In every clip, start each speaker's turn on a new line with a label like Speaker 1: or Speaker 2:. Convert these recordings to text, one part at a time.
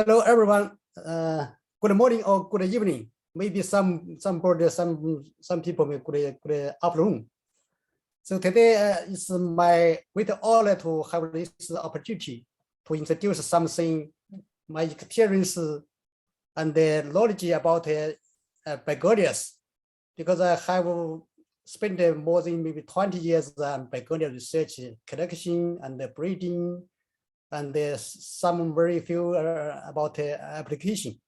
Speaker 1: Hello, everyone. Good morning or good evening. Maybe some people may good afternoon. So today is my great honor to have this opportunity to introduce something, my experience and the knowledge about begonias, because I have spent more than maybe 20 years on begonia research, collection and breeding, and there's some very few about application.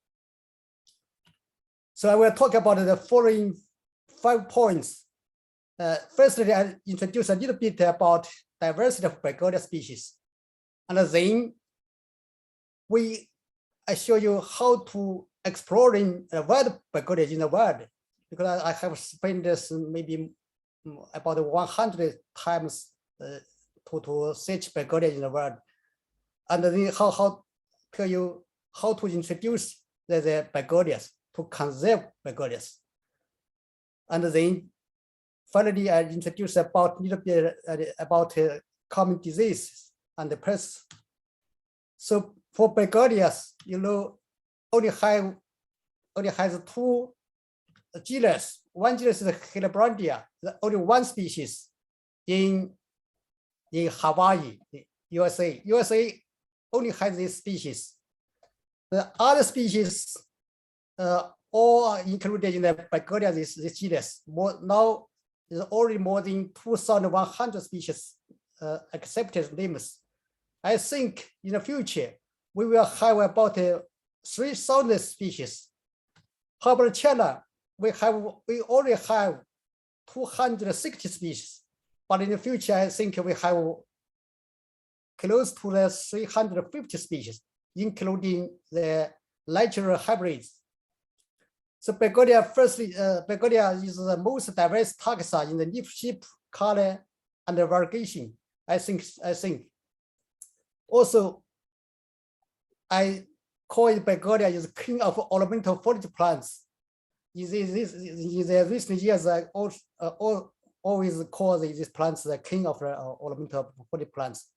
Speaker 1: So I will talk about the following 5 points. Firstly, I introduce a little bit about diversity of begonia species, and then I show you how to exploring wild begonia in the world, because I have spent this maybe about 100 times to search begonia in the world. And then how tell you how to introduce the begonias, to conserve begonias. And then finally, I introduce about a little bit about common diseases and the pests. So for begonias, only has 2 genus. One genus is Hillebrandia, only one species in Hawaii, USA. USA only has this species. The other species all included in the begonia, this genus. Now there's already more than 2,100 species accepted names. I think in the future we will have about 3,000 species. How about China? We already have 260 species, but in the future I think we have close to the 350 species, including the natural hybrids. So begonia, firstly, begonia is the most diverse taxa in the leaf shape, color, and the variegation. I think. Also, I call it begonia is king of ornamental foliage plants. In the recent years, I always call these plants the king of ornamental foliage plants.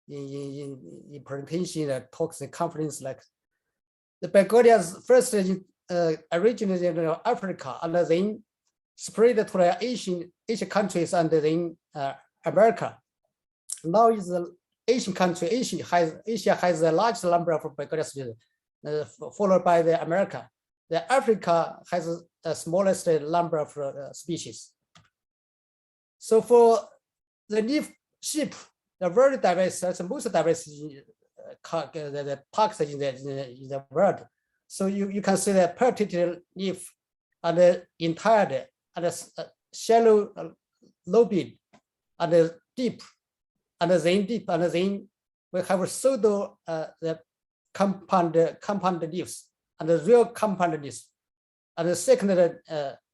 Speaker 1: In presentation, talks, and conference, like the begonias first originated in Africa and then spread to the Asian countries and then America. Now is the Asian country. Asia has the largest number of begonia species, followed by the America. The Africa has the smallest number of species. So for the leaf shape, they're very diverse. That's the most diverse the taxa in the world. So you can see the particular leaf and the entire and the shallow lobed and the deep and then deep, and then we have pseudo the compound leaves and the real compound leaves and the secondary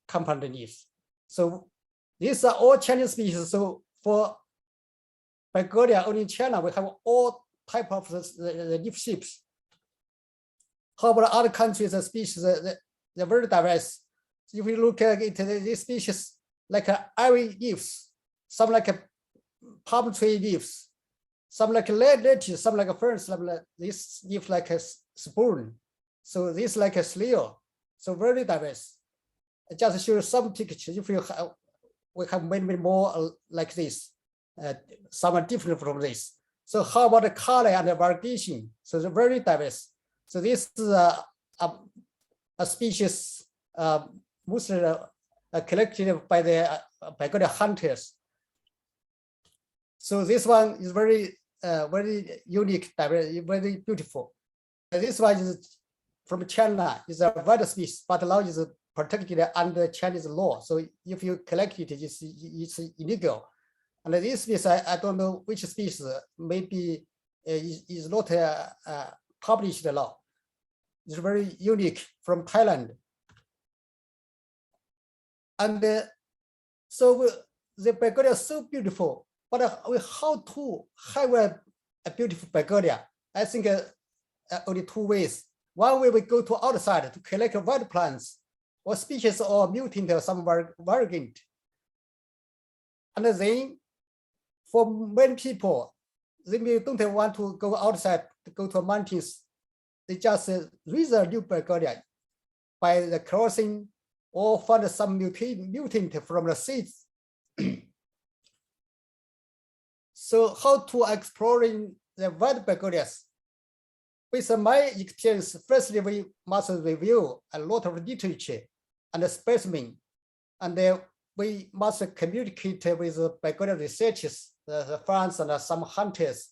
Speaker 1: compound leaves. So these are all Chinese species. So for begonia, only in China, we have all type of the leaf shapes. How about other countries, the species, they're very diverse. So if we look at it, these species like ivy leaves, some like palm tree leaves, some like lettuce, some like ferns, some like this leaf like a spoon. So this like a snail. So very diverse. I just show you some pictures. If you have, we have many more like this. Some are different from this. So how about the color and the variegation? So they're very diverse. So this is a species mostly collected by the begonia hunters. So this one is very unique, very beautiful. This one is from China. It's a wild species, but now is protected under Chinese law. So if you collect it, it's illegal. And this species, I don't know which species, maybe is not published law. It's very unique from Thailand. And so the begonia is so beautiful, but how to have a beautiful begonia? I think only 2 ways. One way we go to outside to collect wild plants or species or mutant or some variant. And then for many people, they don't want to go outside to go to mountains. they just raise the new Begonia by the crossing or find some mutant from the seeds. So how to exploring the wild Begonias? Based on my experience, firstly, we must review a lot of literature and specimen, and we must communicate with Begonia researchers, the farms and some hunters.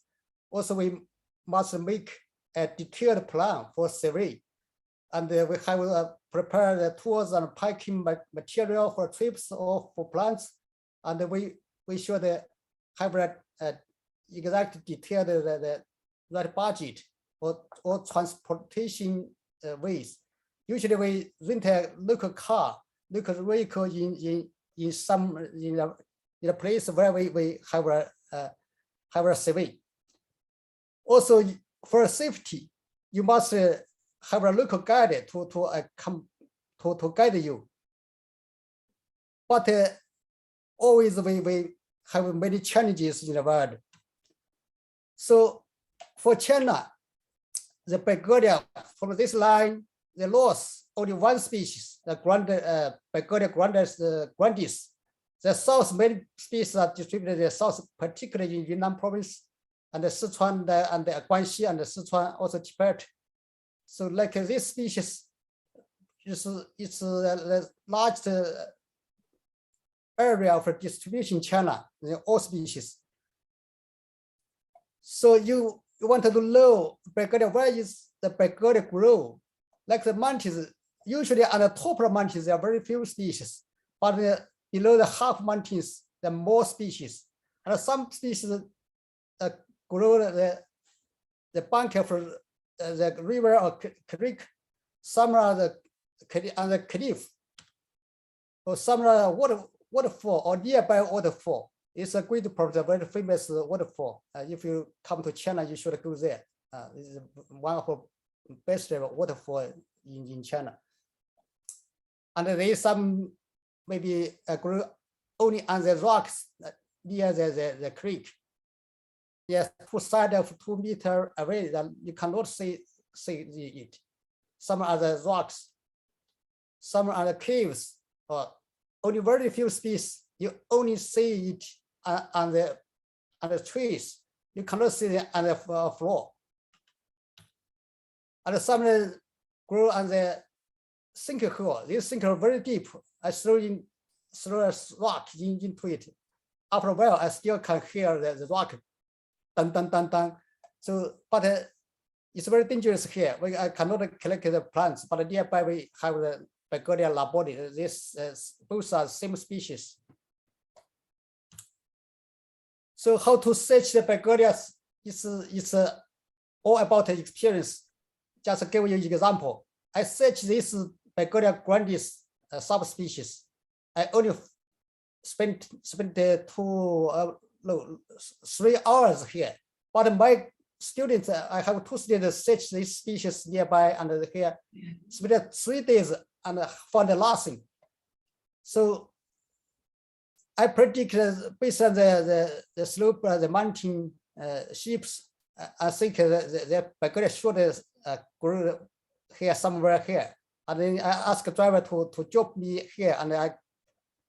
Speaker 1: Also, we must make a detailed plan for survey. And we have prepared the tours and packing material for trips or for plants. And we should have exact detailed the right budget or transportation ways. Usually we rent a local car, local vehicle in a place where we have a survey. Also, for safety, you must have a local guide to guide you. But always we have many challenges in the world. So for China, the Begonia from this line, they lost only one species, the Begonia grandis. The south many species are distributed in the south, particularly in Yunnan province, and the Sichuan and the Guangxi and the Sichuan, also Tibet. So like this species it's the largest area of distribution in China, all species. So you want to know Begonia, where is the Begonia grow? Like the mountains, usually on the top of the mountains, there are very few species, but below the half mountains, there are more species. And some species grow the bank of the river or creek. Some are on the cliff, or some are waterfall or nearby waterfall. It's a great problem, very famous waterfall. If you come to China, you should go there. This is one of the best waterfall in China. And there is some maybe grow only on the rocks near the creek. Yes, two sides of 2 meters away, that you cannot see it. Some are the rocks, some are the caves, or only very few species. You only see it on the trees. You cannot see it on the floor. And some grow on the sinkhole. This sinkhole very deep. I throw a rock into it. After a while, I still can hear the rock. Dun, dun, dun, dun. So, but it's very dangerous here. I cannot collect the plants, but nearby we have the Begonia labori. This both are same species. So how to search the Begonias is all about the experience. Just give you an example. I search this Begonia grandis subspecies. I only spent 3 hours here. But my students, I have 2 students search this species nearby and here, spent 3 days and found nothing. So I predict based on the slope, the mountain shapes, I think the Begonia should grow here somewhere here. And then I ask the driver to drop me here, and I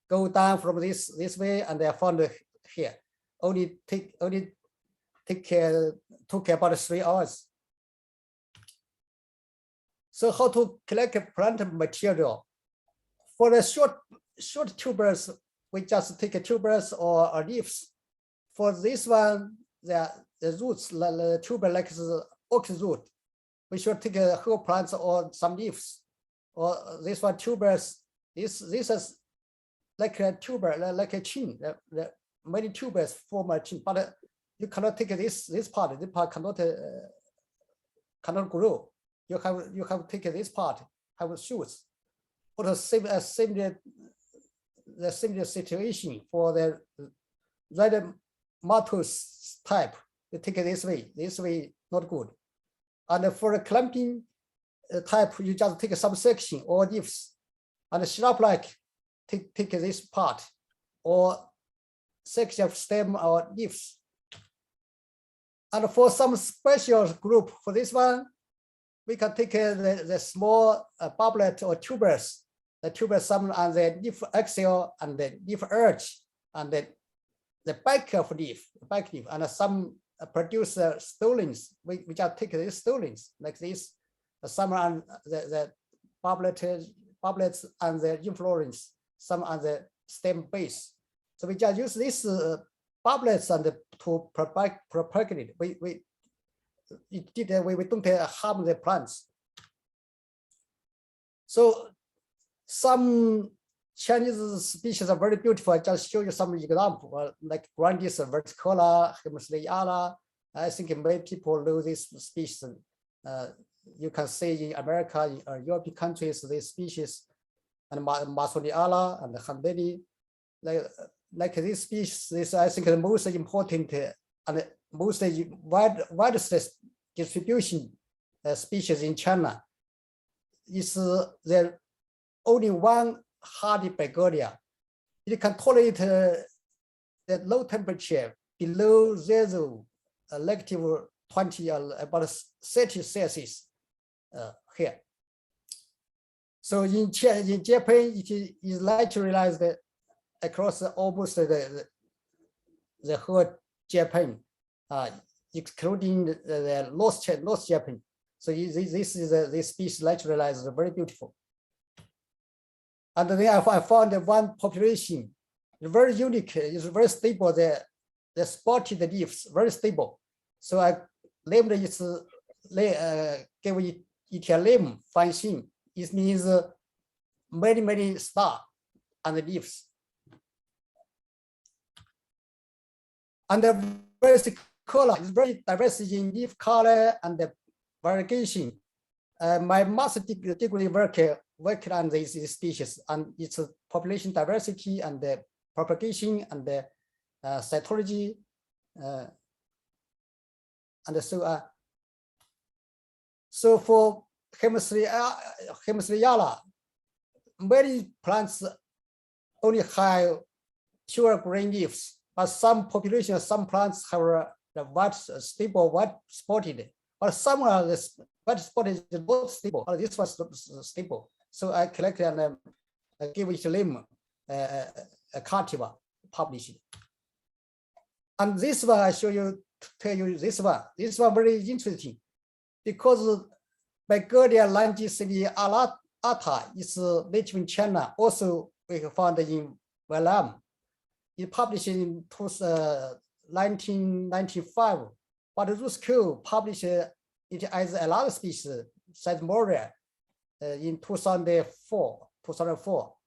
Speaker 1: go down from this way, and I found here. Only took about 3 hours. So how to collect plant material? For the short tubers, we just take tubers or leaves. For this one, the roots, the tuber like the oak root, we should take a whole plant or some leaves. Or this one tubers, this is like a tuber, like a chin. The many tubers form a chin, but you cannot take this part. This part cannot grow. You have to take this part, have shoots. For the similar situation for the red Martus type, you take it this way not good. And for the clamping type, you just take some section or leaves, and shrub-like take this part or section of stem or leaves. And for some special group, for this one, we can take the small bublet or tubers. The tubers, some on the leaf axial and the leaf edge, and the back of leaf, and some produce stolons. We just take these stolons like this. Some on the bublets and the inflorescence, some on the stem base. So we just use these bublets and to propagate. We don't harm the plants. So some Chinese species are very beautiful. I just show you some example, like Grandis verticola, Hemsleyala. I think many people know this species. You can see in America, in European countries, this species, and Masoniala and Handeli. Like this species, this I think the most important and most widest distribution species in China is the only one hardy Begonia. It can tolerate the low temperature below 0, negative 20 or about 30 Celsius here. So in Japan, it is naturalized across almost the whole Japan, excluding the North Japan. So this is this species naturalized, very beautiful. And then I found one population, very unique, it's very stable. The spotted leaves, very stable. So I named it, gave it a name, Fanxing. It means many stars on the leaves. And the various color is very diverse in leaf color and the variegation. My master degree worked on this species and its population diversity and the propagation and the cytology and so on. So for Hemsleyala, many plants only have pure green leaves, but some populations, some plants have the white stable, white spotted, but some are the white spotted is not stable. But this was stable. So I collected and gave it a name, a cultivar, published. And this one I show you, tell you this one. This one very interesting because Begonia langisiliata is native in China. Also, we found in Vietnam. It published in 1995, but Rusco published it as another species, Moria, in 2004,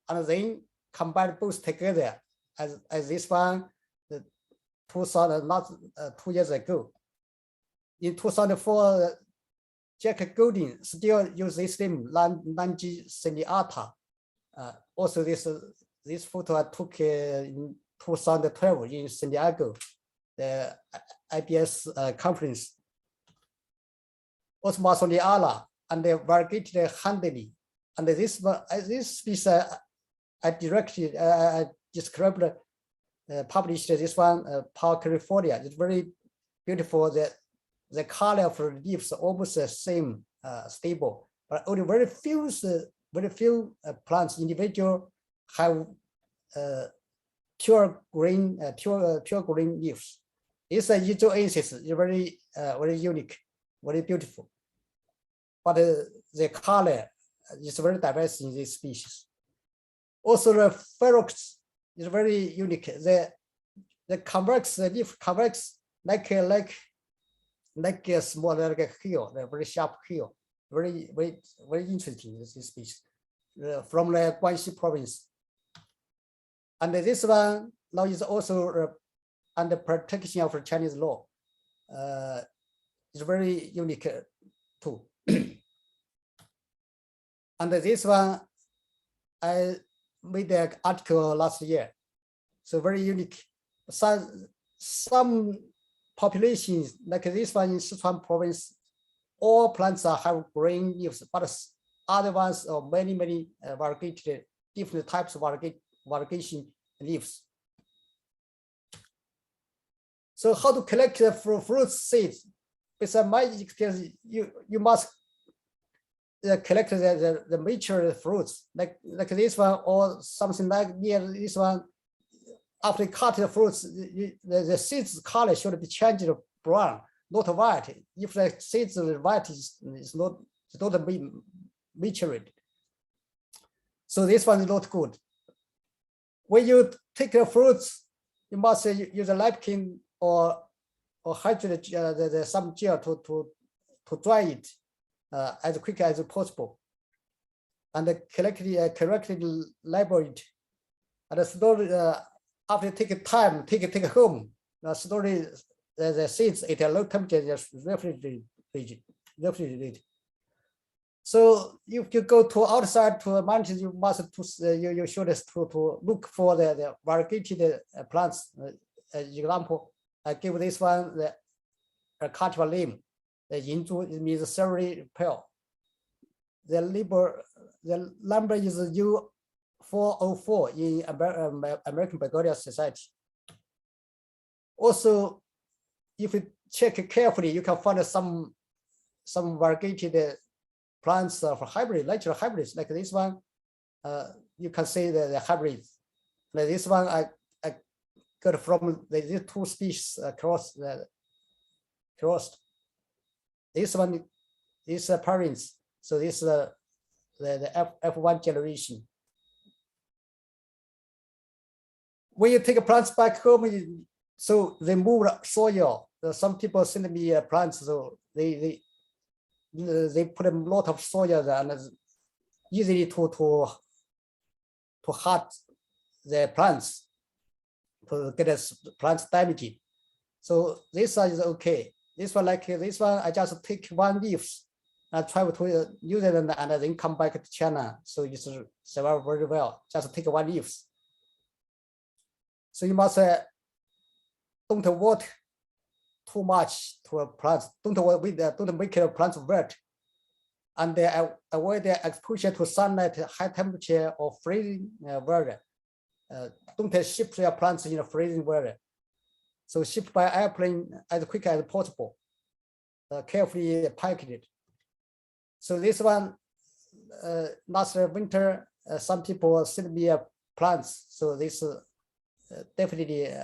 Speaker 1: and then combined both together as this one, 2 years ago. In 2004, Jack Golding still used this name, langisiliata. Also, this photo I took in 2012 in San Diego, the IBS conference. Also, Masoniala and the variegated handily. And this piece I directed, I described, published this one, Power California. It's very beautiful. The color of the leaves are almost the same, stable, but only very few plants, individual have pure green leaves. It's a isoasis, it's very unique, very beautiful. But the color is very diverse in this species. Also, the ferox is very unique. The convex, the leaf convex like a small like a heel, a very sharp heel. Very interesting, this species from the Guangxi province. And this one now is also under protection of Chinese law. It's very unique too. And this one, I made an article last year. So very unique. Some populations, like this one in Sichuan province, all plants have green leaves, but other ones are many variegated, different types of variegation leaves. So how to collect the fruit seeds? Besides my experience, you must collect the mature fruits like this one or something like near this one. After cut the fruits, the seeds color should be changed to brown, not white. If the seeds white is not matured. So this one is not good. When you take the fruits, you must use a napkin or hydrate some gel to dry it as quick as possible, and correctly label it. And slowly, after take time, take home, slowly the seeds at a low temperature just refrigerate. So if you go to outside to the mountains, you must you should to look for the variegated plants. Example, I give this one the cultivar name. The Yinzhu means cereal pearl. The number is U404 in American Begonia Society. Also, if you check carefully, you can find some variegated plants for hybrid, natural hybrids like this one. You can see the hybrids. Like this one, I got from these two species crossed. This one is parents, so this is the F1 generation. When you take plants back home, so they move soil. Some people send me plants, so they put a lot of soil there and easily to hurt the plants, to get the plants damaged. So this one is okay. This one, like this one, I just take one leaves and try to use it and then come back to China. So it's survive very well. Just take one leaves. So you must don't water too much to a plant. Don't make your plants wet, and avoid the exposure to sunlight, high temperature, or freezing weather. Don't ship your plants in a freezing weather. So ship by airplane as quick as possible. Carefully packaged. So this one, last winter, some people sent me plants. So this definitely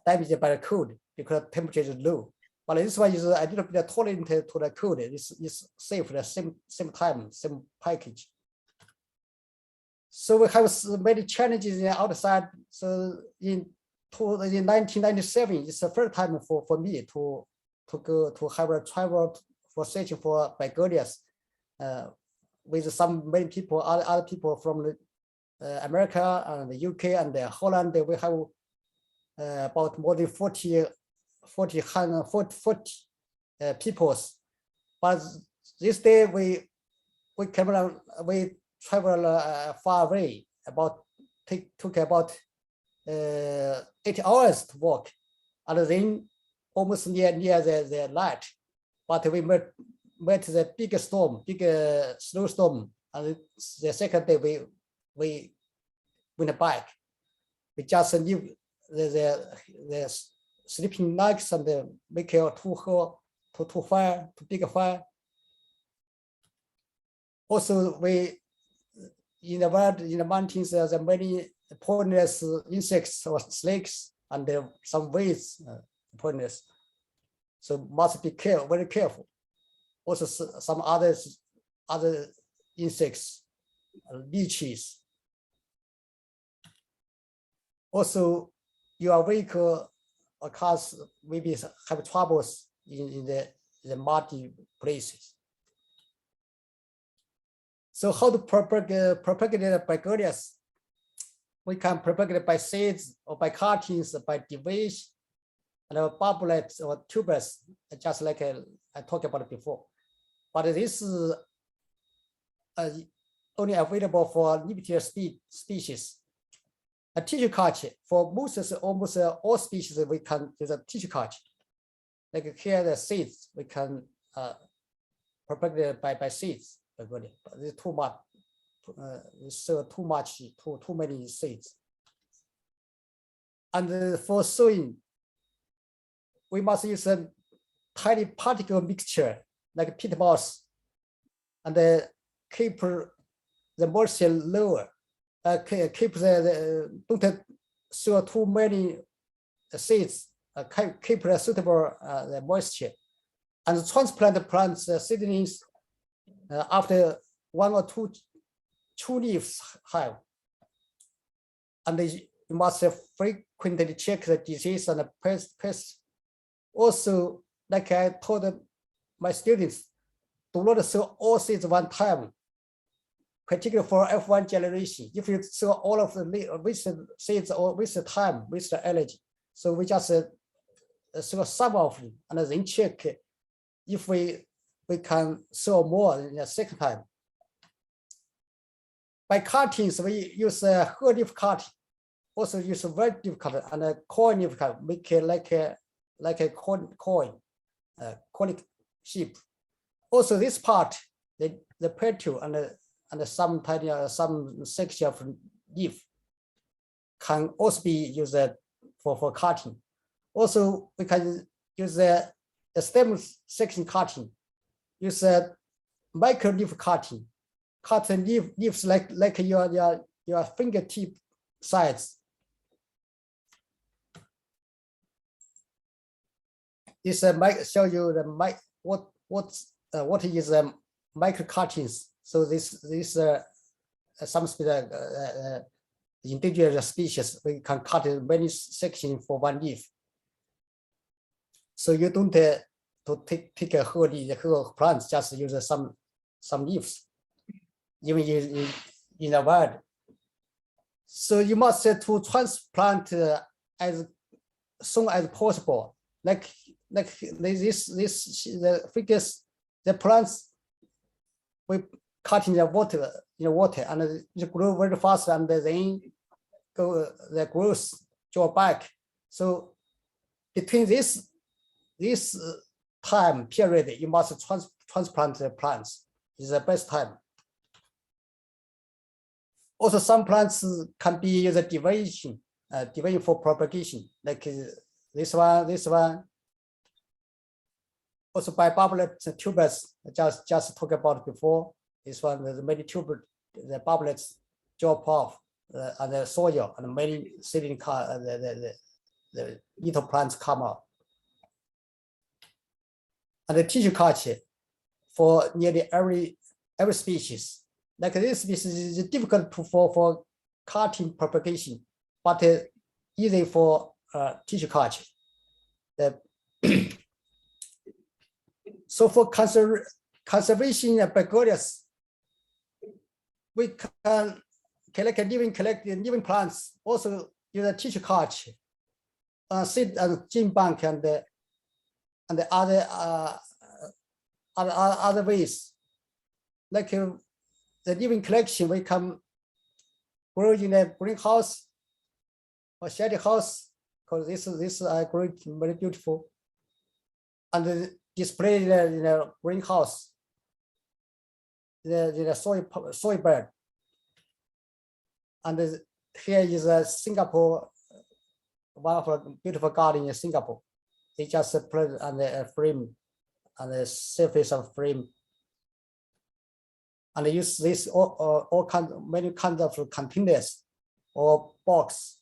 Speaker 1: damaged by the cold because temperature is low. But this one is a little bit tolerant to the cold. It's safe at the same time, same package. So we have many challenges outside. So in 1997, it's the first time for me to go to have a travel for searching for begonias with many people, other people from America and the UK and Holland. We have about more than 40 peoples. But this day we travel far away. Took about 8 hours to walk, and then almost near the night. But we met the big snowstorm, and the second day we went back. We just leave the sleeping nights and make a too big fire. Also, we in the mountains there are many poisonous insects or snakes and some weeds poisonous. So must be very careful. Also some other insects, leeches. Also, your vehicle or cars maybe have troubles in the muddy places. So how to propagate the begonias? We can propagate it by seeds or by cuttings, by division, and bubblets or tubers, just like I talked about it before. But this is only available for limited species. A tissue culture for almost all species, we can use a tissue culture. Like here, the seeds we can propagate by seeds. But it's too much. Too many seeds. And for sowing, we must use a tiny particle mixture like peat moss and keep the moisture lower. Keep don't sow too many seeds. Keep the suitable the moisture, and transplant the plants seedlings after 1 or 2 leaves have. And you must frequently check the disease and the pest. Also, like I told my students, do not sow all seeds one time, particularly for F1 generation. If you sow all of the wasted seeds or wasted time, wasted energy. So we just sow some of them and then check if we can sow more in the second time. By cuttings, we use whole leaf cutting, also use red leaf cutting and a coin leaf cutting, make it like a coin shape. Also, this part, the petal and some tiny some section of leaf can also be used for cutting. Also, we can use the stem section cutting, use micro leaf cutting. Cut the leaves like your fingertip size. This might show you the what is micro cuttings. So this some indigenous species we can cut many sections for one leaf. So you don't to take a whole plant, just use some leaves. Even in the wild. So you must to transplant as soon as possible. Like this the figures, the plants we cut in the water and it grow very fast and then the growth draw back. So between this time period, you must transplant the plants. Is the best time. Also, some plants can be used division for propagation, like this one. Also by bublet tubers, just talked about before. This one, the many tubers, the bubblets drop off and the soil, and many seedling the little plants come out. And the tissue culture for nearly every species. Like this species is difficult for cutting propagation, but easy for tissue culture. So for conservation of begonias, we can collect living plants, also use a tissue culture, seed and gene bank and the other ways. Like the living collection, we can grow in a greenhouse or shady house, because this growing very beautiful, and display in a greenhouse, the soil bed. And here is a Singapore, one of the beautiful garden in Singapore. They just put on the frame, on the surface of frame. And use this many kinds of containers or box.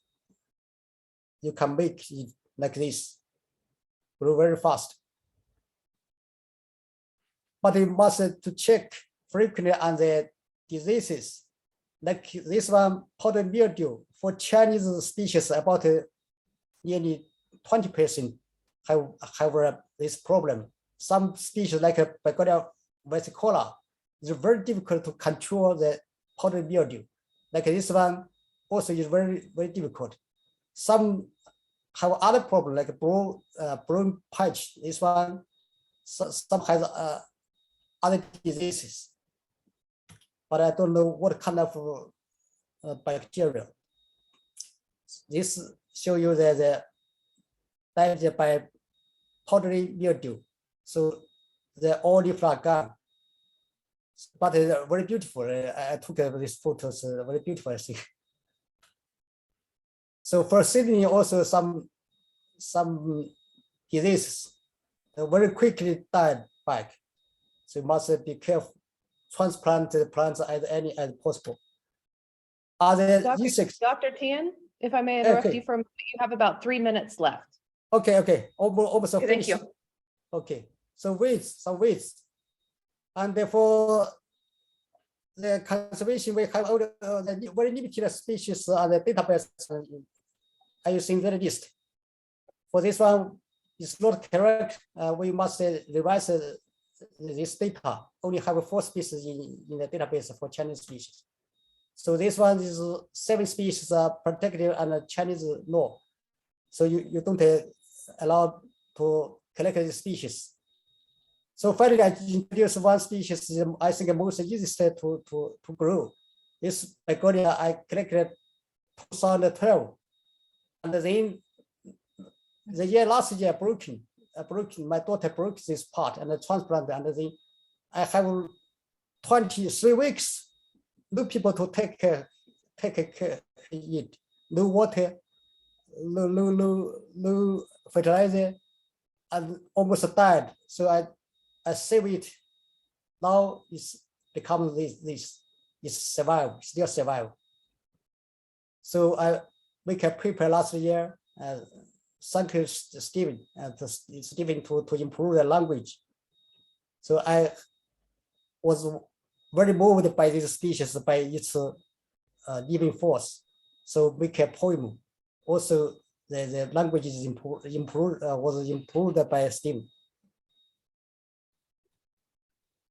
Speaker 1: You can make it like this, grow very fast. But you must to check frequently on the diseases. Like this one, powdery mildew for Chinese species, about nearly 20% have this problem. Some species like Begonia vesicola, it's very difficult to control the powdery mildew. Like this one also is very, very difficult. Some have other problems like brown patch. This one, some has other diseases, but I don't know what kind of bacteria. This show you the damage by powdery mildew. So the all leaf are gone. But very beautiful. I took these photos, very beautiful, I think. So for seedling, also some diseases very quickly died back. So you must be careful, transplant the plants as possible. Are there insects?
Speaker 2: Dr. Tian, if I may interrupt you for a moment, you have about 3 minutes left.
Speaker 1: Okay. Almost
Speaker 2: Thank you.
Speaker 1: Okay, so some weeds. And therefore, the conservation, we have the very limited species on the database. Are using very list. For this one, it's not correct. We must revise this data. Only have 4 species in the database for Chinese species. So this one is 7 species are protected under Chinese law. So you don't allow to collect the species. So finally, I introduced one species. I think most easiest to grow. This Begonia I collected 2012, and then the last year broken. My daughter broke this part and transplant, and then I have 23 weeks. No people to take care it. No water, no fertilizer, and almost died. So I save it. Now it's become this. It's still survive. So I make a paper last year. Thank you, Stephen, to improve the language. So I was very moved by this species, by its living force. So make a poem. Also, the language is was improved by Stephen.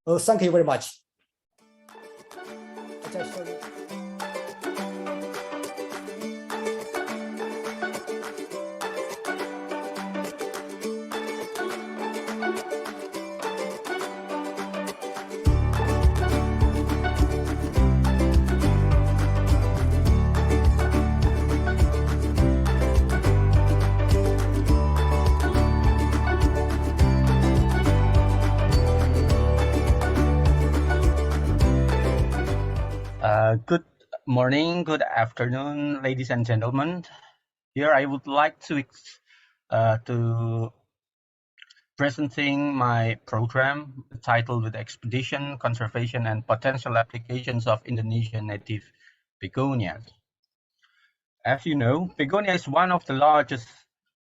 Speaker 1: Oh, thank you very much.
Speaker 3: Good morning, good afternoon, ladies and gentlemen. Here I would like to presenting my program titled with Expedition, Conservation and Potential Applications of Indonesian Native Begonias. As you know, Begonia is one of the largest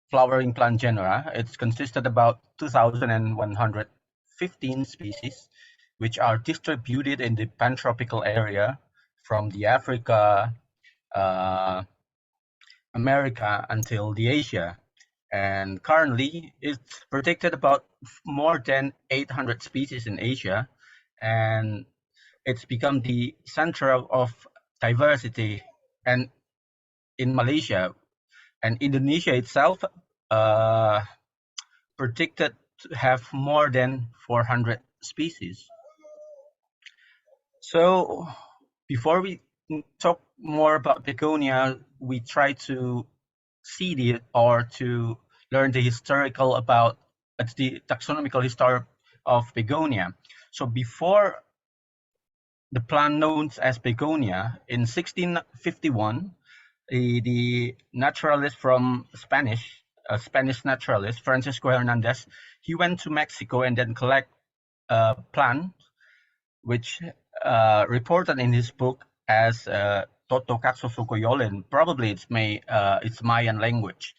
Speaker 3: flowering plant genera. It's consisted about 2,115 species, which are distributed in the pantropical area from the Africa, America until the Asia. And currently it's predicted about more than 800 species in Asia, and it's become the center of diversity and in Malaysia. And Indonesia itself predicted to have more than 400 species. So before we talk more about Begonia, we try to see to learn the historical about the taxonomical history of Begonia. So before the plant known as Begonia, in 1651, the naturalist from Spanish, a Spanish naturalist, Francisco Hernandez, he went to Mexico and then collect a plant, which reported in his book as Totocaxosucoyolin. Probably it's Mayan language.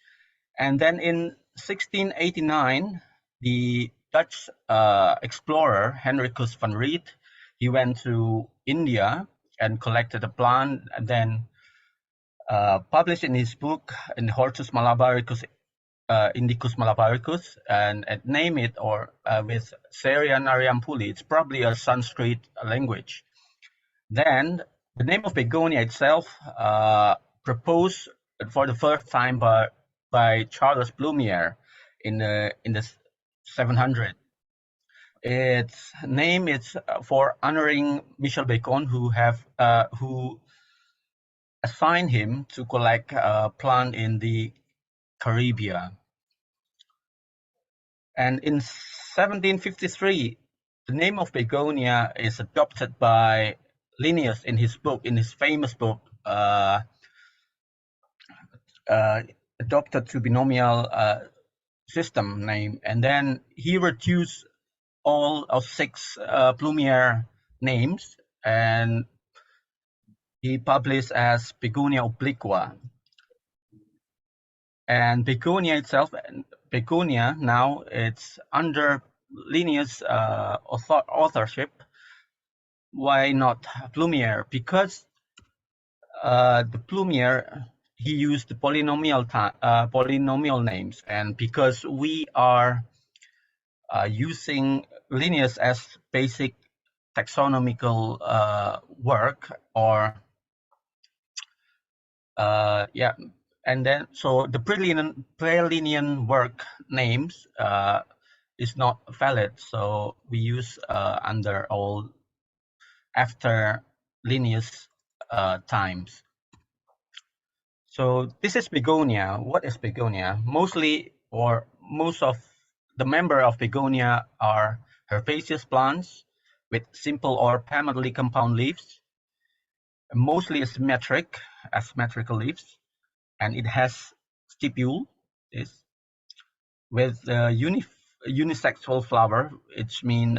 Speaker 3: And then in 1689, the Dutch explorer Henricus van Riedt, he went to India and collected a plant, and then published in his book in Hortus Malabaricus, Indicus Malabaricus, and name it with Serian Ariampuli. It's probably a Sanskrit language. Then the name of Begonia itself proposed for the first time by Charles Plumier in the 700. Its name is for honoring Michel Bacon, who assigned him to collect a plant in the Caribbean. And in 1753, the name of Begonia is adopted by Linnaeus in his famous book, adopted to binomial system name. And then he reduced all of 6 Plumier names, and he published as Begonia obliqua. And Begonia itself, Begonia now it's under Linnaeus authorship. Why not Plumier? Because the Plumier, he used the polynomial names, and because we are using Linnaeus as basic taxonomical work, or yeah, and then so the pre-Linnaean work names is not valid, so we use under all after Linnaeus times. So this is Begonia. What is Begonia? Mostly, or most of the member of Begonia are herbaceous plants with simple or permanently compound leaves, mostly asymmetrical leaves, and it has stipule with unisexual flower. It means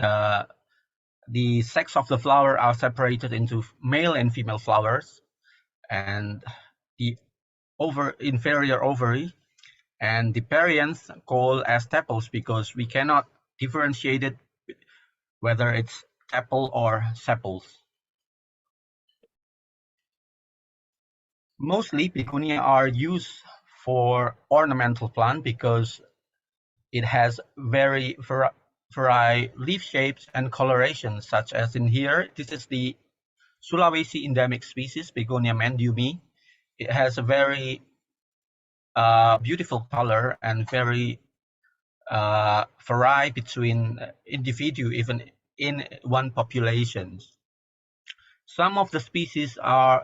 Speaker 3: the sex of the flower are separated into male and female flowers, and the inferior ovary and the perianth called as tepals, because we cannot differentiate it whether it's tepal or sepals. Mostly Begonia are used for ornamental plant because it has very varied leaf shapes and colorations, such as in here. This is the Sulawesi endemic species, Begonia mendiumi. It has a very beautiful color and very vary between individual, even in one population. Some of the species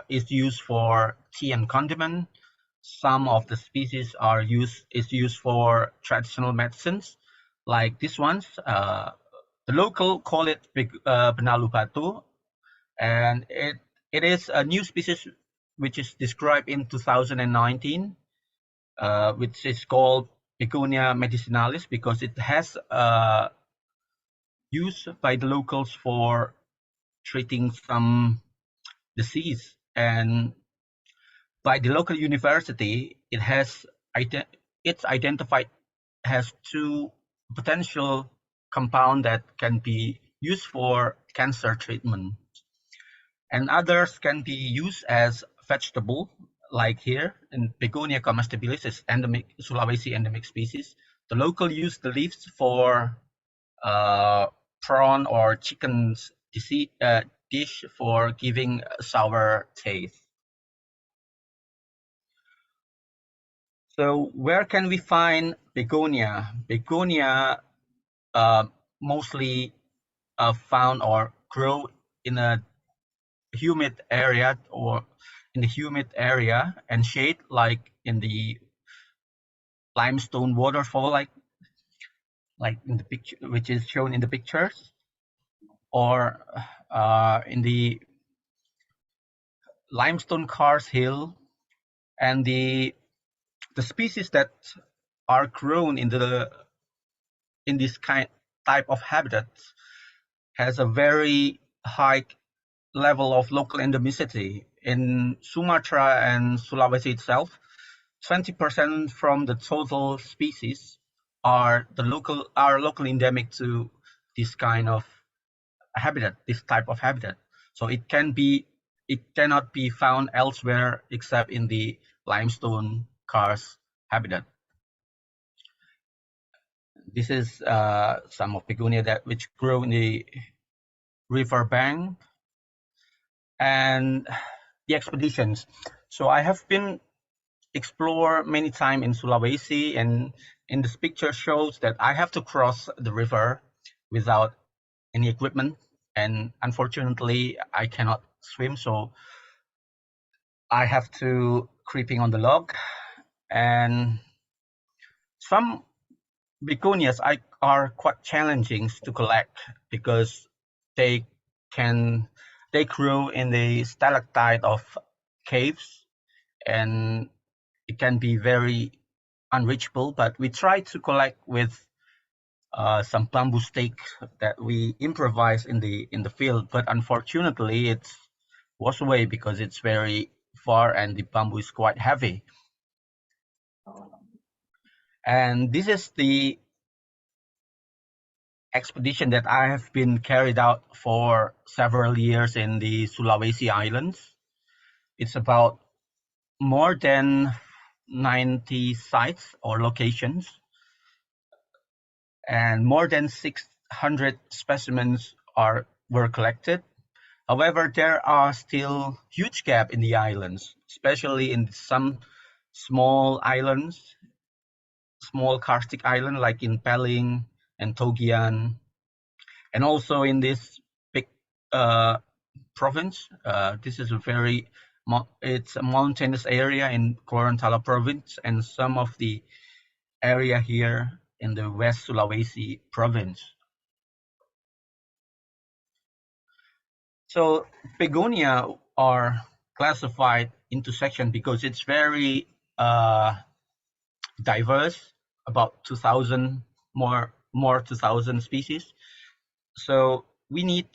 Speaker 3: is used for tea and condiment. Some of the species is used for traditional medicines, like this ones. The local call it benalu batu, and it is a new species which is described in 2019, which is called Begonia medicinalis, because it has used by the locals for treating some disease, and by the local university, it's identified has 2 potential compound that can be used for cancer treatment, and others can be used as vegetable, like here in Begonia comestibilis, is endemic Sulawesi endemic species. The local use the leaves for prawn or chicken's dish for giving sour taste. So where can we find Begonia? Begonia mostly found or grow in a humid area, or in the humid area and shade, like in the limestone waterfall, like in the picture, which is shown in the pictures, or in the limestone karst hill, and the species that are grown in this type of habitats has a very high level of local endemicity. In Sumatra and Sulawesi itself, 20% from the total species are local endemic to this kind of habitat, this type of habitat. So it cannot be found elsewhere except in the limestone karst habitat. This is some of Begonia which grow in the river bank, and the expeditions. So I have been explore many times in Sulawesi, and in this picture shows that I have to cross the river without any equipment, and unfortunately I cannot swim, so I have to creeping on the log. And some begonias are quite challenging to collect because they grow in the stalactite of caves, and it can be very unreachable, but we try to collect with some bamboo stakes that we improvise in the field, but unfortunately it's washed away because it's very far and the bamboo is quite heavy. And this is the expedition that I have been carried out for several years in the Sulawesi Islands. It's about more than 90 sites or locations, and more than 600 specimens were collected. However, there are still huge gaps in the islands, especially in some small islands, small karstic island like in Peling and Togian, and also in this big province. This is it's a mountainous area in Gorontalo province, and some of the area here in the West Sulawesi province. So Begonia are classified into sections because it's very diverse, about 2,000 more 2,000 species. So we need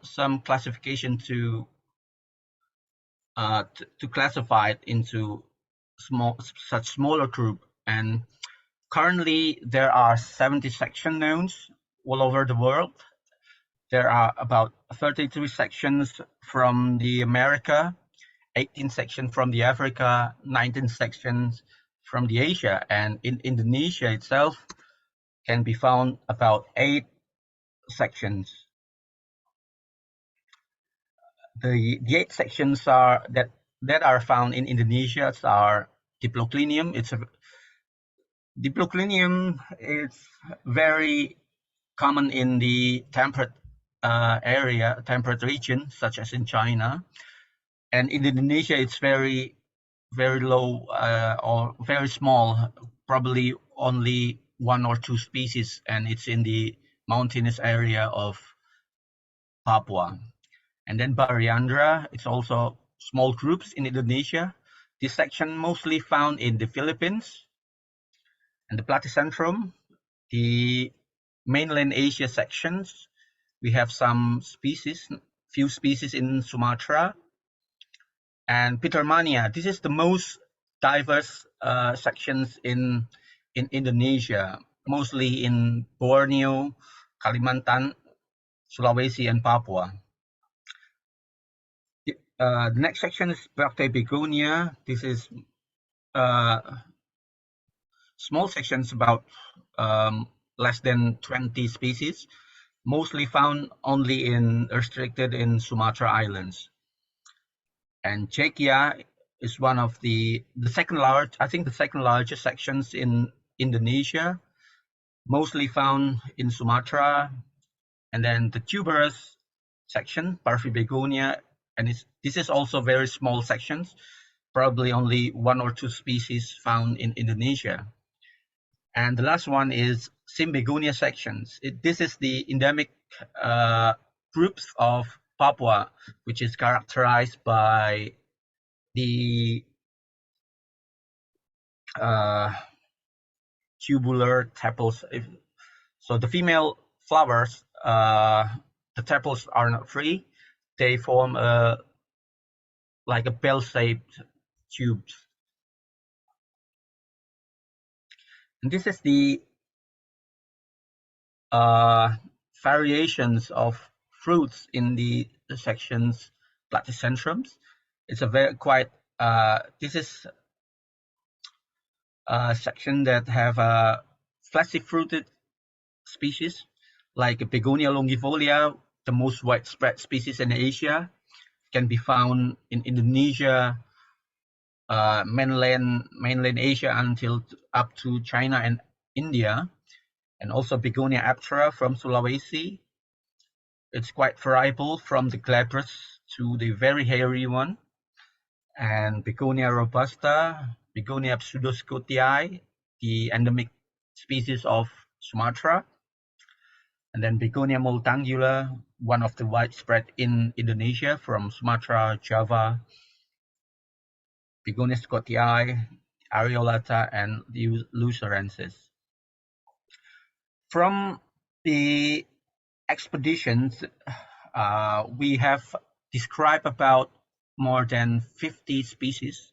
Speaker 3: some classification to classify it into such smaller group. And currently there are 70 section knowns all over the world. There are about 33 sections from the America, 18 sections from the Africa, 19 sections from the Asia, and in Indonesia itself can be found about 8 sections. The 8 sections that are found in Indonesia are Diploclinium. Diploclinium is very common in the temperate temperate region, such as in China. And in Indonesia, it's very low or very small, probably only 1 or 2 species, and it's in the mountainous area of Papua. And then Bariandra, it's also small groups in Indonesia. This section mostly found in the Philippines and the Platycentrum, the mainland Asia sections. We have some species, few species in Sumatra, and Petermania. This is the most diverse sections in Indonesia, mostly in Borneo, Kalimantan, Sulawesi, and Papua. The next section is Bracte Begonia. This is small sections, about less than 20 species, mostly found only restricted in Sumatra Islands. And Czechia is one of the second largest sections in Indonesia, mostly found in Sumatra. And then the tuberous section, Parvi Begonia, and this is also very small sections, probably only 1 or 2 species found in Indonesia. And the last one is Symbegonia sections. This is the endemic groups of Papua, which is characterized by the tubular tepals. So the female flowers, the tepals are not free. They form like a bell-shaped tubes. And this is the variations of fruits in the sections Platycentrums. It's a very quite this is a section that have fleshy fruited species like Begonia longifolia, the most widespread species in Asia, can be found in Indonesia, mainland Asia until up to China and India, and also Begonia aptera from Sulawesi. It's quite variable from the glabrous to the very hairy one. And Begonia robusta, Begonia pseudoscotii, the endemic species of Sumatra. And then Begonia moltangula, one of the widespread in Indonesia from Sumatra, Java. Begonia scottii, areolata, and Lucerensis. From the expeditions, we have described about more than 50 species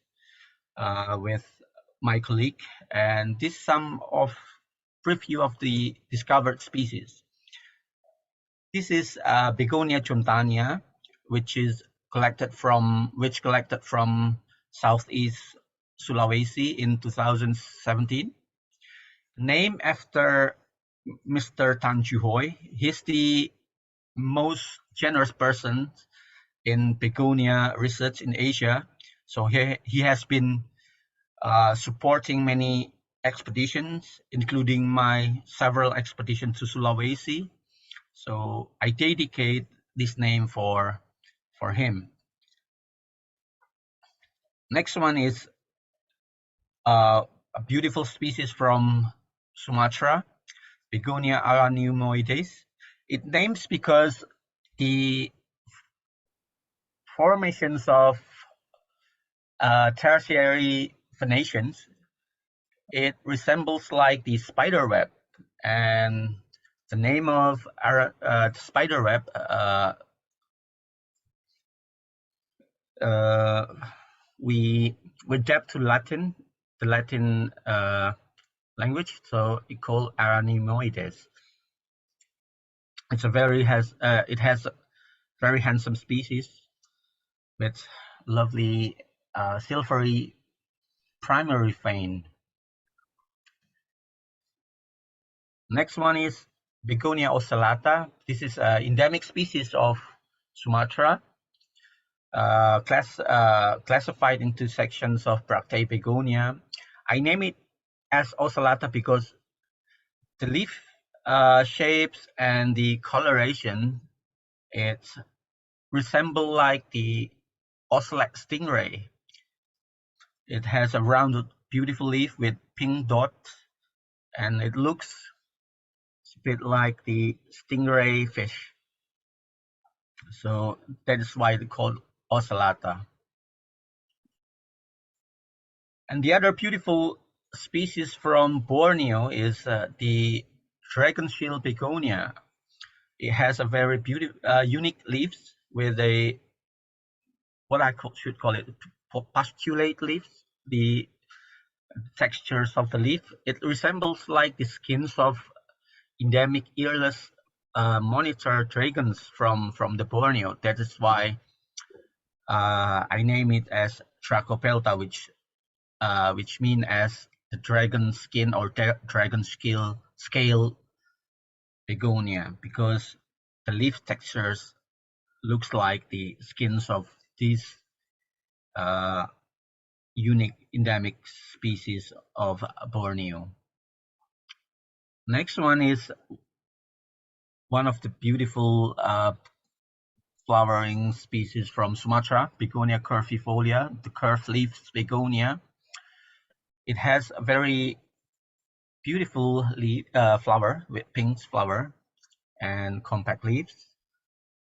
Speaker 3: with my colleague, and this is some of preview of the discovered species. This is Begonia jontania, which collected from Southeast Sulawesi in 2017. Named after Mr. Tan Juhoi, he's the most generous person in begonia research in Asia. So he has been supporting many expeditions, including my several expeditions to Sulawesi. So I dedicate this name for him. Next one is a beautiful species from Sumatra, Begonia aranemoides. It names because the formations of tertiary venations, it resembles like the spider web, and the name of the spider web we adapt to Latin, the Latin language, so it called aranemoides. It has very handsome species with lovely silvery primary vein. Next one is Begonia ocellata. This is an endemic species of Sumatra, classified into sections of Bractae begonia. I name it as ocellata because the leaf shapes and the coloration, it resemble like the ocelot stingray. It has a rounded, beautiful leaf with pink dots, and it looks a bit like the stingray fish. So that is why it's called ocellata. And the other beautiful species from Borneo is the dragon shield begonia. It has a very beautiful, unique leaves with a what I should call it postulate leaves. The textures of the leaf, it resembles like the skins of endemic earless monitor dragons from the Borneo. That is why I name it as Tracopelta, which mean as the dragon skin or dragon scale begonia, because the leaf textures looks like the skins of these unique endemic species of Borneo. Next one is one of the beautiful flowering species from Sumatra, Begonia curvifolia, the curved leaf begonia. It has a very beautiful flower with pink flower and compact leaves.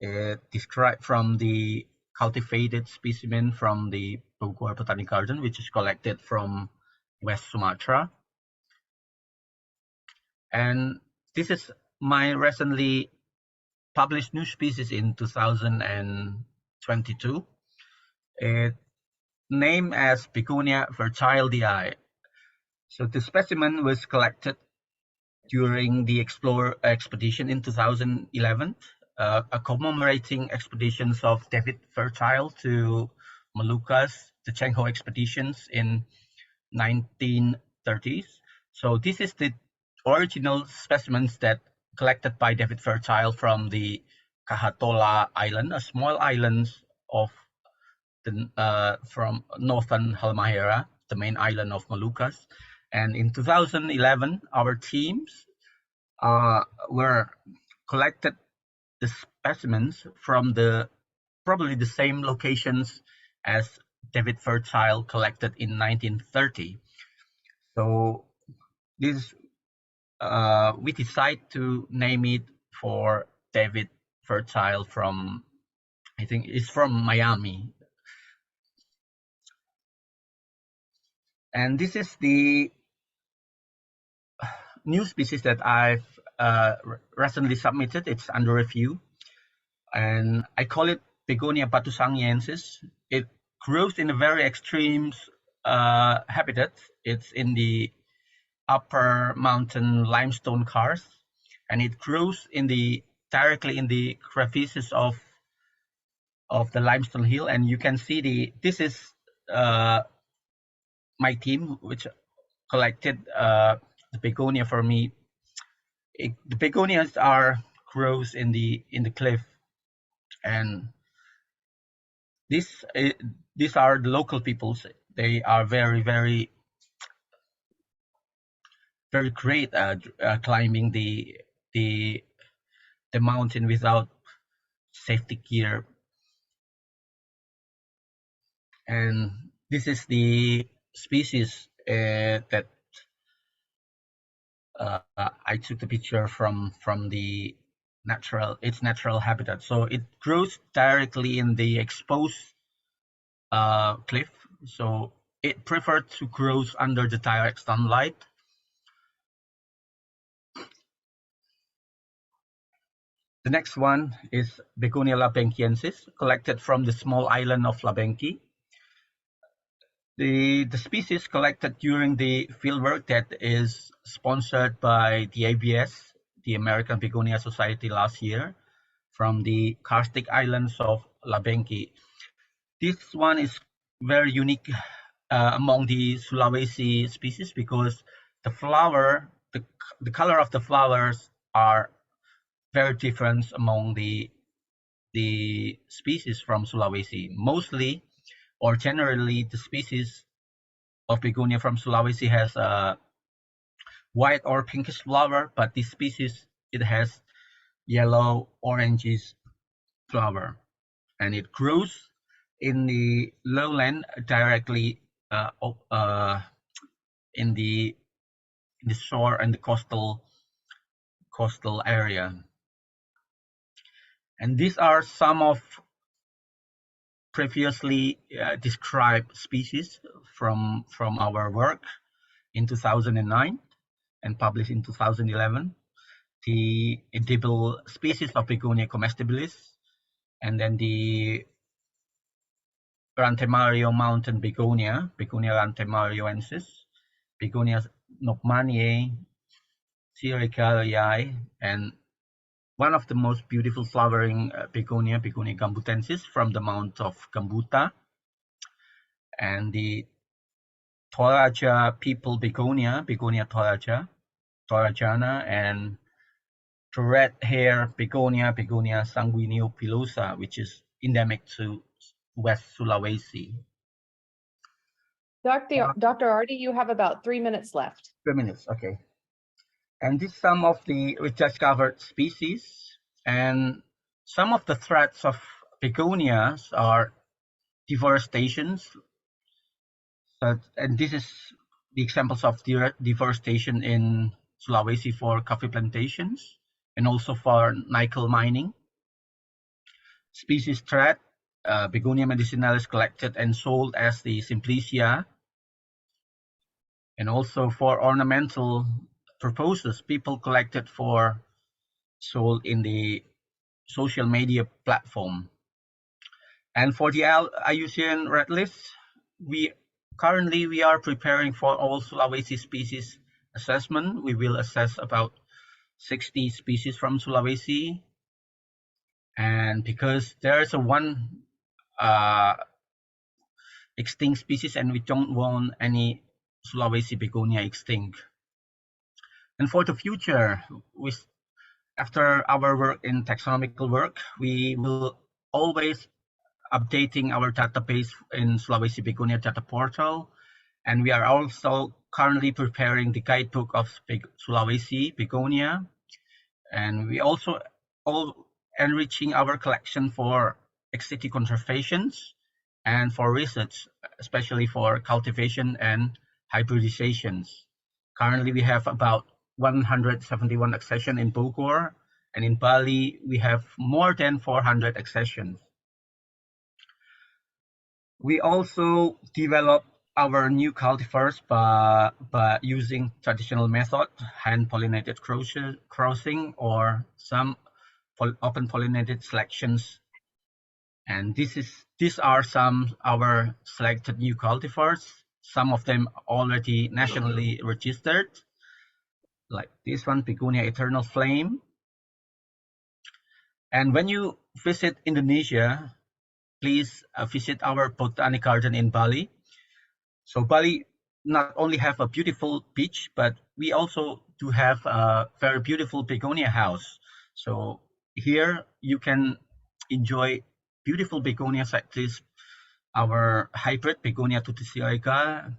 Speaker 3: It described from the cultivated specimen from the Bogor Botanic Garden, which is collected from West Sumatra. And this is my recently published new species in 2022. It named as Begonia fertile di. So the specimen was collected during the Explorer expedition in 2011, commemorating expeditions of David Fertile to Moluccas, the Cheng Ho expeditions in 1930s. So this is the original specimens that collected by David Fertile from the Kahatola Island, a small island of the from northern Halmahera, the main island of Moluccas. And in 2011, our teams were collected the specimens from probably the same locations as David Fertile collected in 1930. So this we decide to name it for David Fertile from, I think it's from Miami. And this is the new species that I've recently submitted. It's under review, and I call it Begonia batusangiensis. It grows in a very extreme habitat. It's in the upper mountain limestone karst, and it grows directly in the crevices of the limestone hill. And you can see this is my team which collected the begonia for me. The begonias grows in the cliff, and these are the local peoples. They are very great at climbing the mountain without safety gear. And this is the species that I took the picture from its natural habitat. So it grows directly in the exposed cliff. So it prefers to grow under the direct sunlight. The next one is Begonia labenkiensis, collected from the small island of Labenki. The species collected during the fieldwork that is sponsored by the ABS, the American Begonia Society, last year from the karstic islands of Labenki. This one is very unique among the Sulawesi species because the color of the flowers are very different among the species from Sulawesi. Mostly or generally, the species of begonia from Sulawesi has a white or pinkish flower, but this species, it has yellow, orangish flower, and it grows in the lowland directly in the shore and the coastal area. And these are some of previously described species from our work in 2009 and published in 2011. The edible species of Begonia comestibilis, and then the Rantemario mountain begonia, Begonia rantemarioensis, Begonia nopmaniae, Siricaliae, and one of the most beautiful flowering begonia, Begonia gambutensis, from the Mount of Gambuta, and the Toraja people begonia, Begonia torajana, and the red hair begonia, Begonia sanguineopilosa, which is endemic to West Sulawesi.
Speaker 2: Dr. Ardi, you have about 3 minutes left.
Speaker 3: 3 minutes, okay. And this is some of the rediscovered species, and some of the threats of begonias are deforestations. And this is the examples of deforestation in Sulawesi for coffee plantations and also for nickel mining. Species threat, Begonia medicinalis collected and sold as the Simplicia. And also for ornamental purposes, people collected for sold in the social media platform. And for the IUCN Red List, we are preparing for all Sulawesi species assessment. We will assess about 60 species from Sulawesi. And because there is one extinct species, and we don't want any Sulawesi begonia extinct. And for the future, after our work in taxonomical work, we will always updating our database in Sulawesi Begonia data portal, and we are also currently preparing the guidebook of Sulawesi Begonia, and we also enriching our collection for ex-situ conservations and for research, especially for cultivation and hybridizations. Currently, we have about 171 accessions in Bogor, and in Bali, we have more than 400 accessions. We also develop our new cultivars by using traditional method, hand pollinated crossing, or some open pollinated selections. And these are some our selected new cultivars. Some of them already nationally registered, like this one, Begonia Eternal Flame. And when you visit Indonesia, please visit our botanic garden in Bali. So Bali not only have a beautiful beach, but we also do have a very beautiful begonia house. So here you can enjoy beautiful begonias like this, our hybrid Begonia tuticioica,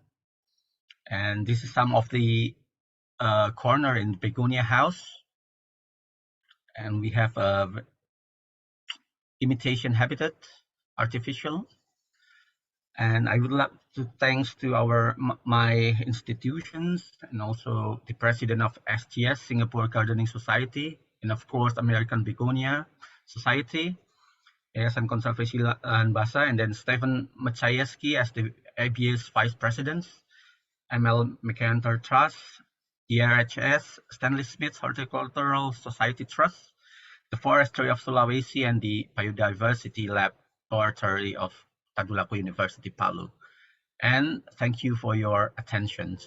Speaker 3: and this is some of the corner in begonia house. And we have a imitation habitat, artificial. And I would like to thanks to my institutions and also the president of SGS, Singapore Gardening Society, and of course American Begonia Society, Yayasan Konservasi Lahan Basah, and then Stephen Maciejewski as the ABS Vice President, ML MacArthur Trust, the RHS, Stanley Smith Horticultural Society Trust, the Forestry of Sulawesi, and the Biodiversity Laboratory of Tadulako University, Palu. And thank you for your attention.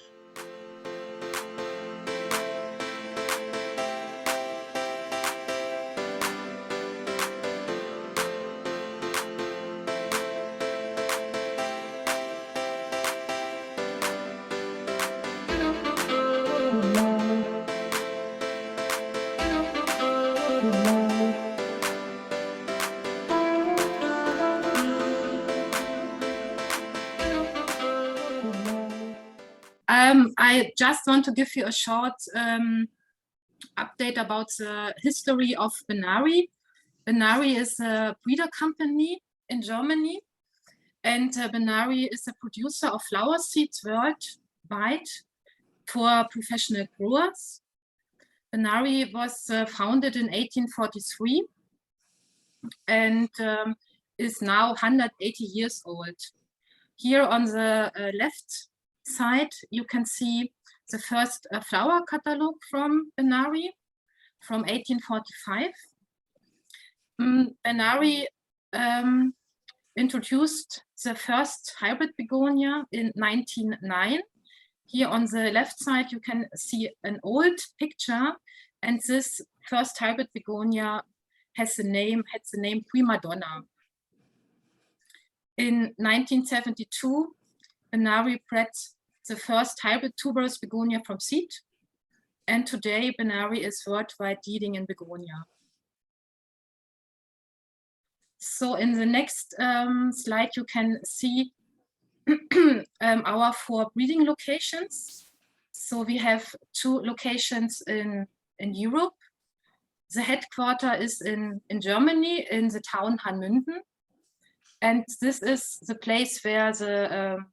Speaker 4: I just want to give you a short update about the history of Benari. Benari is a breeder company in Germany, and Benari is a producer of flower seeds worldwide for professional growers. Benari was founded in 1843 and is now 180 years old. Here on the left side, you can see the first flower catalog from Benari from 1845. Benari introduced the first hybrid begonia in 1909. Here on the left side, you can see an old picture, and this first hybrid begonia had the name Prima Donna. In 1972, Benari bred the first hybrid tuberous begonia from seed, and today Benari is worldwide leading in begonia. So in the next slide, you can see our 4 breeding locations. So we have 2 locations in Europe. The headquarters is in Germany, in the town Hanmünden. And this is the place where the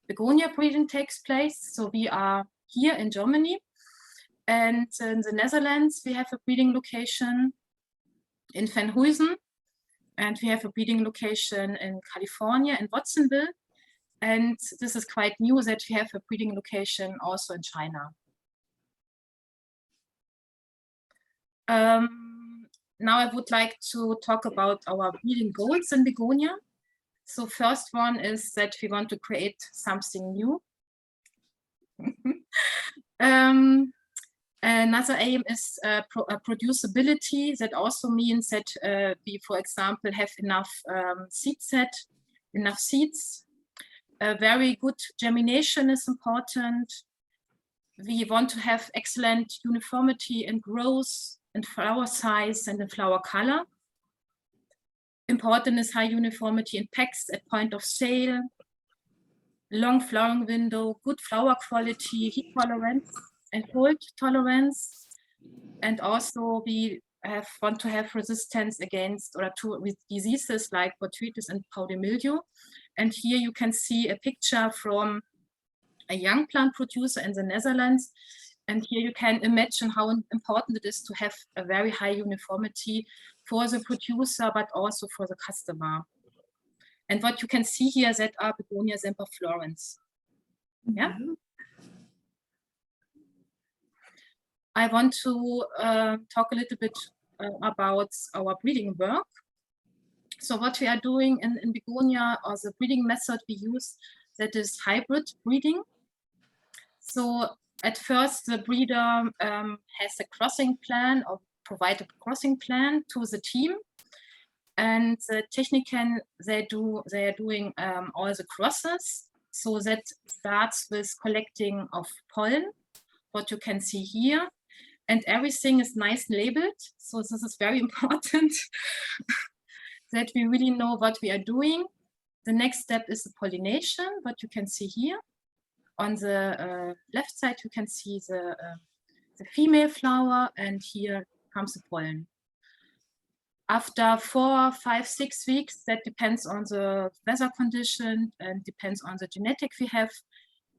Speaker 4: begonia breeding takes place. So we are here in Germany. And in the Netherlands, we have a breeding location in Venhuizen. And we have a breeding location in California, in Watsonville. And this is quite new that we have a breeding location also in China. Now I would like to talk about our breeding goals in begonia. So first one is that we want to create something new. Another aim is producibility. That also means that we, for example, have enough enough seeds. Very good germination is important. We want to have excellent uniformity in growth, in flower size, and in flower color. Important is high uniformity in packs at point of sale, long flowering window, good flower quality, heat tolerance, and cold tolerance. And also we want to have resistance against with diseases like botrytis and powdery mildew. And here you can see a picture from a young plant producer in the Netherlands. And here you can imagine how important it is to have a very high uniformity for the producer, but also for the customer. And what you can see here that are Begonia semperflorens. Yeah. I want to talk a little bit about our breeding work. So what we are doing in Begonia, or the breeding method we use, that is hybrid breeding. So at first the breeder has a crossing plan, or provide a crossing plan to the team. And the technician, they are doing all the crosses. So that starts with collecting of pollen, what you can see here. And everything is nice labeled. So this is very important that we really know what we are doing. The next step is the pollination, what you can see here. On the left side, you can see the female flower, and here comes the pollen. After 4, 5, 6 weeks, that depends on the weather condition and depends on the genetic we have.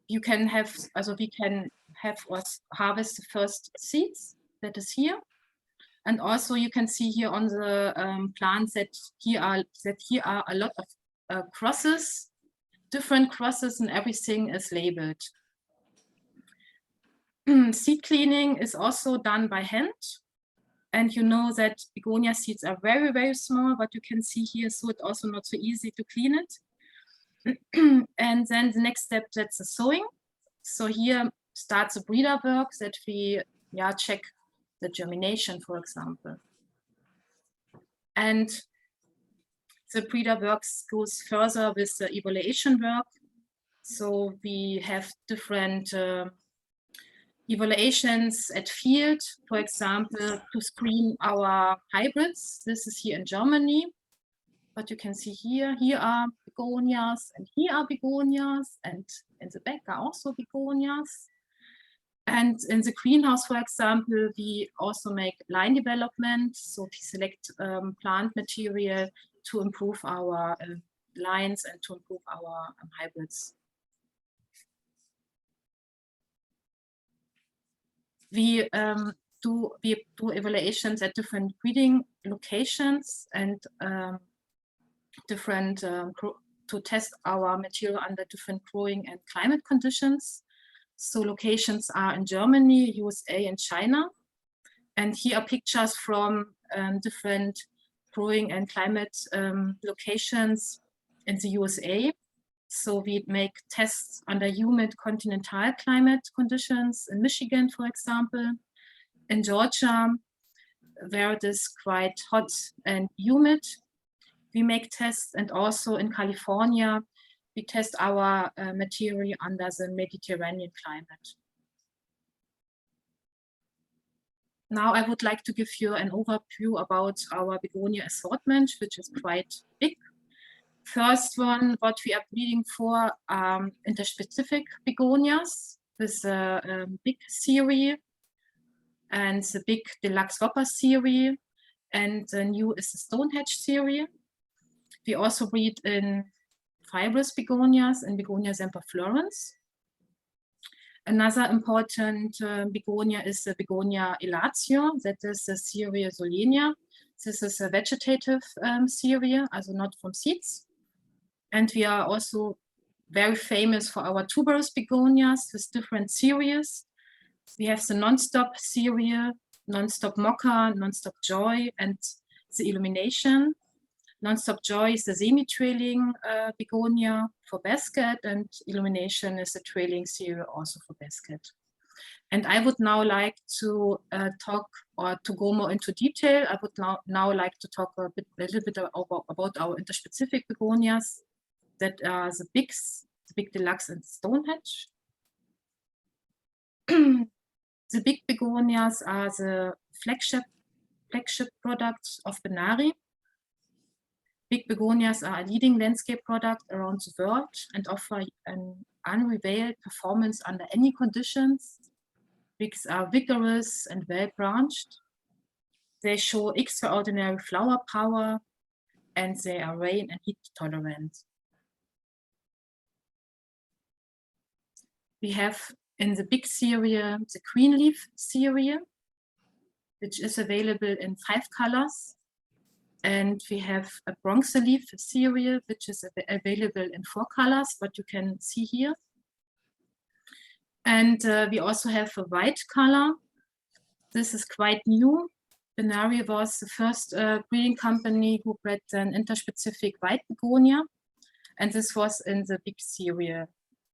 Speaker 4: You can have, also we can have us harvest the first seeds, that is here. And also you can see here on the plants that here are a lot of crosses, different crosses, and everything is labeled. Seed cleaning is also done by hand. And you know that begonia seeds are very, very small, but you can see here, so it's also not so easy to clean it. And then the next step, that's the sowing. So here starts the breeder work, that we check the germination, for example. And the breeder work goes further with the evaluation work. So we have different evaluations at field, for example, to screen our hybrids. This is here in Germany. But you can see here are begonias, and here are begonias, and in the back are also begonias. And in the greenhouse, for example, we also make line development. So we select plant material to improve our lines and to improve our hybrids. We do evaluations at different breeding locations and different to test our material under different growing and climate conditions. So locations are in Germany, USA, and China. And here are pictures from different growing and climate locations in the USA. So we make tests under humid continental climate conditions in Michigan, for example, in Georgia, where it is quite hot and humid. We make tests, and also in California, we test our material under the Mediterranean climate. Now I would like to give you an overview about our begonia assortment, which is quite big. First one, what we are breeding for interspecific begonias with a big series and the big deluxe whopper series, and the new is the Stonehenge series. We also breed in fibrous begonias and Begonia semperflorens. Another important begonia is the Begonia elatio, that is the series Solenia. This is a vegetative series, also not from seeds. And we are also very famous for our tuberous begonias with different series. We have the non-stop series, non-stop mocha, non-stop joy, and the illumination. Non-stop joy is the semi-trailing begonia for basket, and illumination is the trailing series also for basket. And I would now like to talk, or to go more into detail. I would now like to talk a little bit about our interspecific begonias, that are the big deluxe and Stonehenge. The big begonias are the flagship product of Benari. Big begonias are a leading landscape product around the world and offer an unrivaled performance under any conditions. Bigs are vigorous and well-branched. They show extraordinary flower power, and they are rain and heat tolerant. We have in the big series the green leaf series, which is available in 5 colors. And we have a bronze leaf series, which is available in 4 colors, what you can see here. And we also have a white color. This is quite new. Ginori was the first breeding company who bred an interspecific white begonia. And this was in the big cereal,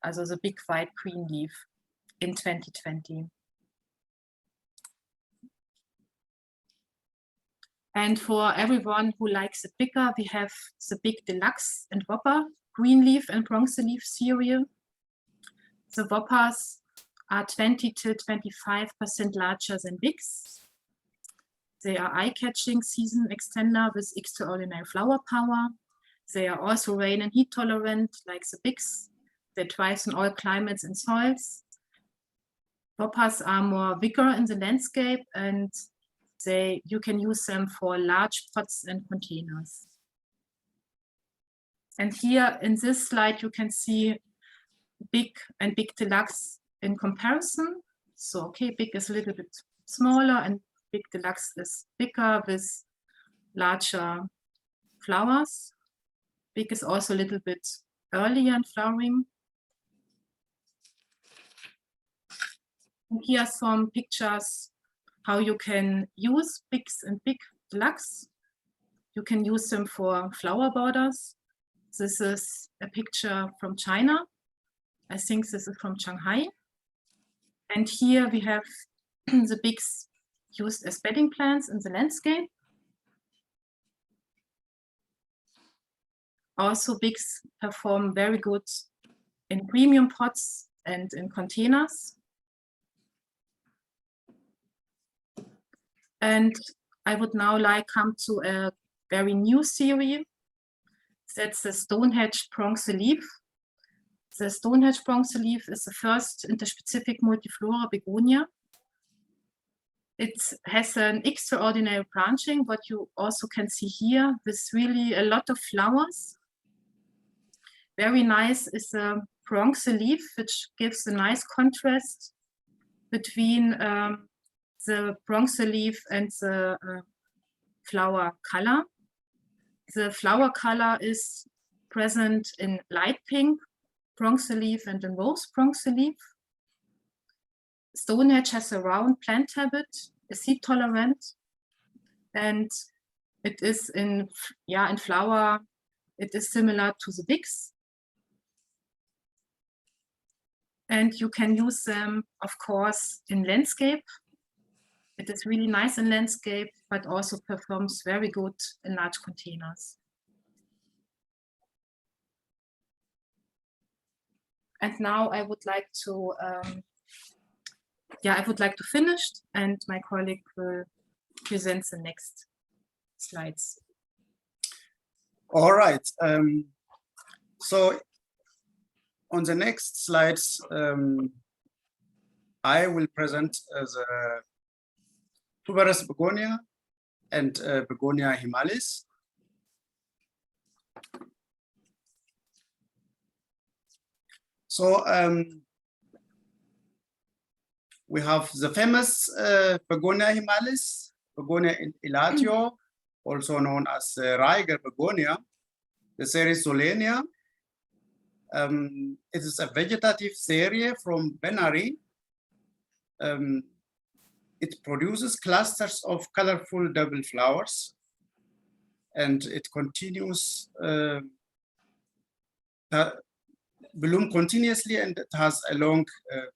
Speaker 4: also the big white green leaf in 2020. And for everyone who likes it bigger, we have the big deluxe and whopper green leaf and bronze leaf cereal. The whoppers are 20 to 25% larger than bigs. They are eye-catching season extender with extraordinary flower power. They are also rain and heat tolerant like the bigs. They thrive in all climates and soils. Whoppers are more vigor in the landscape, and you can use them for large pots and containers. And here in this slide, you can see big and big deluxe in comparison. So, okay, big is a little bit smaller and big deluxe is bigger with larger flowers. Big is also a little bit earlier in flowering. And here are some pictures how you can use bigs and big deluxe. You can use them for flower borders. This is a picture from China. I think this is from Shanghai. And here we have the bigs used as bedding plants in the landscape. Also, bigs perform very good in premium pots and in containers. And I would now like to come to a very new series. That's the Stonehenge bronze leaf. The Stonehenge bronze leaf is the first interspecific multiflora begonia. It has an extraordinary branching, what you also can see here, with really a lot of flowers. Very nice is a bronze leaf, which gives a nice contrast between the bronze leaf and the flower color. The flower color is present in light pink bronze leaf and in rose bronze leaf. Stonehenge has a round plant habit, is heat tolerant, and it is in flower, it is similar to the bigs. And you can use them, of course, in landscape. It is really nice in landscape, but also performs very good in large containers. And now I would like to, finish, and my colleague will present the next slides.
Speaker 5: All right. So on the next slides, I will present the tuberous begonia and Begonia himalis. So we have the famous Begonia himalis, Begonia elatio, also known as Reiger begonia, the series Solenia. It is a vegetative series from Benari. It produces clusters of colorful double flowers, and it continues bloom continuously, and it has a long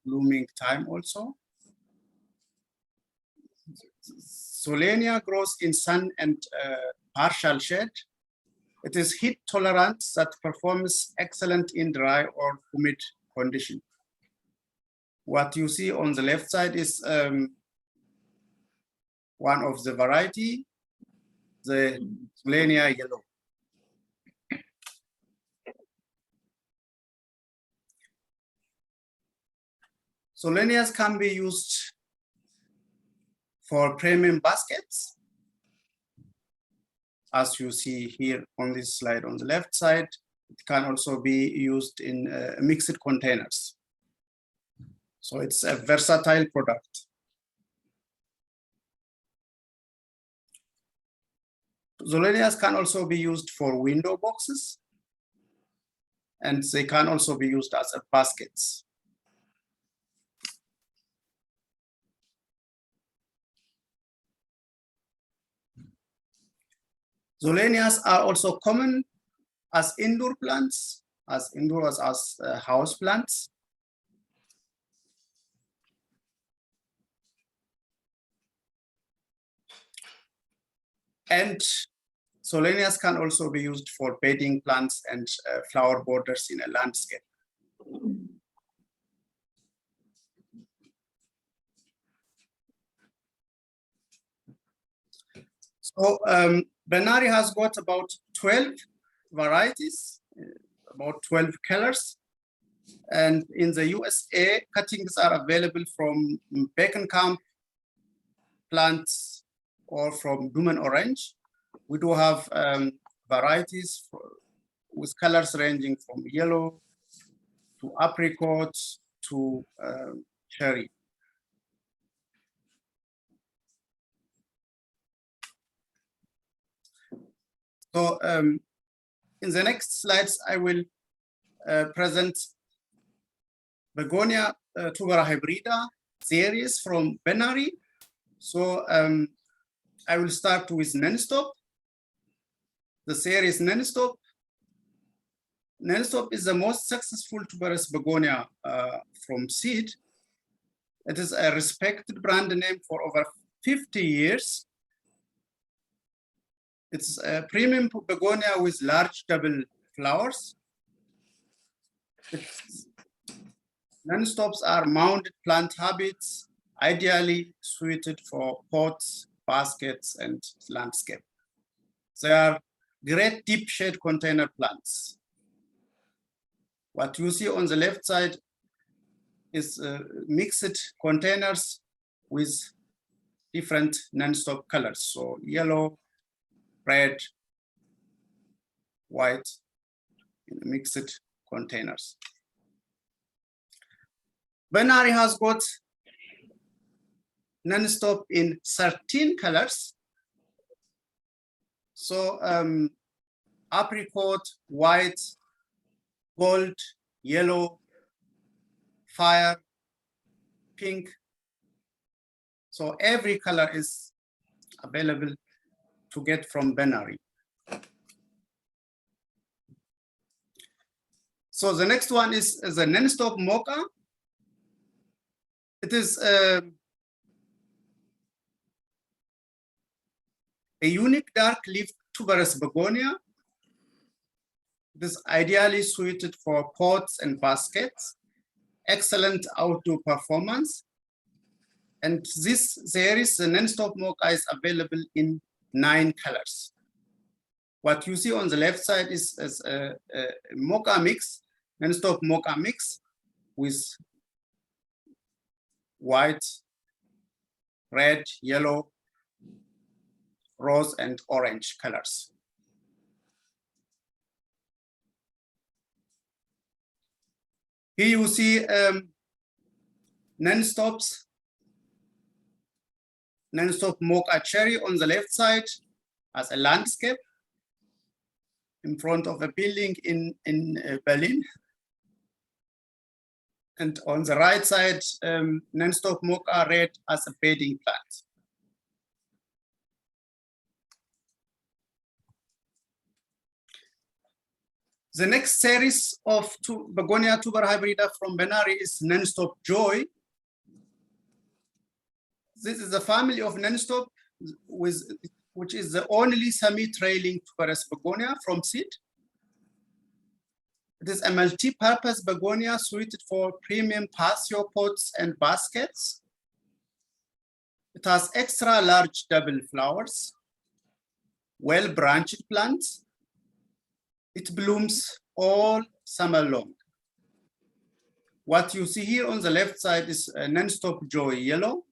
Speaker 5: blooming time also. Solenia grows in sun and partial shade. It is heat tolerant that performs excellent in dry or humid condition. What you see on the left side is one of the variety, the Solenia yellow. Solenias can be used for premium baskets, as you see here on this slide on the left side. It can also be used in mixed containers. So it's a versatile product. Solenias can also be used for window boxes, and they can also be used as baskets. Zolenias are also common as indoor plants, as house plants. And Solanias can also be used for bedding plants and flower borders in a landscape. So Benari has got about 12 varieties, about 12 colors. And in the USA, cuttings are available from Beckenkamp plants or from Dumen orange. We do have varieties with colors ranging from yellow to apricot to cherry. So in the next slides, I will present Begonia tubera hybrida series from Benari. So I will start with non-stop. The series non-stop. Non-stop is the most successful tuberous begonia from seed. It is a respected brand name for over 50 years. It's a premium begonia with large double flowers. Non-stops are mounded plant habits, ideally suited for pots, baskets, and landscape. They are great deep shade container plants. What you see on the left side is mixed containers with different non-stop colors. So yellow, red, white, in mixed containers. Benari has got non-stop in 13 colors. So apricot, white, gold, yellow, fire, pink. So every color is available to get from Benari. So the next one is the non-stop mocha. It is a unique dark-leaved tuberous begonia. It is ideally suited for pots and baskets, excellent outdoor performance. And this series, the non-stop mocha, is available in 9 colors. What you see on the left side is a mocha mix, non-stop mocha mix with white, red, yellow, rose, and orange colors. Here you see non-stops, non-stop mocha cherry on the left side as a landscape in front of a building in Berlin. And on the right side, non-stop mocha red as a bedding plant. The next series of Begonia tuber hybrida from Benari is non-stop joy. This is a family of non-stop which is the only semi-trailing tuberous begonia from seed. It is a multi-purpose begonia suited for premium patio pots and baskets. It has extra large double flowers, well-branched plants. It blooms all summer long. What you see here on the left side is a non-stop joy yellow.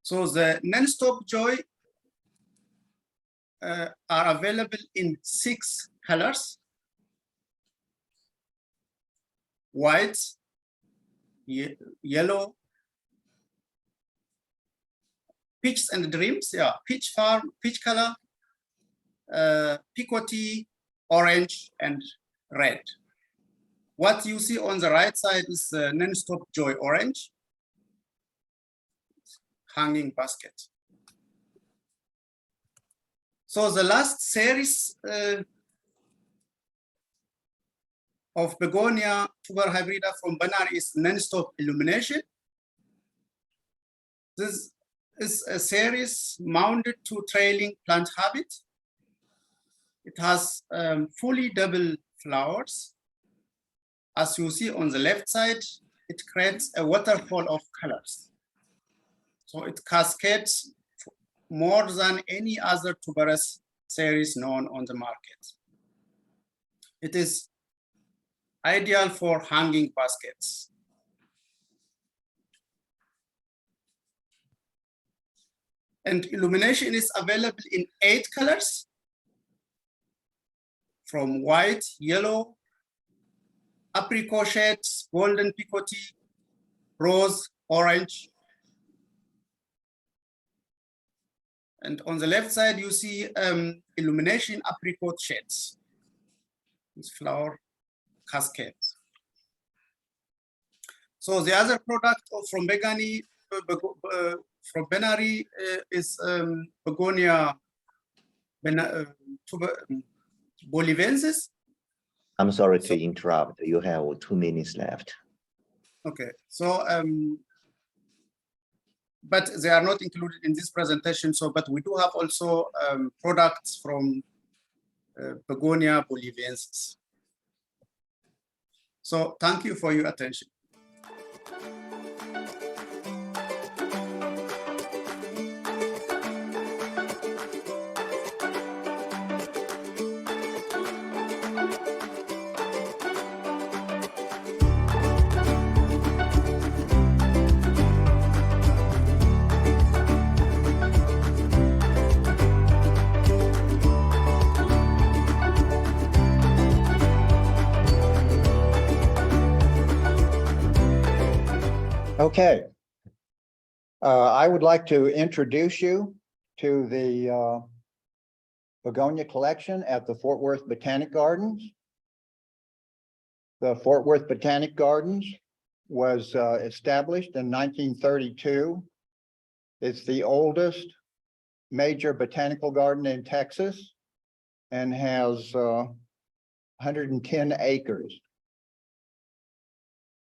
Speaker 5: So the non-stop joy are available in 6 colors: white, yellow, peaches and dreams, yeah, peach farm, peach color, picoty, orange, and red. What you see on the right side is non-stop joy orange. hanging basket. So the last series of Begonia tuber hybrida from Benari is non-stop illumination. This is a series mounted to trailing plant habit. It has fully double flowers. As you see on the left side, it creates a waterfall of colors. So it cascades more than any other tuberous series known on the market. It is ideal for hanging baskets. And illumination is available in 8 colors, from white, yellow, apricot shades, golden picoty, rose, orange. And on the left side, you see illumination apricot shades with flower cascades. So the other product from Benari is Begonia bolivensis.
Speaker 6: I'm sorry to interrupt. You have 2 minutes left.
Speaker 5: Okay, so but they are not included in this presentation. So, but we do have also products from Begonia bolivensis. So, thank you for your attention.
Speaker 7: Okay. I would like to introduce you to the Begonia collection at the Fort Worth Botanic Gardens. The Fort Worth Botanic Gardens was established in 1932. It's the oldest major botanical garden in Texas and has 110 acres.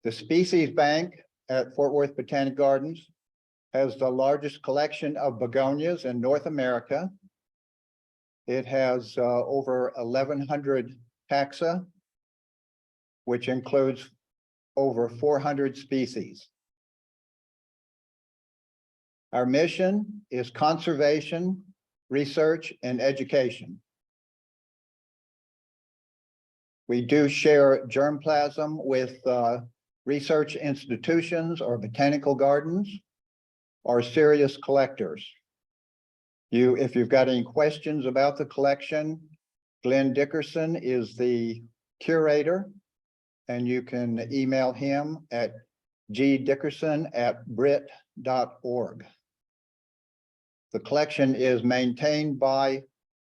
Speaker 7: The Species Bank at Fort Worth Botanic Gardens has the largest collection of begonias in North America. It has over 1,100 taxa, which includes over 400 species. Our mission is conservation, research, and education. We do share germplasm with research institutions or botanical gardens or serious collectors. If you've got any questions about the collection, Glenn Dickerson is the curator, and you can email him at gdickerson@brit.org. The collection is maintained by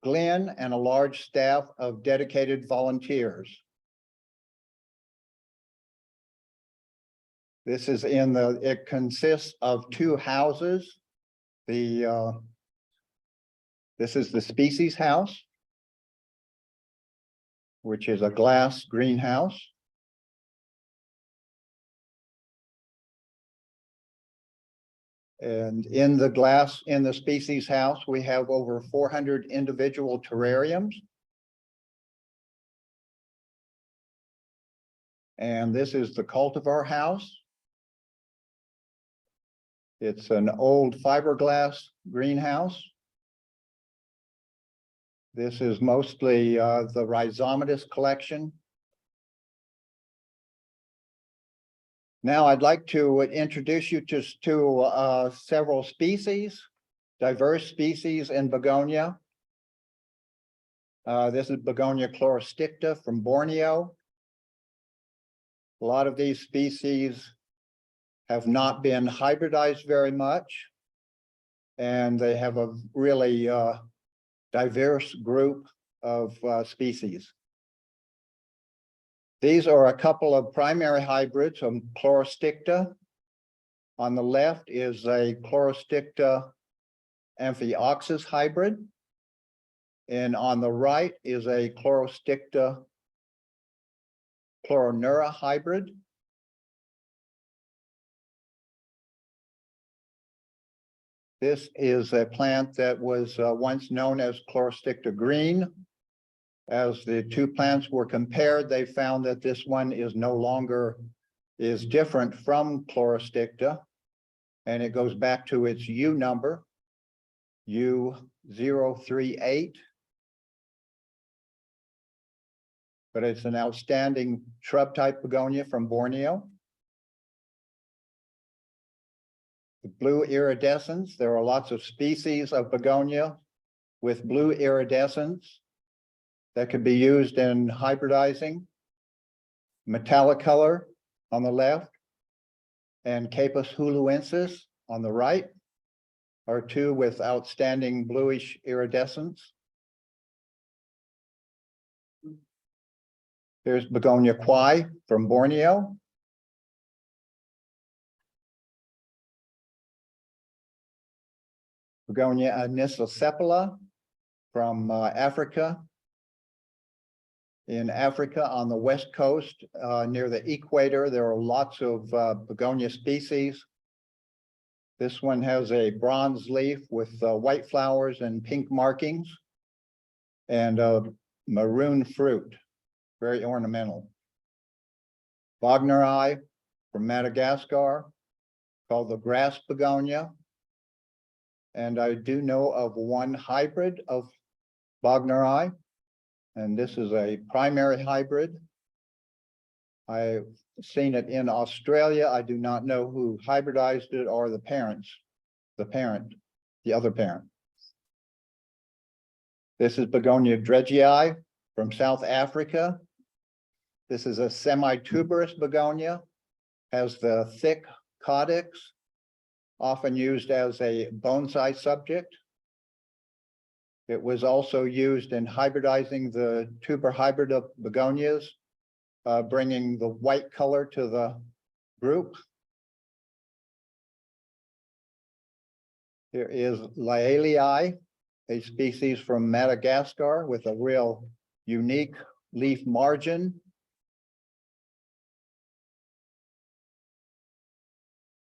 Speaker 7: Glenn and a large staff of dedicated volunteers. This is it consists of 2 houses. This is the species house, which is a glass greenhouse. And in the species house, we have over 400 individual terrariums. And this is the cultivar house. It's an old fiberglass greenhouse. This is mostly the rhizomatous collection. Now I'd like to introduce you to several species, diverse species in Begonia. This is Begonia chlorosticta from Borneo. A lot of these species have not been hybridized very much, and they have a really diverse group of species. These are a couple of primary hybrids of chlorosticta. On the left is a Chlorosticta amphioxus hybrid. And on the right is a Chlorosticta chloronura hybrid. This is a plant that was once known as Chlorosticta green. As the two plants were compared, they found that this one is no longer is different from Chlorosticta, and it goes back to its U number, U038. But it's an outstanding shrub type begonia from Borneo. The blue iridescence, there are lots of species of begonia with blue iridescence that could be used in hybridizing. Metallic color on the left and Capus huluensis on the right are two with outstanding bluish iridescence. Here's Begonia Kwai from Borneo. Begonia anisocephala from Africa. In Africa on the west coast, near the equator, there are lots of begonia species. This one has a bronze leaf with white flowers and pink markings and maroon fruit, very ornamental. Wagneri from Madagascar, called the grass begonia. And I do know of one hybrid of Wagneri, and this is a primary hybrid. I've seen it in Australia. I do not know who hybridized it or the parents, the other parent. This is Begonia dredgei from South Africa. This is a semi-tuberous begonia, has the thick caudex, often used as a bonsai subject. It was also used in hybridizing the tuber hybrid of begonias, bringing the white color to the group. Here is Laelii, a species from Madagascar with a real unique leaf margin.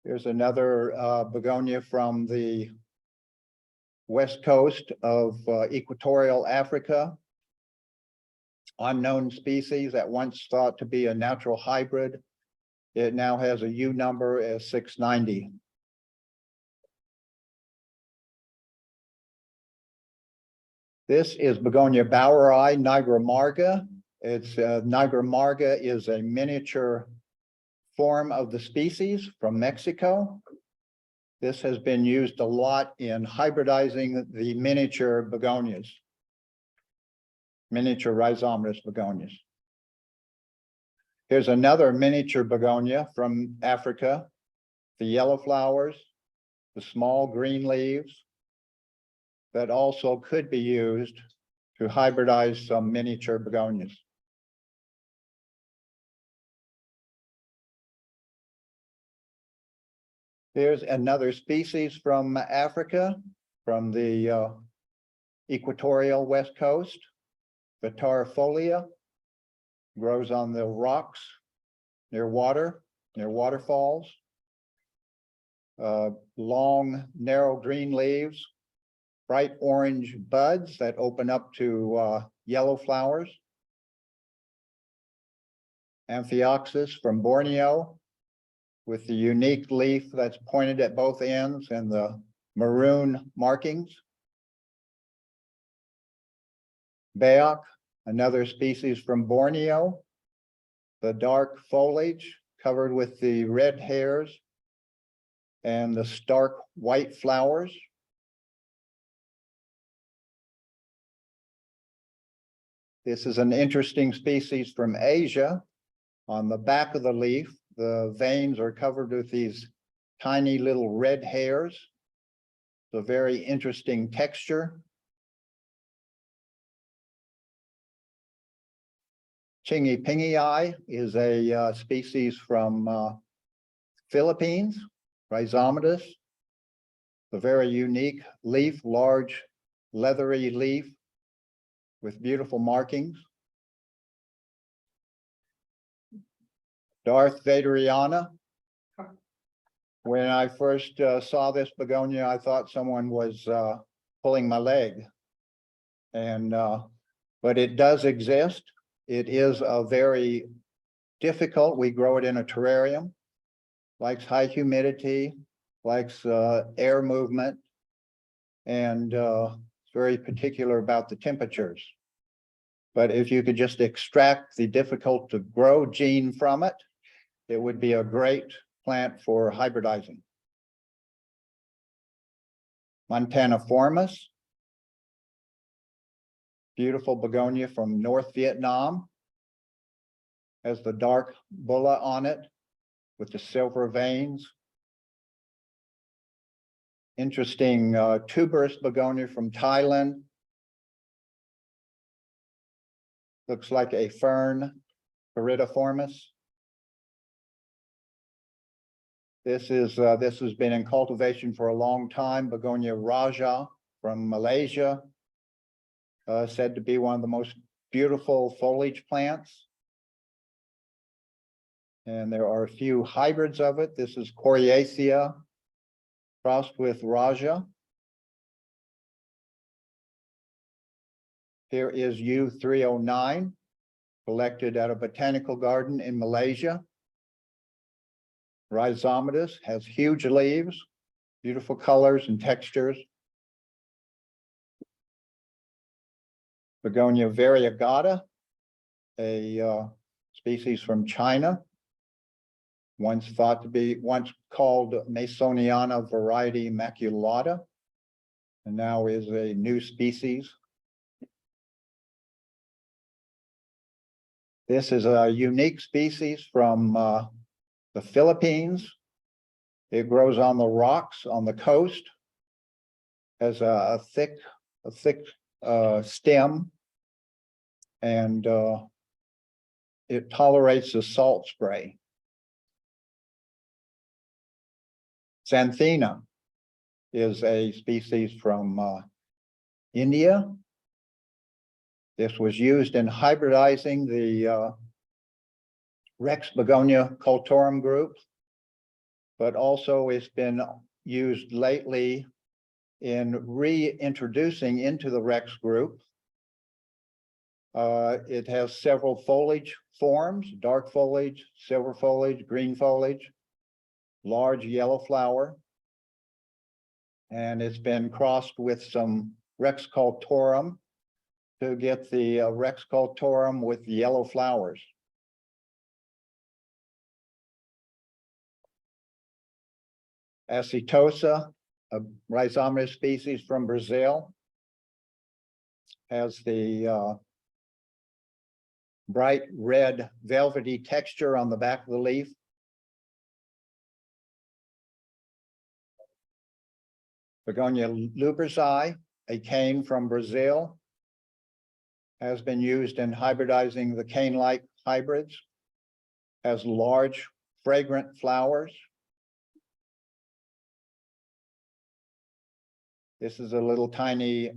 Speaker 7: Here's another begonia from the west coast of equatorial Africa. Unknown species that once thought to be a natural hybrid. It now has a U number as 690. This is Begonia boweri nigrimarga. It's nigrimarga is a miniature form of the species from Mexico. This has been used a lot in hybridizing the miniature begonias, miniature rhizomatous begonias. Here's another miniature begonia from Africa, the yellow flowers, the small green leaves that also could be used to hybridize some miniature begonias. Here's another species from Africa, from the equatorial west coast. Vitarifolia grows on the rocks near water, near waterfalls. Long, narrow green leaves, bright orange buds that open up to yellow flowers. Amphioxus from Borneo, with the unique leaf that's pointed at both ends and the maroon markings. Beok, another species from Borneo, the dark foliage covered with the red hairs and the stark white flowers. This is an interesting species from Asia. On the back of the leaf, the veins are covered with these tiny little red hairs. It's a very interesting texture. Chingi-pingii is a species from Philippines. Rhizomatous, a very unique leaf, large leathery leaf with beautiful markings. Darth Vaderiana. When I first saw this begonia, I thought someone was pulling my leg. And but it does exist. It is a very difficult. We grow it in a terrarium, likes high humidity, likes air movement, and it's very particular about the temperatures. But if you could just extract the difficult to grow gene from it, it would be a great plant for hybridizing. Montaniformis, beautiful begonia from North Vietnam, has the dark bulla on it with the silver veins. Interesting tuberous begonia from Thailand. Looks like a fern, Peridiformis. This has been in cultivation for a long time. Begonia Raja from Malaysia, said to be one of the most beautiful foliage plants. And there are a few hybrids of it. This is Coriacea crossed with Raja. Here is U309, collected at a botanical garden in Malaysia. Rhizomatous, has huge leaves, beautiful colors and textures. Begonia variegata, a species from China, once called Masoniana variety maculata, and now is a new species. This is a unique species from the Philippines. It grows on the rocks on the coast, has a thick stem, and it tolerates the salt spray. Xanthina is a species from India. This was used in hybridizing the Rex Begonia cultorum group, but also it's been used lately in reintroducing into the Rex group. It has several foliage forms: dark foliage, silver foliage, green foliage, large yellow flower, and it's been crossed with some Rex cultorum to get the Rex cultorum with yellow flowers. Acetosa, a rhizomatous species from Brazil, has the bright red velvety texture on the back of the leaf. Begonia luberzi, a cane from Brazil, has been used in hybridizing the cane-like hybrids, has large fragrant flowers. This is a little tiny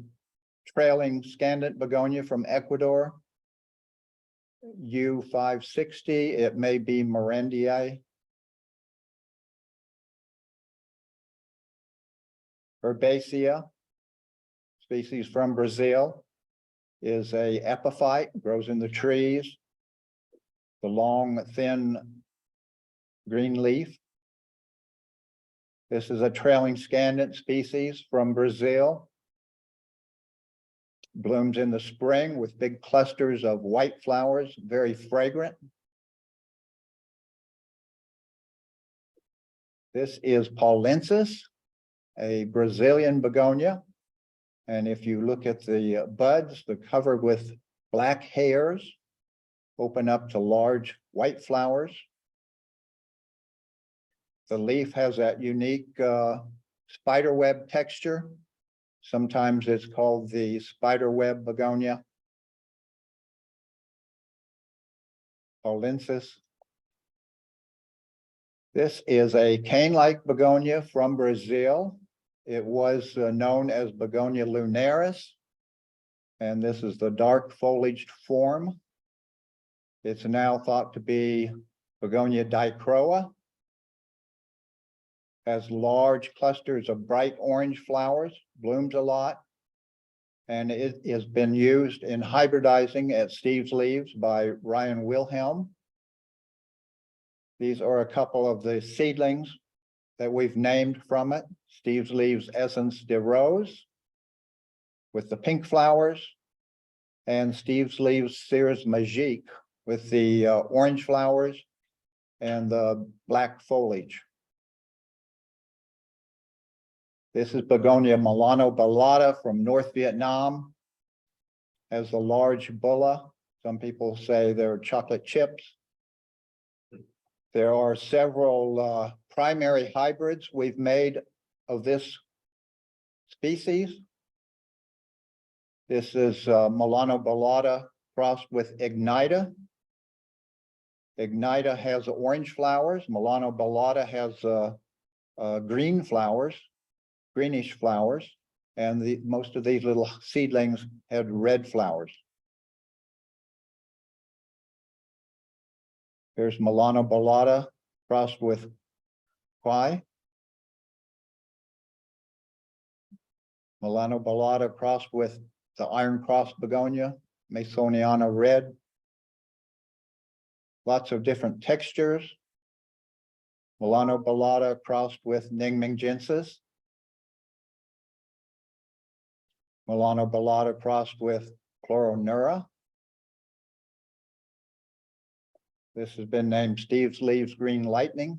Speaker 7: trailing scandent begonia from Ecuador, U560. It may be Morandiae. Herbacea, species from Brazil, is a epiphyte, grows in the trees. The long, thin green leaf. This is a trailing scandent species from Brazil. Blooms in the spring with big clusters of white flowers, very fragrant. This is Paulensis, a Brazilian begonia. And if you look at the buds, they're covered with black hairs, open up to large white flowers. The leaf has that unique spiderweb texture. Sometimes it's called the spiderweb begonia. Paulensis. This is a cane-like begonia from Brazil. It was known as Begonia lunaris. And this is the dark foliaged form. It's now thought to be Begonia dicroa. Has large clusters of bright orange flowers, blooms a lot. And it has been used in hybridizing at Steve's Leaves by Ryan Wilhelm. These are a couple of the seedlings that we've named from it. Steve's Leaves Essence de Rose with the pink flowers, and Steve's Leaves Ceres Magique with the orange flowers and the black foliage. This is Begonia Milano Ballata from North Vietnam. Has the large bulla. Some people say they're chocolate chips. There are several primary hybrids we've made of this species. This is Milano Ballata crossed with Ignita. Ignita has orange flowers. Milano Ballata has green flowers, greenish flowers, and most of these little seedlings had red flowers. Here's Milano Ballata crossed with Quai. Milano Ballata crossed with the Iron Cross Begonia, Masoniana red. Lots of different textures. Milano Ballata crossed with Ningmingjensis. Milano Ballata crossed with Chloronura. This has been named Steve's Leaves Green Lightning.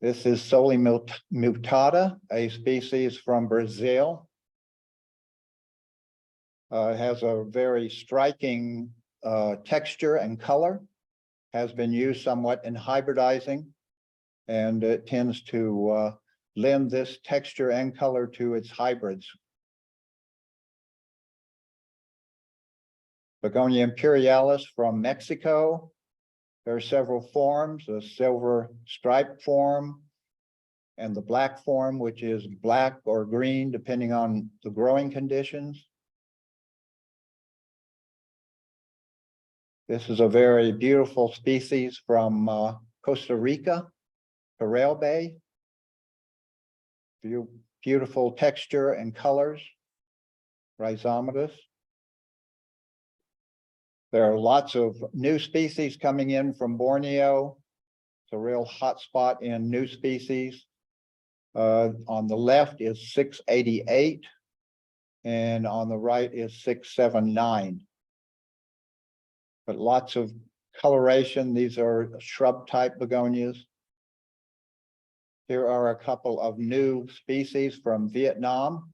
Speaker 7: This is Soli mutata, a species from Brazil. It has a very striking texture and color, has been used somewhat in hybridizing, and it tends to lend this texture and color to its hybrids. Begonia imperialis from Mexico. There are several forms, a silver stripe form and the black form, which is black or green, depending on the growing conditions. This is a very beautiful species from Costa Rica, Parel Bay. Beautiful texture and colors, rhizomatous. There are lots of new species coming in from Borneo. It's a real hot spot in new species. On the left is 688, and on the right is 679. But lots of coloration. These are shrub type begonias. Here are a couple of new species from Vietnam.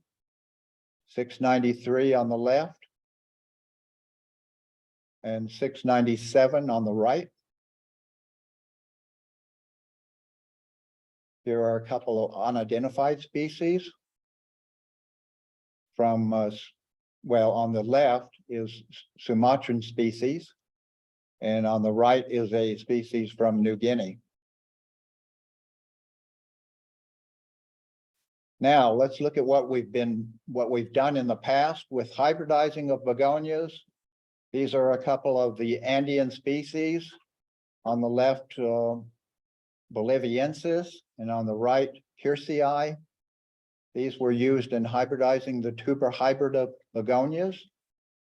Speaker 7: 693 on the left and 697 on the right. Here are a couple of unidentified species from, well, on the left is Sumatran species, and on the right is a species from New Guinea. Now let's look at what we've done in the past with hybridizing of begonias. These are a couple of the Andean species. On the left, Boliviensis, and on the right, Hircii. These were used in hybridizing the tuber hybrid of begonias.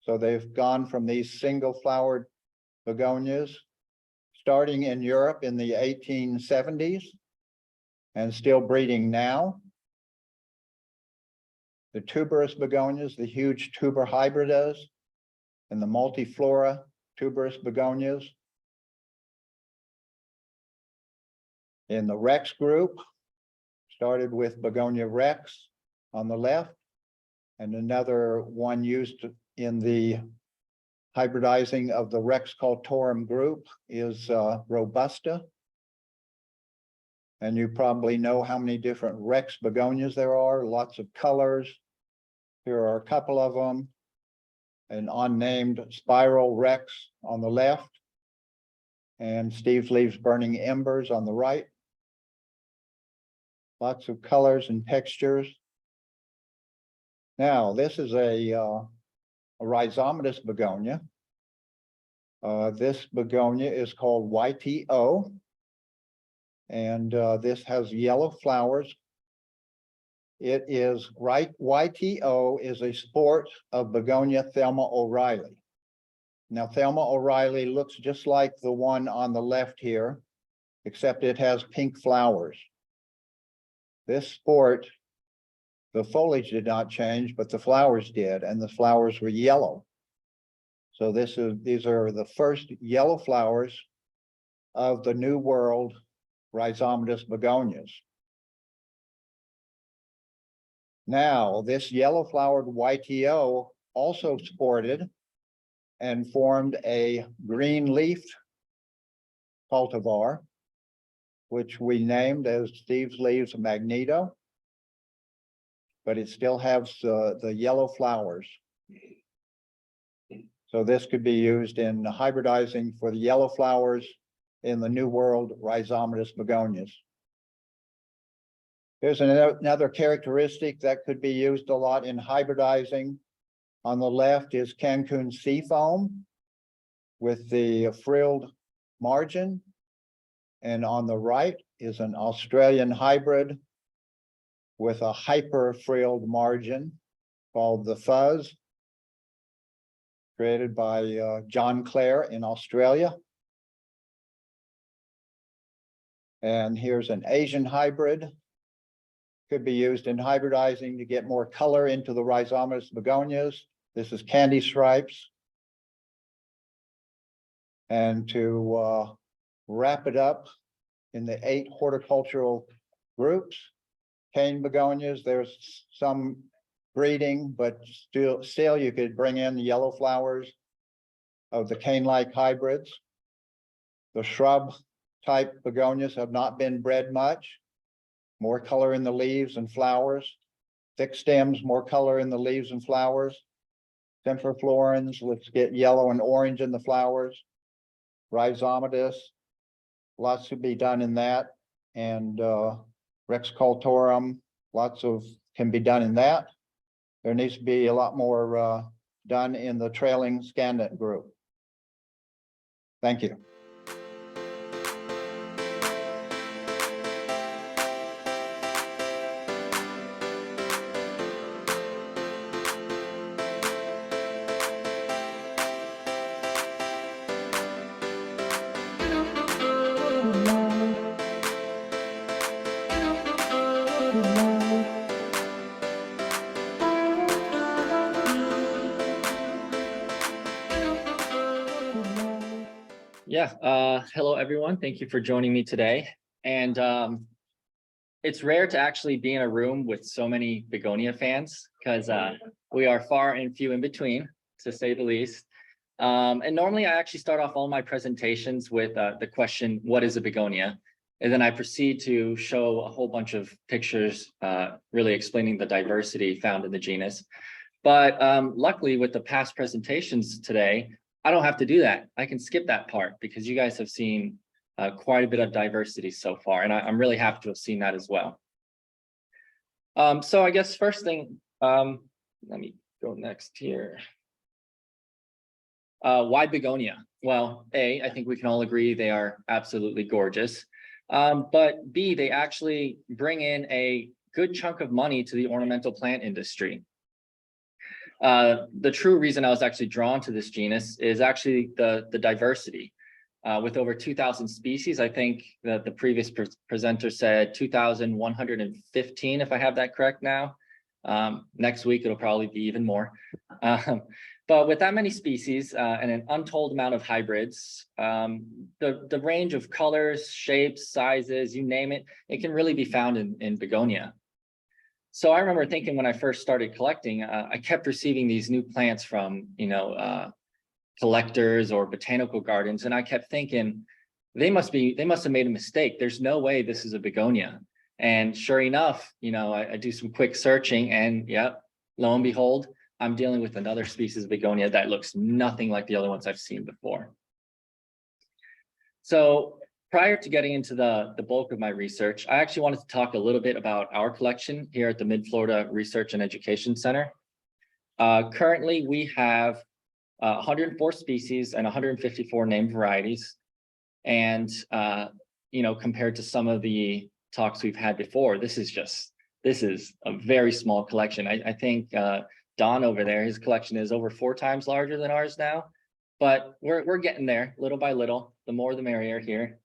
Speaker 7: So they've gone from these single flowered begonias, starting in Europe in the 1870s and still breeding now. The tuberous begonias, the huge tuber hybridas, and the multiflora tuberous begonias. In the Rex group, started with Begonia Rex on the left, and another one used in the hybridizing of the Rex cultorum group is Robusta. And you probably know how many different Rex begonias there are, lots of colors. Here are a couple of them. An unnamed spiral Rex on the left, And Steve's leaves burning embers on the right. Lots of colors and textures. Now, this is a rhizomatous begonia. This begonia is called YTO. And this has yellow flowers. It is YTO is a sport of Begonia Thelma O'Reilly. Now, Thelma O'Reilly looks just like the one on the left here, except it has pink flowers. This sport, the foliage did not change, but the flowers did, and the flowers were yellow. So these are the first yellow flowers of the New World rhizomatous begonias. Now, this yellow flowered YTO also sported and formed a green leaf cultivar, which we named as Steve's Leaves Magneto, but it still has the yellow flowers. So this could be used in hybridizing for the yellow flowers in the New World rhizomatous begonias. Here's another characteristic that could be used a lot in hybridizing. On the left is Cancun Seafoam with the frilled margin. And on the right is an Australian hybrid with a hyper frilled margin called the Fuzz, created by John Clare in Australia. And here's an Asian hybrid. Could be used in hybridizing to get more color into the rhizomatous begonias. This is Candy Stripes. And to wrap it up in the 8 horticultural groups, cane begonias, there's some breeding, but still you could bring in the yellow flowers of the cane-like hybrids. The shrub type begonias have not been bred much. More color in the leaves and flowers. Thick stems, more color in the leaves and flowers. Semperflorens, let's get yellow and orange in the flowers. Rhizomatous, lots to be done in that. And Rex cultorum, can be done in that. There needs to be a lot more done in the trailing scandent group. Thank you.
Speaker 8: Hello everyone. Thank you for joining me today. And it's rare to actually be in a room with so many Begonia fans because we are far and few in between, to say the least. And normally I actually start off all my presentations with the question, what is a begonia? And then I proceed to show a whole bunch of pictures really explaining the diversity found in the genus. But luckily with the past presentations today, I don't have to do that. I can skip that part because you guys have seen quite a bit of diversity so far, and I'm really happy to have seen that as well. So I guess first thing, let me go next here. Why begonia? Well, A, I think we can all agree they are absolutely gorgeous. But B, they actually bring in a good chunk of money to the ornamental plant industry. The true reason I was actually drawn to this genus is actually the diversity. With over 2,000 species, I think that the previous presenter said 2,115, if I have that correct now. Next week, it'll probably be even more. But with that many species and an untold amount of hybrids, the range of colors, shapes, sizes, you name it, it can really be found in begonia. So I remember thinking when I first started collecting, I kept receiving these new plants from, collectors or botanical gardens. And I kept thinking, they must have made a mistake. There's no way this is a begonia. And sure enough, I do some quick searching and yep, lo and behold, I'm dealing with another species of begonia that looks nothing like the other ones I've seen before. So prior to getting into the bulk of my research, I actually wanted to talk a little bit about our collection here at the Mid-Florida Research and Education Center. Currently, we have 104 species and 154 named varieties. And, you know, compared to some of the talks we've had before, this is a very small collection. I think Don over there, his collection is over 4 times larger than ours now, but we're getting there little by little, the more the merrier here.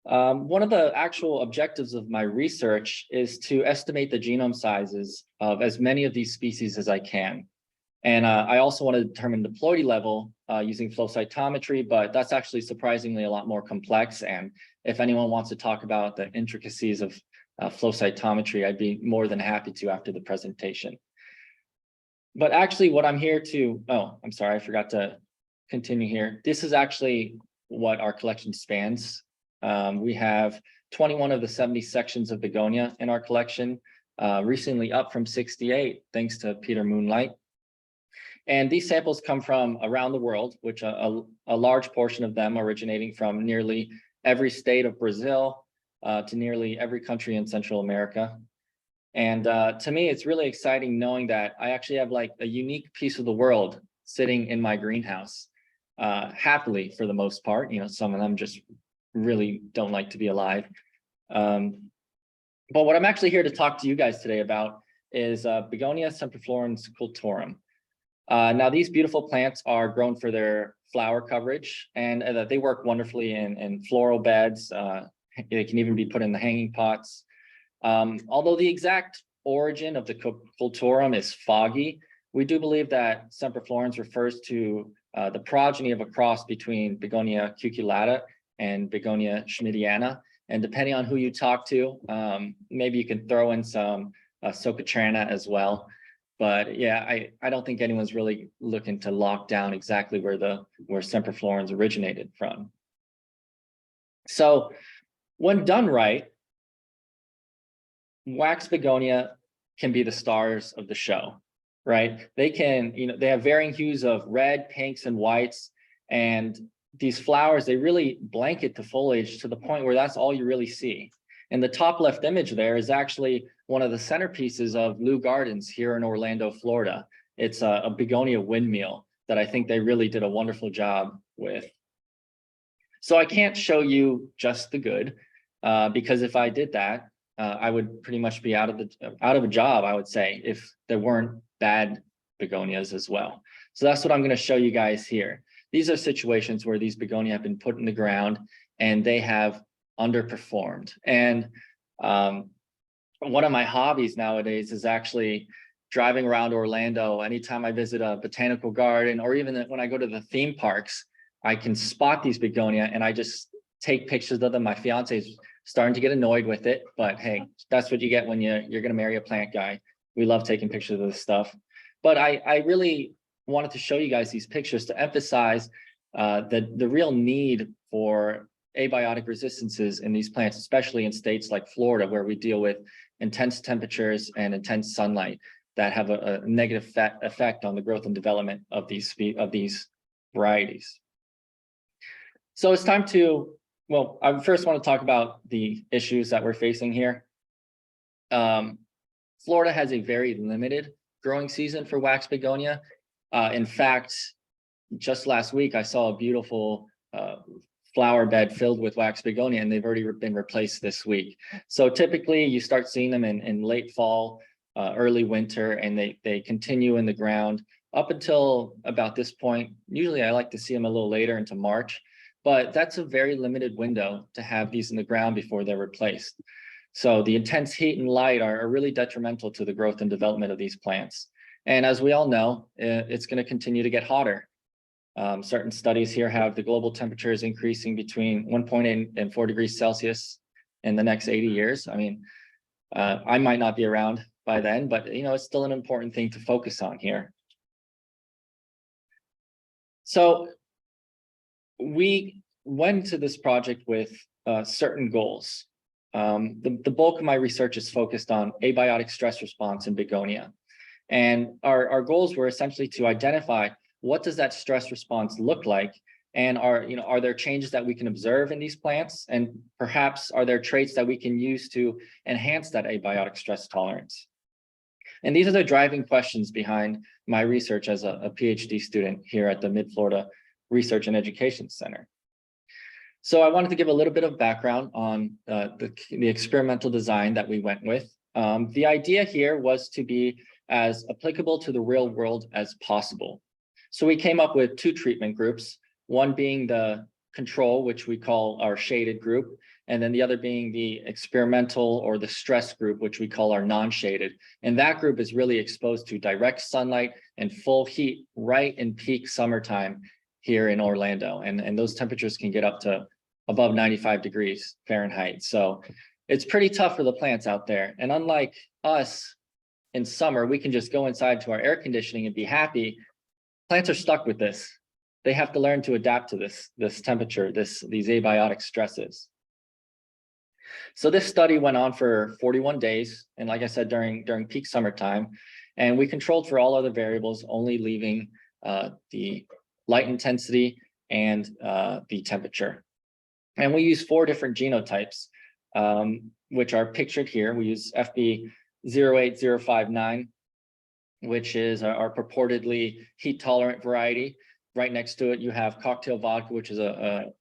Speaker 8: One of the actual objectives of my research is to estimate the genome sizes of as many of these species as I can. And I also want to determine diploidy level using flow cytometry, but that's actually surprisingly a lot more complex. And if anyone wants to talk about the intricacies of flow cytometry, I'd be more than happy to after the presentation. But actually what I'm here to, oh, I'm sorry, I forgot to continue here. This is actually what our collection spans. We have 21 of the 70 sections of Begonia in our collection, recently up from 68, thanks to Peter Moonlight. And these samples come from around the world, which a large portion of them originating from nearly every state of Brazil to nearly every country in Central America. And to me, it's really exciting knowing that I actually have like a unique piece of the world sitting in my greenhouse, happily for the most part. You know, some of them just really don't like to be alive. But what I'm actually here to talk to you guys today about is Begonia semperflorens cultorum. Now, these beautiful plants are grown for their flower coverage, and they work wonderfully in floral beds. They can even be put in the hanging pots. Although the exact origin of the cultorum is foggy, we do believe that semperflorens refers to the progeny of a cross between Begonia cuculata and Begonia schmidiana. And depending on who you talk to, maybe you can throw in some Socotrana as well. But yeah, I don't think anyone's really looking to lock down exactly where semperflorens originated from. So when done right, wax begonia can be the stars of the show, right? They can, you know, they have varying hues of red, pinks, and whites. And these flowers, they really blanket the foliage to the point where that's all you really see. And the top left image there is actually one of the centerpieces of Lou Gardens here in Orlando, Florida. It's a begonia windmill that I think they really did a wonderful job with. So I can't show you just the good, because if I did that, I would pretty much be out of a job, I would say, if there weren't bad begonias as well. So that's what I'm going to show you guys here. These are situations where these begonia have been put in the ground and they have underperformed. And one of my hobbies nowadays is actually driving around Orlando. Anytime I visit a botanical garden, or even when I go to the theme parks, I can spot these begonia and I just take pictures of them. My fiance is starting to get annoyed with it, but hey, that's what you get when you're going to marry a plant guy. We love taking pictures of this stuff. But I really wanted to show you guys these pictures to emphasize the real need for abiotic resistances in these plants, especially in states like Florida, where we deal with intense temperatures and intense sunlight that have a negative effect on the growth and development of these varieties. So it's time to, well, I first want to talk about the issues that we're facing here. Florida has a very limited growing season for wax begonia. In fact, just last week, I saw a beautiful flower bed filled with wax begonia, and they've already been replaced this week. So typically you start seeing them in late fall, early winter, and they continue in the ground up until about this point. Usually I like to see them a little later into March, but that's a very limited window to have these in the ground before they're replaced. So the intense heat and light are really detrimental to the growth and development of these plants. And as we all know, it's going to continue to get hotter. Certain studies here have the global temperatures increasing between 1.8 and 4 degrees Celsius in the next 80 years. I mean, I might not be around by then, but you know, it's still an important thing to focus on here. So we went to this project with certain goals. The bulk of my research is focused on abiotic stress response in begonia. And our goals were essentially to identify what does that stress response look like And are there changes that we can observe in these plants? And perhaps are there traits that we can use to enhance that abiotic stress tolerance? And these are the driving questions behind my research as a PhD student here at the Mid-Florida Research and Education Center. So I wanted to give a little bit of background on the experimental design that we went with. The idea here was to be as applicable to the real world as possible. So we came up with 2 treatment groups, one being the control, which we call our shaded group, and then the other being the experimental or the stress group, which we call our non-shaded. And that group is really exposed to direct sunlight and full heat right in peak summertime here in Orlando. And those temperatures can get up to above 95 degrees Fahrenheit. So it's pretty tough for the plants out there. And unlike us in summer, we can just go inside to our air conditioning and be happy. Plants are stuck with this. They have to learn to adapt to this temperature, these abiotic stresses. So this study went on for 41 days. And like I said, during peak summertime, and we controlled for all other variables, only leaving the light intensity and the temperature. And we use 4 different genotypes, which are pictured here. We use FB 08059, which is our purportedly heat tolerant variety. Right next to it, you have cocktail vodka, which is an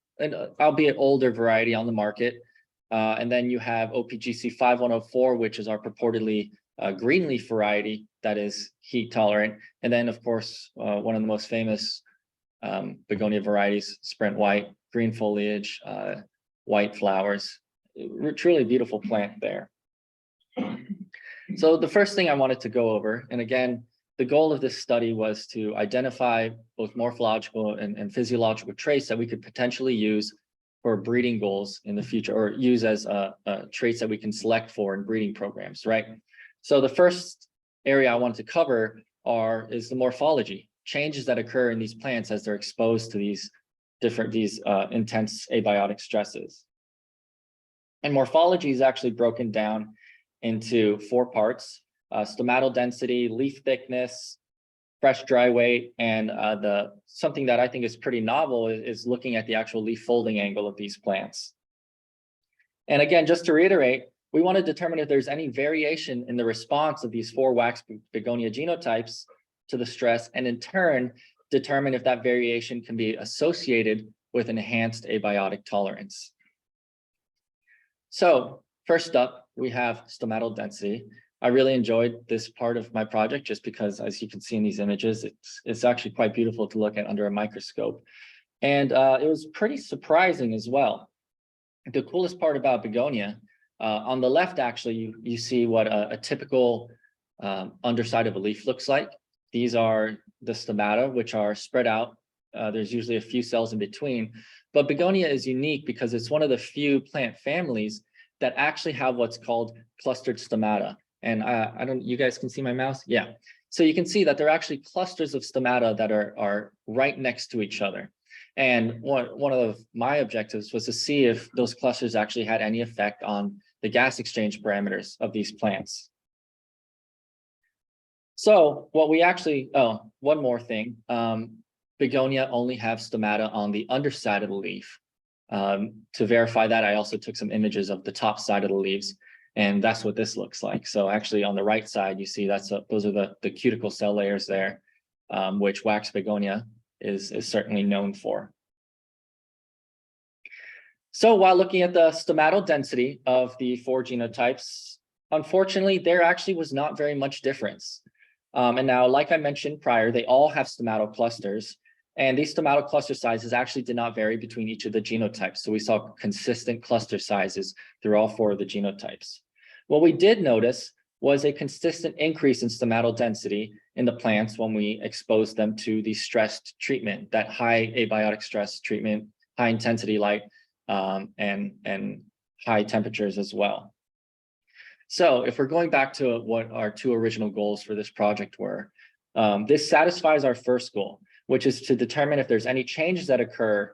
Speaker 8: albeit older variety on the market. And then you have OPGC 5104, which is our purportedly green leaf variety that is heat tolerant. And then, of course, one of the most famous begonia varieties, Sprint White, green foliage, white flowers, truly beautiful plant there. So the first thing I wanted to go over, and again, the goal of this study was to identify both morphological and physiological traits that we could potentially use for breeding goals in the future, or use as traits that we can select for in breeding programs, right? So the first area I wanted to cover is the morphology, changes that occur in these plants as they're exposed to these intense abiotic stresses. And morphology is actually broken down into 4 parts: stomatal density, leaf thickness, fresh dry weight, and something that I think is pretty novel is looking at the actual leaf folding angle of these plants. And again, just to reiterate, we want to determine if there's any variation in the response of these 4 wax begonia genotypes to the stress, and in turn, determine if that variation can be associated with enhanced abiotic tolerance. So first up, we have stomatal density. I really enjoyed this part of my project just because, as you can see in these images, it's actually quite beautiful to look at under a microscope. And it was pretty surprising as well. The coolest part about begonia, on the left, actually, you see what a typical underside of a leaf looks like. These are the stomata, which are spread out. There's usually a few cells in between. But begonia is unique because it's one of the few plant families that actually have what's called clustered stomata. And you guys can see my mouse? Yeah. So you can see that there are actually clusters of stomata that are right next to each other. And one of my objectives was to see if those clusters actually had any effect on the gas exchange parameters of these plants. So what we actually, one more thing, begonia only have stomata on the underside of the leaf. To verify that, I also took some images of the top side of the leaves, and that's what this looks like. So actually on the right side, you see those are the cuticle cell layers there, which wax begonia is certainly known for. So while looking at the stomatal density of the 4 genotypes, unfortunately, there actually was not very much difference. And now, like I mentioned prior, they all have stomatal clusters, and these stomatal cluster sizes actually did not vary between each of the genotypes. So we saw consistent cluster sizes through all 4 of the genotypes. What we did notice was a consistent increase in stomatal density in the plants when we exposed them to the stressed treatment, that high abiotic stress treatment, high intensity light, and high temperatures as well. So if we're going back to what our 2 original goals for this project were, this satisfies our first goal, which is to determine if there's any changes that occur,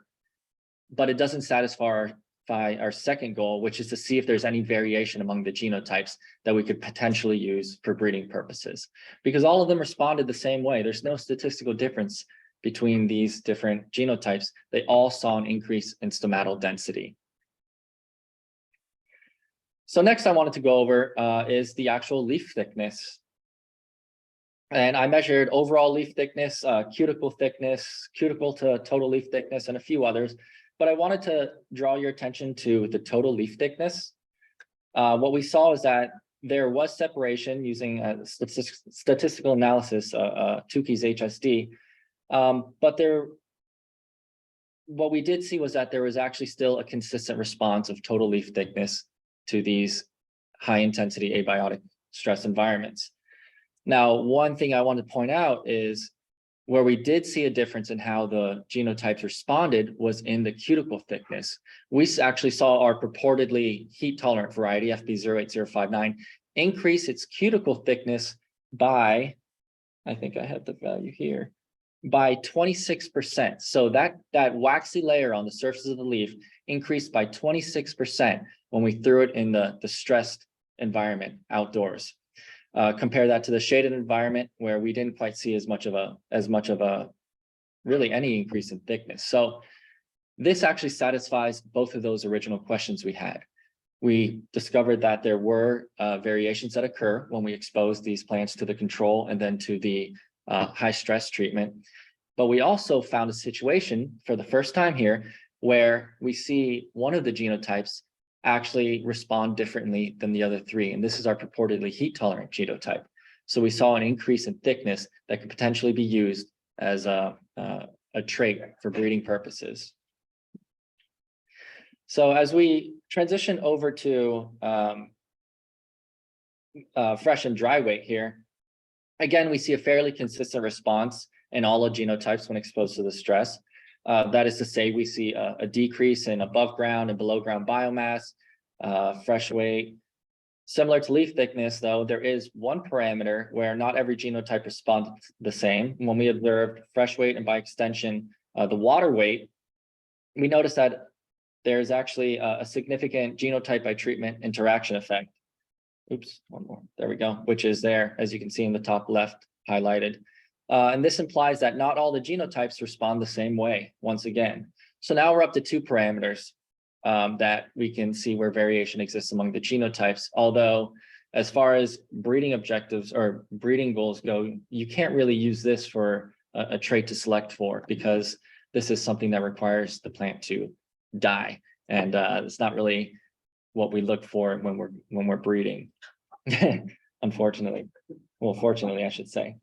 Speaker 8: but it doesn't satisfy our second goal, which is to see if there's any variation among the genotypes that we could potentially use for breeding purposes. Because all of them responded the same way. There's no statistical difference between these different genotypes, they all saw an increase in stomatal density. So next I wanted to go over is the actual leaf thickness. And I measured overall leaf thickness, cuticle thickness, cuticle to total leaf thickness, and a few others. But I wanted to draw your attention to the total leaf thickness. What we saw is that there was separation using statistical analysis, Tukey's HSD. But what we did see was that there was actually still a consistent response of total leaf thickness to these high intensity abiotic stress environments. Now, one thing I want to point out is where we did see a difference in how the genotypes responded was in the cuticle thickness. We actually saw our purportedly heat tolerant variety, FB08059, increase its cuticle thickness by, I think I have the value here, by 26%. So that waxy layer on the surface of the leaf increased by 26% when we threw it in the stressed environment outdoors. Compare that to the shaded environment where we didn't quite see as much of a really any increase in thickness. So this actually satisfies both of those original questions we had. We discovered that there were variations that occur when we expose these plants to the control and then to the high stress treatment. But we also found a situation for the first time here where we see one of the genotypes actually respond differently than the other three. And this is our purportedly heat tolerant genotype. So we saw an increase in thickness that could potentially be used as a trait for breeding purposes. So as we transition over to fresh and dry weight here, again, we see a fairly consistent response in all the genotypes when exposed to the stress. That is to say, we see a decrease in above ground and below ground biomass, fresh weight. Similar to leaf thickness, though, there is one parameter where not every genotype responds the same. When we observed fresh weight and by extension, the water weight, we noticed that there's actually a significant genotype by treatment interaction effect. Oops, one more, there we go, which is there, as you can see in the top left highlighted. And this implies that not all the genotypes respond the same way, once again. So now we're up to two parameters that we can see where variation exists among the genotypes. Although, as far as breeding objectives or breeding goals go, you can't really use this for a trait to select for, because this is something that requires the plant to die. And it's not really what we look for when we're breeding, unfortunately. Well, fortunately, I should say.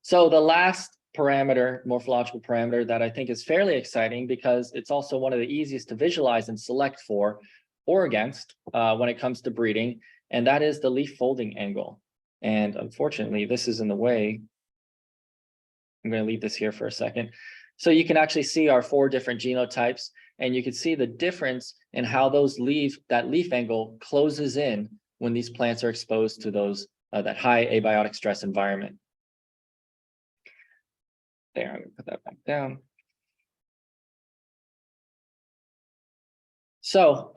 Speaker 8: So the last parameter, morphological parameter, that I think is fairly exciting because it's also one of the easiest to visualize and select for or against when it comes to breeding, and that is the leaf folding angle. And unfortunately, this is in the way. I'm going to leave this here for a second. So you can actually see our 4 different genotypes, and you can see the difference in how that leaf angle closes in when these plants are exposed to those that high abiotic stress environment. There, I'm going to put that back down. So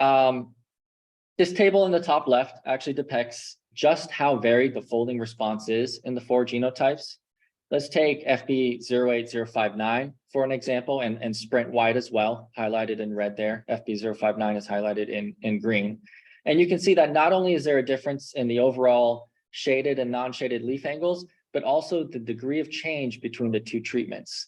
Speaker 8: this table in the top left actually depicts just how varied the folding response is in the 4 genotypes. Let's take FB08059 for an example, and sprint wide as well, highlighted in red there. FB059 is highlighted in green. And you can see that not only is there a difference in the overall shaded and non-shaded leaf angles, but also the degree of change between the 2 treatments.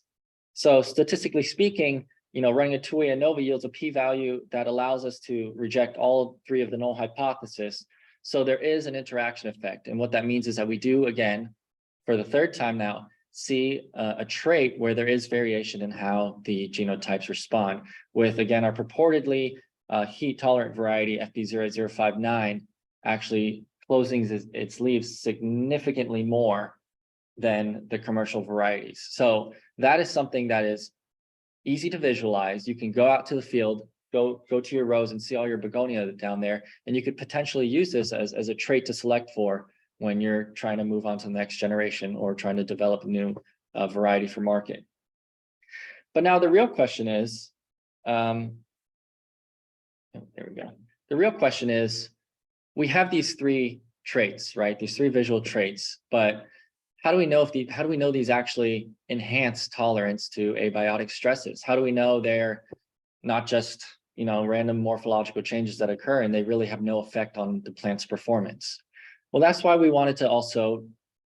Speaker 8: So statistically speaking, running a 2-way ANOVA yields a p-value that allows us to reject all 3 of the null hypothesis. So there is an interaction effect. And what that means is that we do, again, for the 3rd time now, see a trait where there is variation in how the genotypes respond, with, again, our purportedly heat tolerant variety, FB08059, actually closing its leaves significantly more than the commercial varieties. So that is something that is easy to visualize. You can go out to the field, go to your rows and see all your begonia down there, and you could potentially use this as a trait to select for when you're trying to move on to the next generation or trying to develop a new variety for market. But now the real question is, there we go. The real question is, we have these 3 traits, right? These 3 visual traits, but how do we know these actually enhance tolerance to abiotic stresses? How do we know they're not just, you know, random morphological changes that occur and they really have no effect on the plant's performance? Well, that's why we wanted to also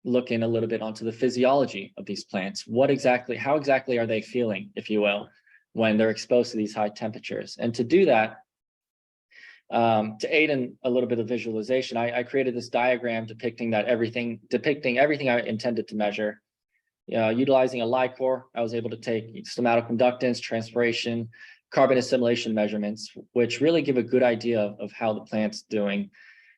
Speaker 8: look in a little bit onto the physiology of these plants. How exactly are they feeling, if you will, when they're exposed to these high temperatures? And to do that, to aid in a little bit of visualization, I created this diagram depicting everything I intended to measure. Utilizing a LICOR, I was able to take stomatoconductance, transpiration, carbon assimilation measurements, which really give a good idea of how the plant's doing.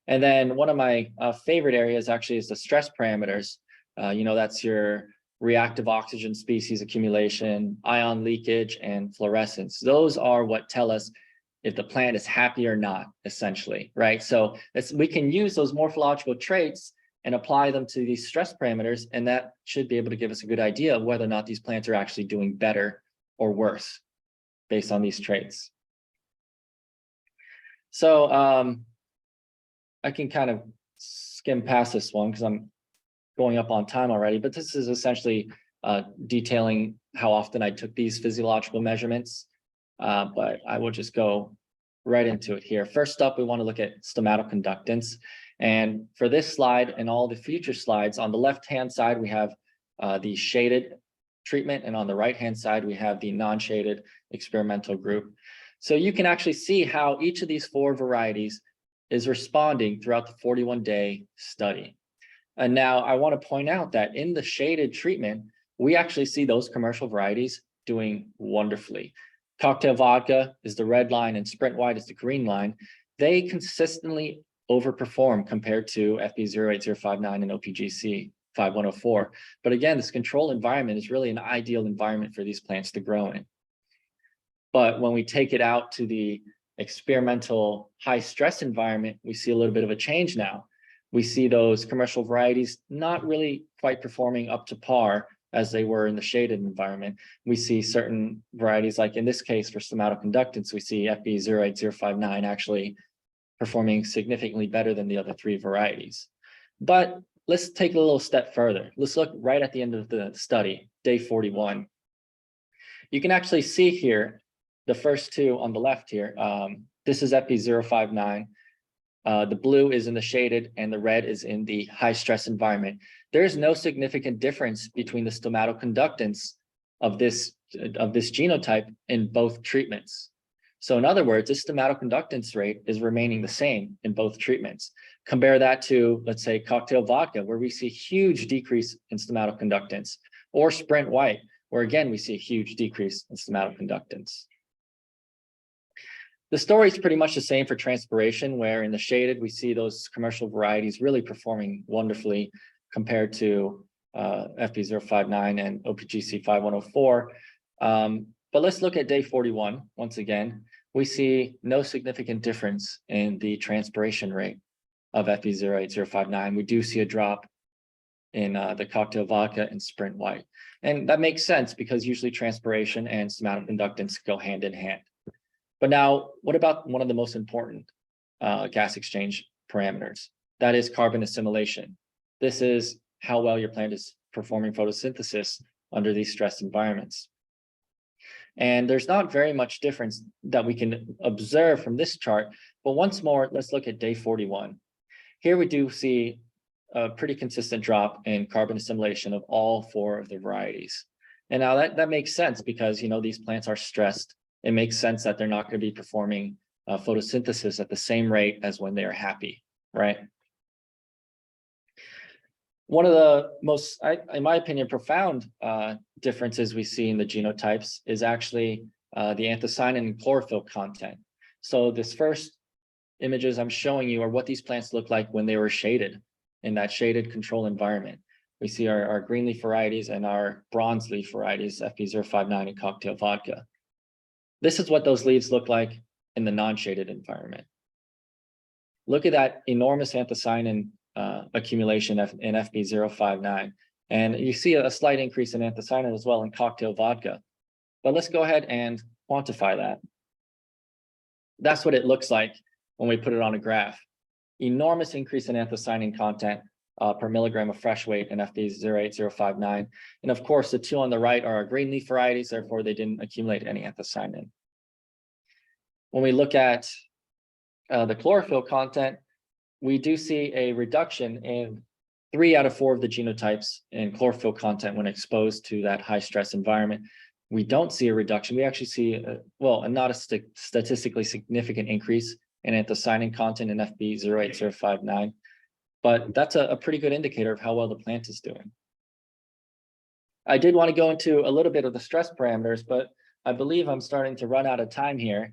Speaker 8: And then one of my favorite areas actually is the stress parameters. That's your reactive oxygen species accumulation, ion leakage, and fluorescence. Those are what tell us if the plant is happy or not, essentially, right? So we can use those morphological traits and apply them to these stress parameters, and that should be able to give us a good idea of whether or not these plants are actually doing better or worse based on these traits. So I can kind of skim past this one because I'm going up on time already, but this is essentially detailing how often I took these physiological measurements, but I will just go right into it here. First up, we want to look at stomatoconductance. And for this slide and all the future slides, on the left-hand side, we have the shaded treatment, and on the right-hand side, we have the non-shaded experimental group. So you can actually see how each of these 4 varieties is responding throughout the 41-day study. And now I want to point out that in the shaded treatment, we actually see those commercial varieties doing wonderfully. Cocktail vodka is the red line and Sprint White is the green line. They consistently overperform compared to FB08059 and OPGC 5104. But again, this control environment is really an ideal environment for these plants to grow in. But when we take it out to the experimental high stress environment, we see a little bit of a change now. We see those commercial varieties not really quite performing up to par as they were in the shaded environment. We see certain varieties, like in this case for stomatoconductance, we see FB08059 actually performing significantly better than the other 3 varieties. But let's take a little step further. Let's look right at the end of the study, day 41. You can actually see here the first 2 on the left here. This is FB059. The blue is in the shaded and the red is in the high stress environment. There is no significant difference between the stomatoconductance of this genotype in both treatments. So in other words, this stomatoconductance rate is remaining the same in both treatments. Compare that to, let's say, cocktail vodka, where we see a huge decrease in stomatoconductance, or Sprint White, where again, we see a huge decrease in stomatoconductance. The story is pretty much the same for transpiration, where in the shaded, we see those commercial varieties really performing wonderfully compared to FB059 and OPGC 5104. But let's look at day 41. Once again, we see no significant difference in the transpiration rate of FB08059. We do see a drop in the cocktail vodka and Sprint White. And that makes sense because usually transpiration and stomatoconductance go hand in hand. But now, what about one of the most important gas exchange parameters? That is carbon assimilation. This is how well your plant is performing photosynthesis under these stress environments. And there's not very much difference that we can observe from this chart. But once more, let's look at day 41. Here we do see a pretty consistent drop in carbon assimilation of all 4 of the varieties. And now that makes sense because, you know, these plants are stressed. It makes sense that they're not going to be performing photosynthesis at the same rate as when they are happy, right? One of the most, in my opinion, profound differences we see in the genotypes is actually the anthocyanin and chlorophyll content. So this first images I'm showing you are what these plants look like when they were shaded in that shaded control environment. We see our green leaf varieties and our bronze leaf varieties, FB059 and cocktail vodka. This is what those leaves look like in the non-shaded environment. Look at that enormous anthocyanin accumulation in FB059. And you see a slight increase in anthocyanin as well in cocktail vodka. But let's go ahead and quantify that. That's what it looks like when we put it on a graph. Enormous increase in anthocyanin content per milligram of fresh weight in FB 08059. And of course, the two on the right are our green leaf varieties, therefore they didn't accumulate any anthocyanin. When we look at the chlorophyll content, we do see a reduction in 3 out of 4 of the genotypes in chlorophyll content when exposed to that high stress environment. We don't see a reduction. We actually see, not a statistically significant increase in anthocyanin content in FB 08059, but that's a pretty good indicator of how well the plant is doing. I did want to go into a little bit of the stress parameters, but I believe I'm starting to run out of time here.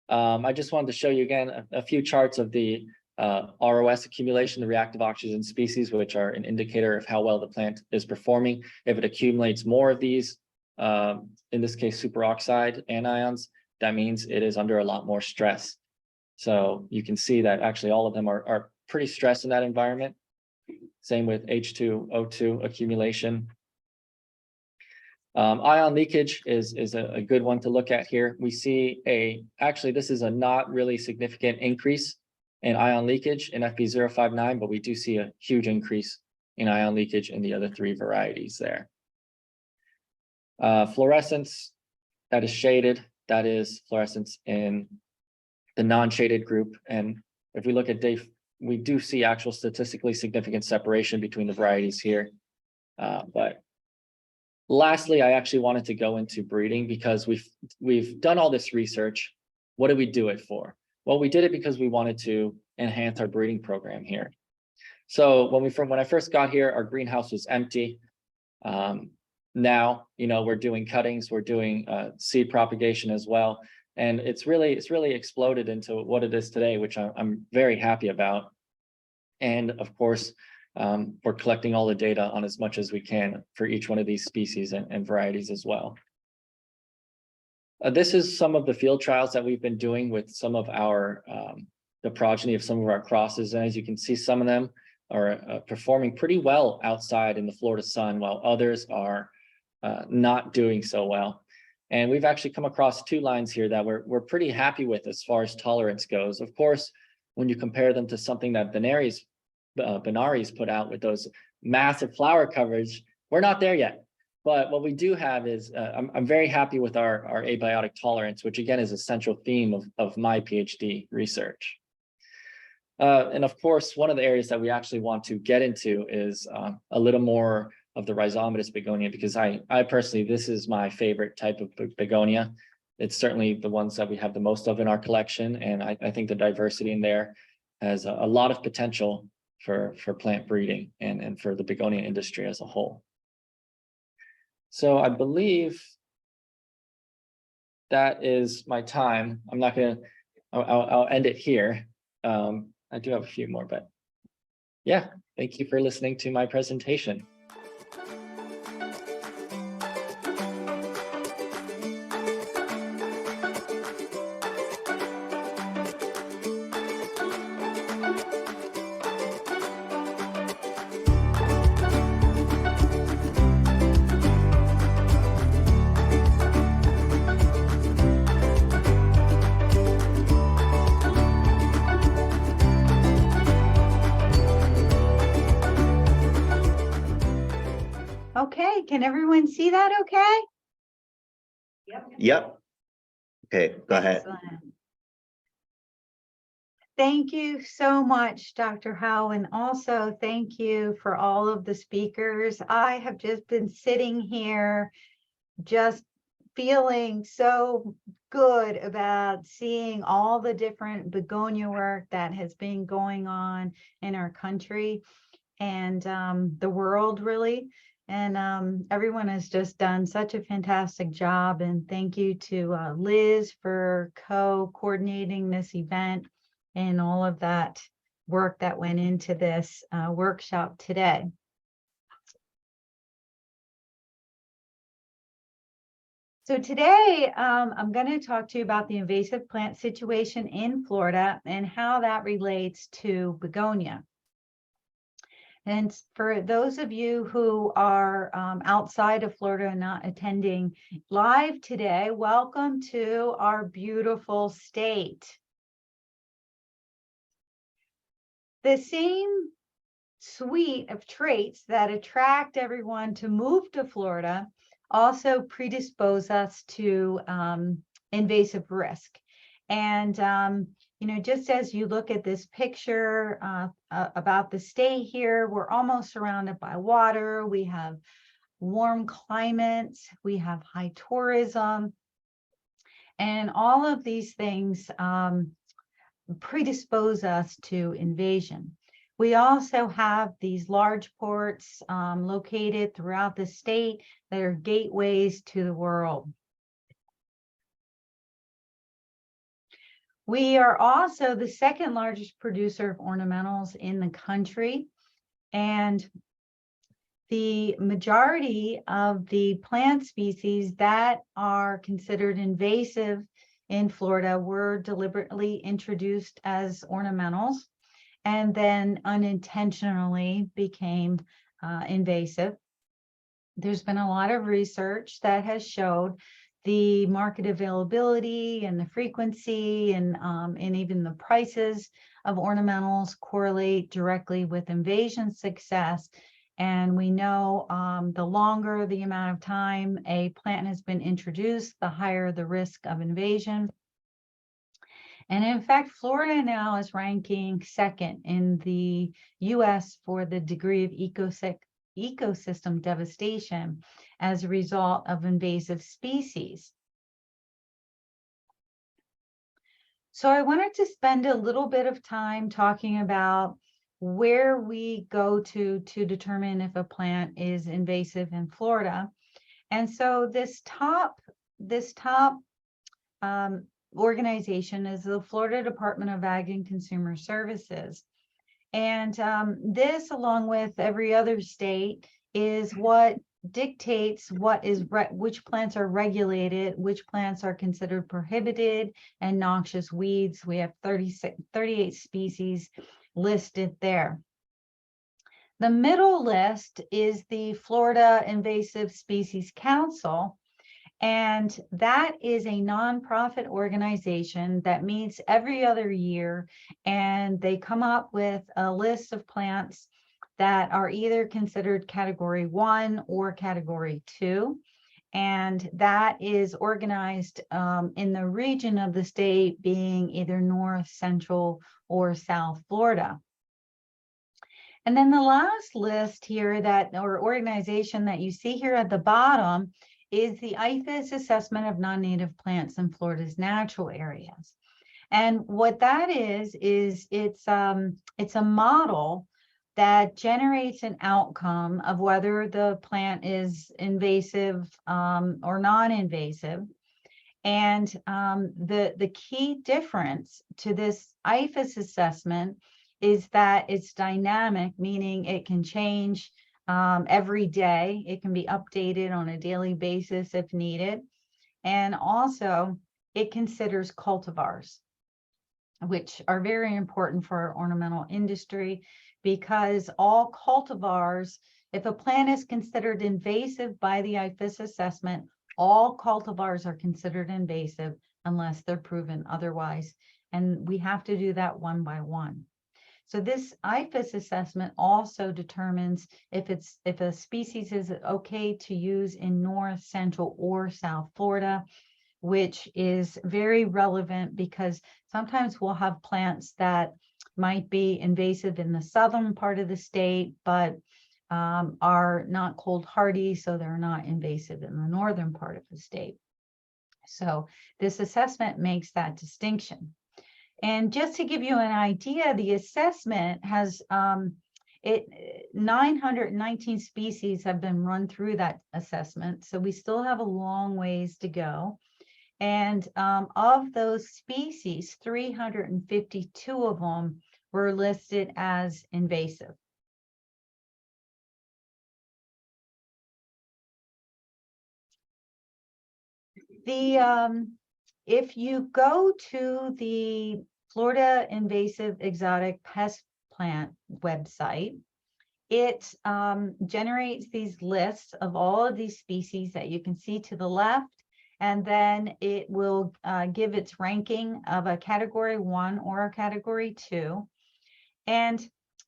Speaker 8: I just wanted to show you again a few charts of the ROS accumulation, the reactive oxygen species, which are an indicator of how well the plant is performing. If it accumulates more of these, in this case, superoxide anions, that means it is under a lot more stress. So you can see that actually all of them are pretty stressed in that environment. Same with H2O2 accumulation. Ion leakage is a good one to look at here. We see actually this is a not really significant increase in ion leakage in FB059, but we do see a huge increase in ion leakage in the other 3 varieties there. Fluorescence that is shaded, that is fluorescence in the non-shaded group. And if we look at we do see actual statistically significant separation between the varieties here. But lastly, I actually wanted to go into breeding because we've done all this research. What did we do it for? Well, we did it because we wanted to enhance our breeding program here. So when I first got here, our greenhouse was empty. Now, we're doing cuttings, we're doing seed propagation as well. And it's really exploded into what it is today, which I'm very happy about. And of course, we're collecting all the data on as much as we can for each one of these species and varieties as well. This is some of the field trials that we've been doing with some of our, the progeny of some of our crosses. And as you can see, some of them are performing pretty well outside in the Florida sun, while others are not doing so well. And we've actually come across 2 lines here that we're pretty happy with as far as tolerance goes. Of course, when you compare them to something that Benary's put out with those massive flower coverage, we're not there yet. But what we do have is, I'm very happy with our abiotic tolerance, which again is a central theme of my PhD research. And of course, one of the areas that we actually want to get into is a little more of the rhizomatous begonia, because I personally, this is my favorite type of begonia. It's certainly the ones that we have the most of in our collection. And I think the diversity in there has a lot of potential for plant breeding and for the begonia industry as a whole. So I believe that is my time. I'm not gonna, I'll end it here. I do have a few more, but yeah, thank you for listening to my presentation.
Speaker 9: Okay, can everyone see that okay?
Speaker 6: Yep. Okay, go ahead.
Speaker 9: Excellent. Thank you so much, Dr. Howe, and also thank you for all of the speakers. I have just been sitting here just feeling so good about seeing all the different begonia work that has been going on in our country and the world, really. And everyone has just done such a fantastic job. And thank you to Liz for coordinating this event and all of that work that went into this workshop today. So today, I'm going to talk to you about the invasive plant situation in Florida and how that relates to begonia. And for those of you who are outside of Florida and not attending live today, welcome to our beautiful state. The same suite of traits that attract everyone to move to Florida also predispose us to invasive risk. And, you know, just as you look at this picture about the state here, we're almost surrounded by water. We have warm climates, we have high tourism, and all of these things predispose us to invasion. We also have these large ports located throughout the state that are gateways to the world. We are also the second largest producer of ornamentals in the country, and the majority of the plant species that are considered invasive in Florida were deliberately introduced as ornamentals and then unintentionally became invasive. There's been a lot of research that has showed the market availability and the frequency and even the prices of ornamentals correlate directly with invasion success. And we know the longer the amount of time a plant has been introduced, the higher the risk of invasion. And in fact, Florida now is ranking second in the US for the degree of ecosystem devastation as a result of invasive species. So I wanted to spend a little bit of time talking about where we go to determine if a plant is invasive in Florida. And so this top organization is the Florida Department of Ag and Consumer Services. And this, along with every other state, is what dictates which plants are regulated, which plants are considered prohibited and noxious weeds. We have 38 species listed there. The middle list is the Florida Invasive Species Council, and that is a nonprofit organization that meets every other year, and they come up with a list of plants that are either considered category 1 or category 2. And that is organized in the region of the state being either North, Central, or South Florida. And then the last list here or organization that you see here at the bottom is the IFAS assessment of non-native plants in Florida's natural areas. And what that is it's a model that generates an outcome of whether the plant is invasive or non-invasive. And the key difference to this IFAS assessment is that it's dynamic, meaning it can change every day. It can be updated on a daily basis if needed. And also it considers cultivars, which are very important for our ornamental industry, because all cultivars, if a plant is considered invasive by the IFAS assessment, all cultivars are considered invasive unless they're proven otherwise. And we have to do that one by one. So this IFAS assessment also determines if a species is okay to use in North, Central, or South Florida, which is very relevant because sometimes we'll have plants that might be invasive in the southern part of the state, but are not cold hardy, so they're not invasive in the northern part of the state. So this assessment makes that distinction. And just to give you an idea, the assessment has 919 species have been run through that assessment. So we still have a long ways to go. And of those species, 352 of them were listed as invasive. If you go to the Florida Invasive Exotic Pest Plant website, it generates these lists of all of these species that you can see to the left, and then it will give its ranking of a category 1 or a category 2. And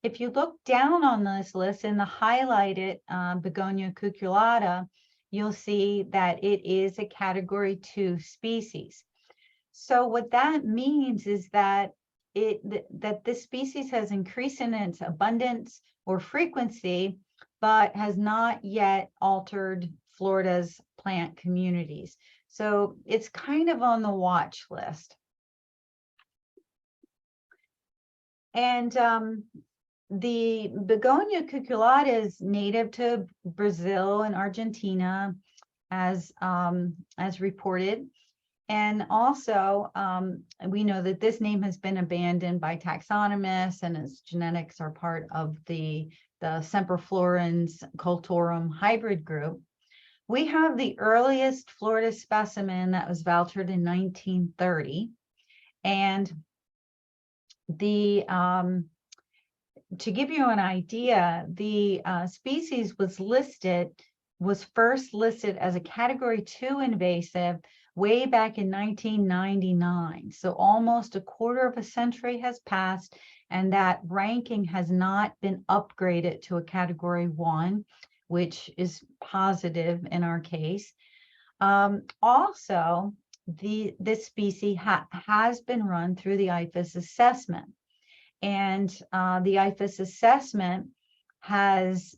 Speaker 9: if you look down on this list in the highlighted Begonia cucullata, you'll see that it is a Category 2 species. So what that means is that this species has increased in its abundance or frequency, but has not yet altered Florida's plant communities. So it's kind of on the watch list. And the Begonia cucullata is native to Brazil and Argentina, as reported. And also, we know that this name has been abandoned by taxonomists, and its genetics are part of the Semperflorens cultorum hybrid group. We have the earliest Florida specimen that was vouchered in 1930. And to give you an idea, the species was first listed as a Category 2 invasive way back in 1999. So almost a quarter of a century has passed, and that ranking has not been upgraded to a Category 1, which is positive in our case. Also, this species has been run through the IFAS assessment. And the IFAS assessment has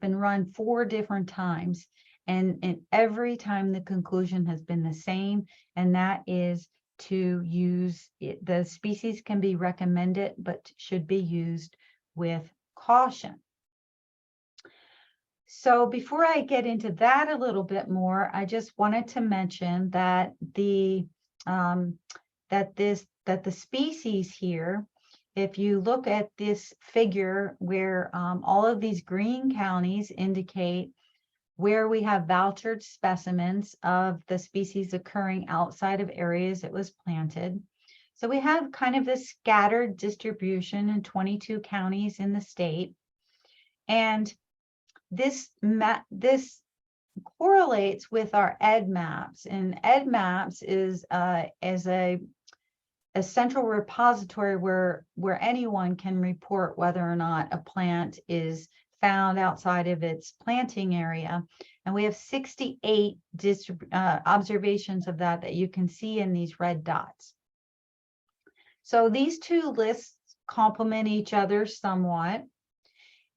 Speaker 9: been run 4 different times. And every time the conclusion has been the same, and that is to use it. The species can be recommended, but should be used with caution. So before I get into that a little bit more, I just wanted to mention that the species here, if you look at this figure where all of these green counties indicate where we have vouchered specimens of the species occurring outside of areas it was planted. So we have kind of this scattered distribution in 22 counties in the state. And this correlates with our EDDMaps, and EDDMaps is a central repository where anyone can report whether or not a plant is found outside of its planting area. And we have 68 observations of that you can see in these red dots. So these two lists complement each other somewhat.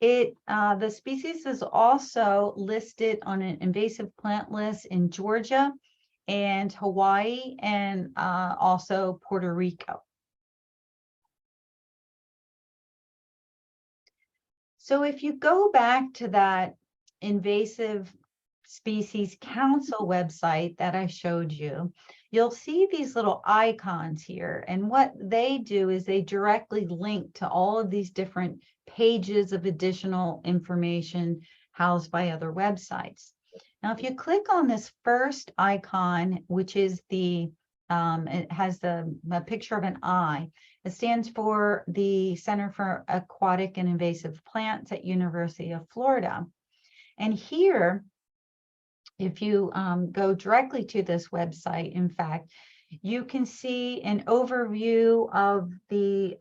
Speaker 9: The species is also listed on an invasive plant list in Georgia and Hawaii, and also Puerto Rico. So if you go back to that invasive species council website that I showed you, you'll see these little icons here. And what they do is they directly link to all of these different pages of additional information housed by other websites. Now, if you click on this first icon, which is it has a picture of an eye. It stands for the Center for Aquatic and Invasive Plants at University of Florida. And here, if you go directly to this website, in fact, you can see an overview of the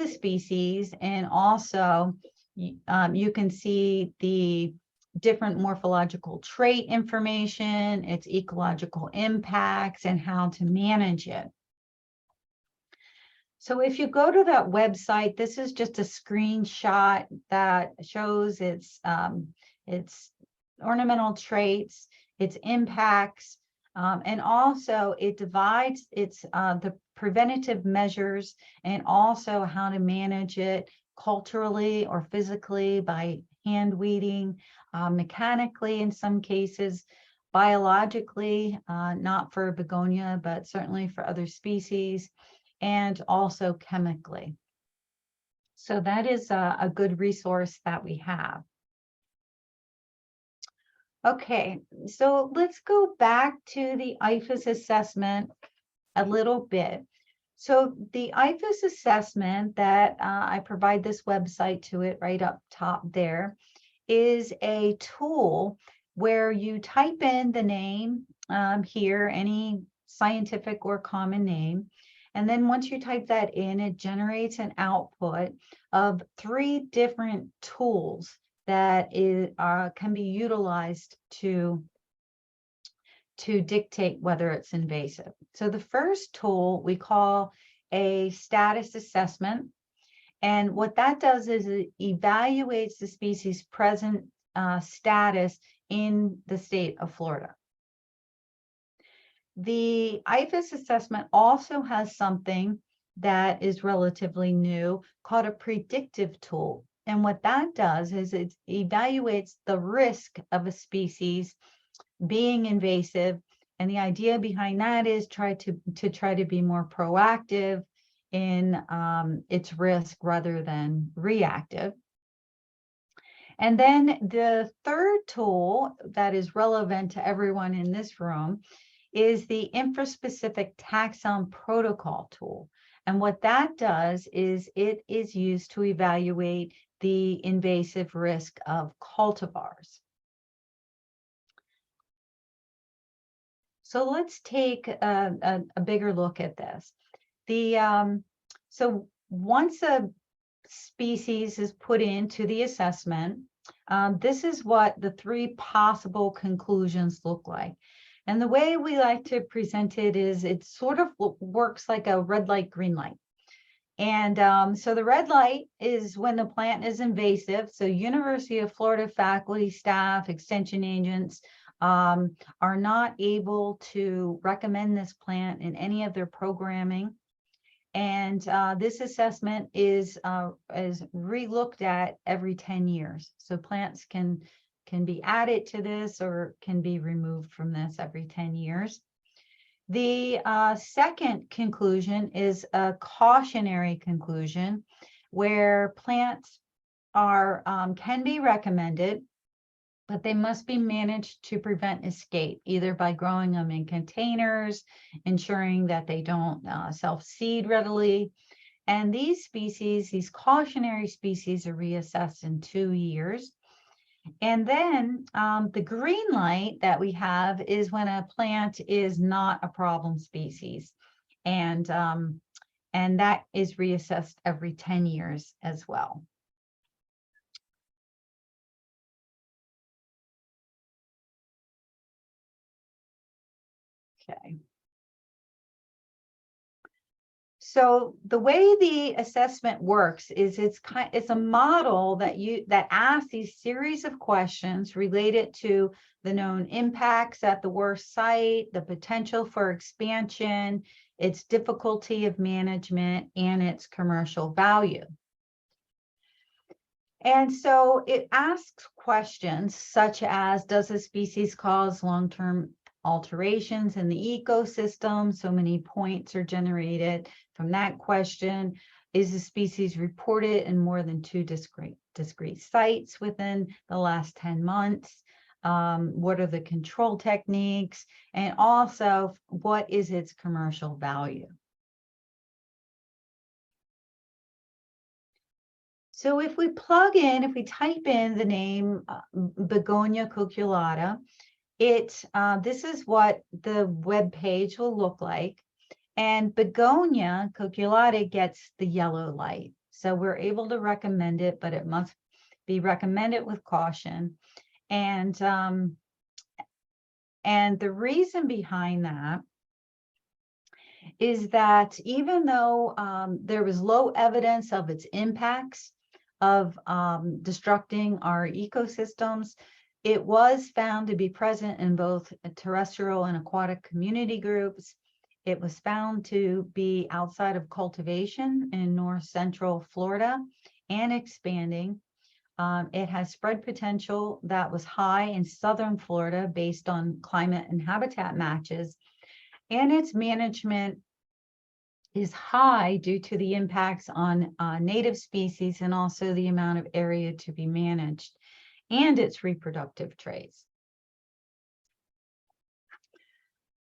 Speaker 9: species, and also you can see the different morphological trait information, its ecological impacts, and how to manage it. So if you go to that website, this is just a screenshot that shows its ornamental traits, its impacts, and also it divides the preventative measures, and also how to manage it culturally or physically by hand weeding, mechanically in some cases, biologically, not for begonia, but certainly for other species, and also chemically. So that is a good resource that we have. Okay, so let's go back to the IFAS assessment a little bit. So the IFAS assessment that I provide this website to it right up top there is a tool where you type in the name here, any scientific or common name, And then once you type that in, it generates an output of 3 different tools that can be utilized to dictate whether it's invasive. So the first tool we call a status assessment. And what that does is it evaluates the species' present status in the state of Florida. The IFAS assessment also has something that is relatively new called a predictive tool. And what that does is it evaluates the risk of a species being invasive. And the idea behind that is try to be more proactive in its risk rather than reactive. And then the third tool that is relevant to everyone in this room is the infraspecific taxon protocol tool. And what that does is it is used to evaluate the invasive risk of cultivars. So let's take a bigger look at this. So once a species is put into the assessment, this is what the 3 possible conclusions look like. And the way we like to present it is it sort of works like a red light, green light. And so the red light is when the plant is invasive. So University of Florida faculty, staff, extension agents are not able to recommend this plant in any of their programming. And this assessment is re-looked at every 10 years. So plants can be added to this or can be removed from this every 10 years. The second conclusion is a cautionary conclusion where plants can be recommended, but they must be managed to prevent escape, either by growing them in containers, ensuring that they don't self-seed readily. And these species, these cautionary species, are reassessed in 2 years. And then the green light that we have is when a plant is not a problem species. And that is reassessed every 10 years as well. Okay. So the way the assessment works is it's a model that asks these series of questions related to the known impacts at the worst site, the potential for expansion, its difficulty of management, and its commercial value. And so it asks questions such as, does a species cause long-term alterations in the ecosystem? So many points are generated from that question. Is the species reported in more than 2 discrete sites within the last 10 months? What are the control techniques? And also, what is its commercial value? So if we type in the name Begonia cucullata, this is what the web page will look like. And Begonia cucullata gets the yellow light. So we're able to recommend it, but it must be recommended with caution. And the reason behind that is that even though there was low evidence of its impacts of destructing our ecosystems, it was found to be present in both terrestrial and aquatic community groups. It was found to be outside of cultivation in north central Florida and expanding. It has spread potential that was high in southern Florida based on climate and habitat matches. And its management is high due to the impacts on native species and also the amount of area to be managed and its reproductive traits.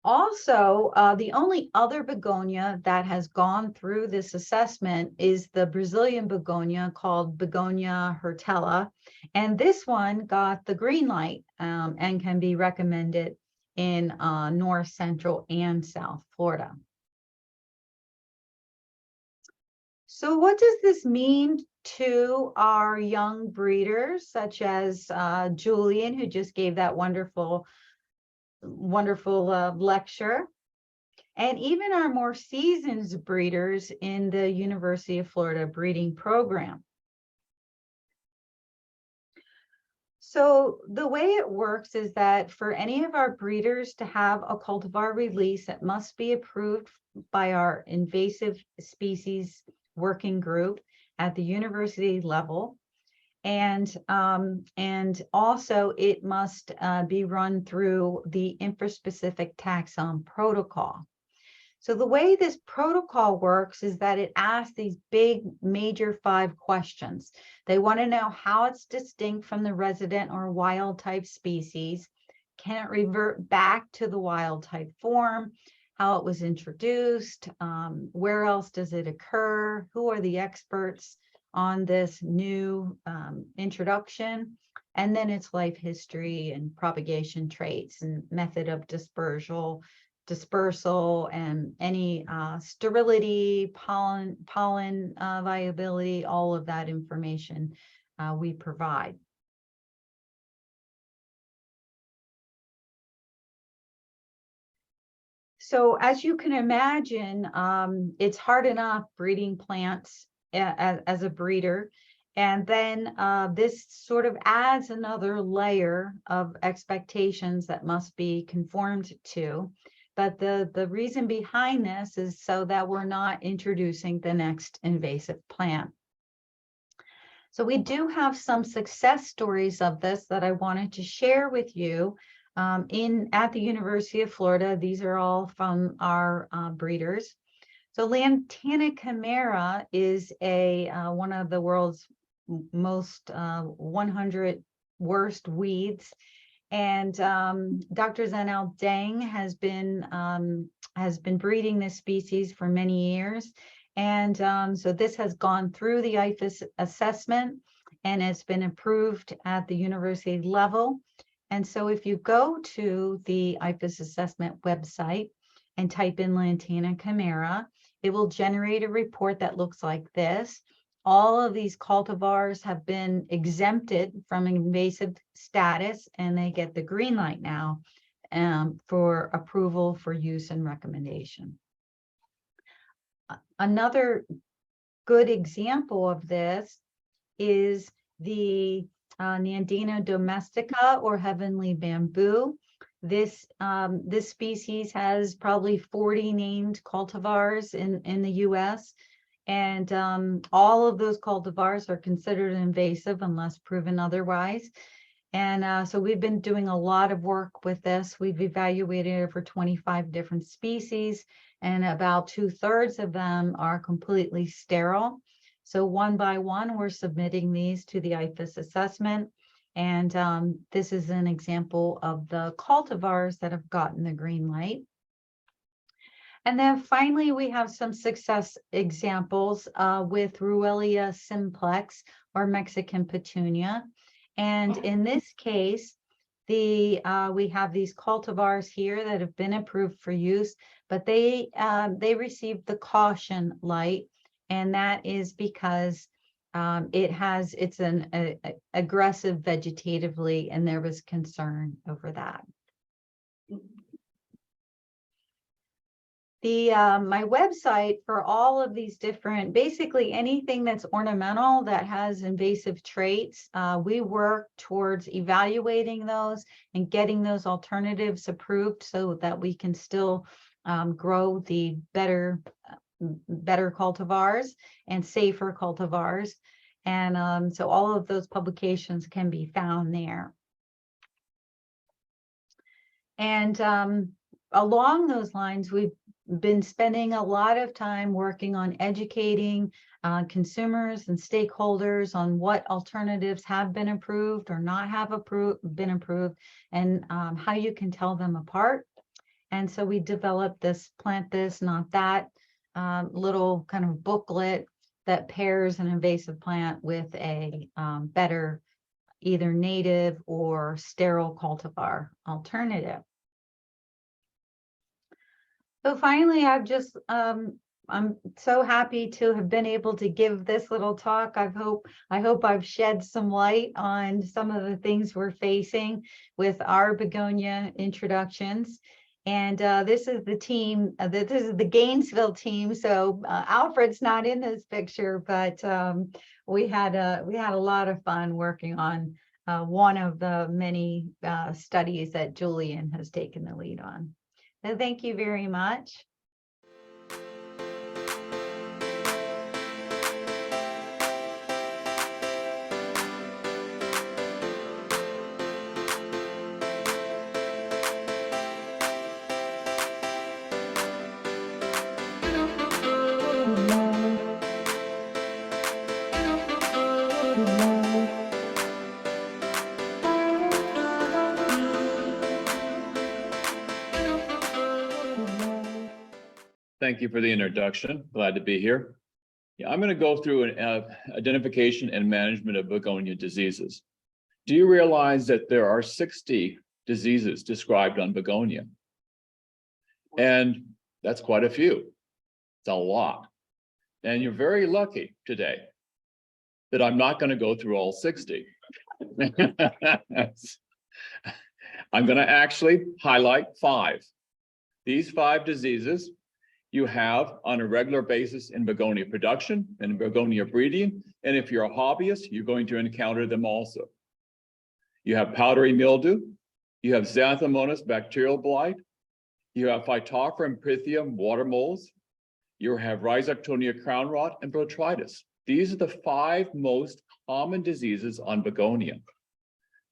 Speaker 9: Also, the only other begonia that has gone through this assessment is the Brazilian begonia called Begonia hurtella. And this one got the green light and can be recommended in north, central, and south Florida. So what does this mean to our young breeders, such as Julian, who just gave that wonderful lecture, and even our more seasoned breeders in the University of Florida breeding program? So the way it works is that for any of our breeders to have a cultivar release, it must be approved by our invasive species working group at the university level. And also it must be run through the infraspecific taxon protocol. So the way this protocol works is that it asks these big major 5 questions. They want to know how it's distinct from the resident or wild type species. Can it revert back to the wild type form? How it was introduced? Where else does it occur? Who are the experts on this new introduction? And then its life history and propagation traits and method of dispersal and any sterility, pollen viability, all of that information we provide. So as you can imagine, it's hard enough breeding plants as a breeder. And then this sort of adds another layer of expectations that must be conformed to. But the reason behind this is so that we're not introducing the next invasive plant. So we do have some success stories of this that I wanted to share with you at the University of Florida. These are all from our breeders. So Lantana chimera is one of the world's most 100 worst weeds. And Dr. Zanel Deng has been breeding this species for many years. And so this has gone through the IFAS assessment and it's been approved at the university level. And so if you go to the IFAS assessment website and type in Lantana chimera, it will generate a report that looks like this. All of these cultivars have been exempted from invasive status and they get the green light now for approval for use and recommendation. Another good example of this is the Nandina domestica or heavenly bamboo. This species has probably 40 named cultivars in the US. And all of those cultivars are considered invasive unless proven otherwise. And so we've been doing a lot of work with this. We've evaluated over 25 different species, and about 2/3 of them are completely sterile. So one by one, we're submitting these to the IFAS assessment. And this is an example of the cultivars that have gotten the green light. And then finally, we have some success examples with Ruellia simplex or Mexican petunia. And in this case, we have these cultivars here that have been approved for use, but they received the caution light, and that is because it's an aggressive vegetatively, and there was concern over that. My website for all of these different, basically anything that's ornamental that has invasive traits, we work towards evaluating those and getting those alternatives approved so that we can still grow the better cultivars and safer cultivars. And so all of those publications can be found there. And along those lines, we've been spending a lot of time working on educating consumers and stakeholders on what alternatives have been approved or not have been approved, and how you can tell them apart. And so we developed this Plant This, Not That little kind of booklet that pairs an invasive plant with a better either native or sterile cultivar alternative. So finally, I've just I'm so happy to have been able to give this little talk. I hope I've shed some light on some of the things we're facing with our begonia introductions. And this is the team, this is the Gainesville team. So Alfred's not in this picture, but we had a lot of fun working on one of the many studies that Julian has taken the lead on. So thank you very much.
Speaker 10: Thank you for the introduction. Glad to be here. Yeah, I'm going to go through an identification and management of begonia diseases. Do you realize that there are 60 diseases described on begonia? And that's quite a few. It's a lot. And you're very lucky today that I'm not going to go through all 60. I'm going to actually highlight 5. These 5 diseases you have on a regular basis in begonia production and begonia breeding. And if you're a hobbyist, you're going to encounter them also. You have powdery mildew, you have Xanthomonas bacterial blight, you have Phytophthora and Pythium water moles, you have Rhizoctonia crown rot and botrytis. These are the 5 most common diseases on begonia.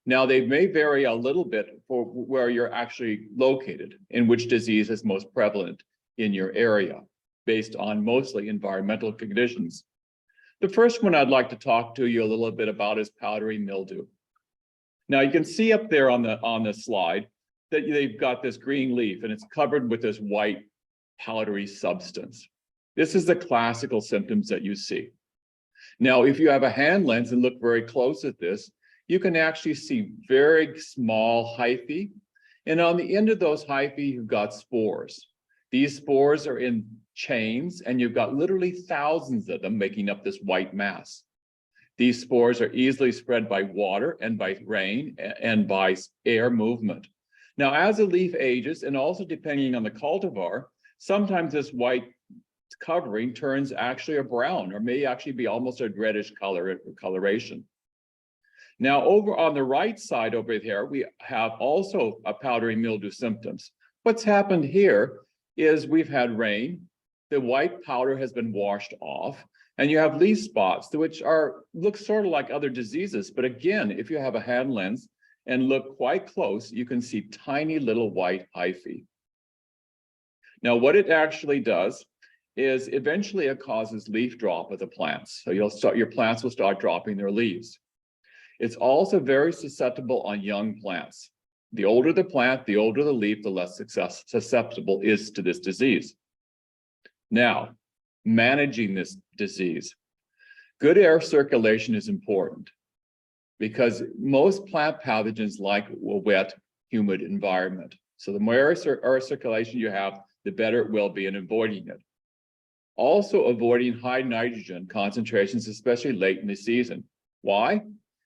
Speaker 10: Now, they may vary a little bit for where you're actually located, in which disease is most prevalent in your area, based on mostly environmental conditions. The first one I'd like to talk to you a little bit about is powdery mildew. Now, you can see up there on the slide that they've got this green leaf and it's covered with this white powdery substance. This is the classical symptoms that you see. Now, if you have a hand lens and look very close at this, you can actually see very small hyphae. And on the end of those hyphae, you've got spores. These spores are in chains, and you've got literally thousands of them making up this white mass. These spores are easily spread by water and by rain and by air movement. Now, as a leaf ages, and also depending on the cultivar, sometimes this white covering turns actually a brown, or may actually be almost a reddish coloration. Now, over on the right side over here, we have also a powdery mildew symptoms. What's happened here is we've had rain, the white powder has been washed off, and you have leaf spots, which look sort of like other diseases. But again, if you have a hand lens and look quite close, you can see tiny little white hyphae. Now, what it actually does is eventually it causes leaf drop of the plants. So your plants will start dropping their leaves. It's also very susceptible on young plants. The older the plant, the older the leaf, the less susceptible is to this disease. Now, managing this disease. Good air circulation is important because most plant pathogens like a wet, humid environment. So the more air circulation you have, the better it will be in avoiding it. Also avoiding high nitrogen concentrations, especially late in the season. Why?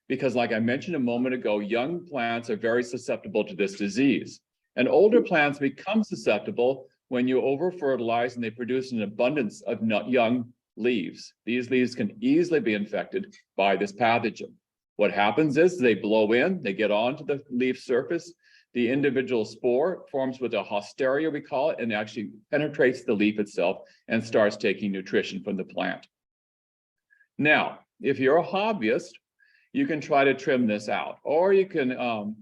Speaker 10: Because like I mentioned a moment ago, young plants are very susceptible to this disease. And older plants become susceptible when you over-fertilize and they produce an abundance of young leaves. These leaves can easily be infected by this pathogen. What happens is they blow in, they get onto the leaf surface, the individual spore forms with a hosteria, we call it, and actually penetrates the leaf itself and starts taking nutrition from the plant. Now, if you're a hobbyist, you can try to trim this out, or you can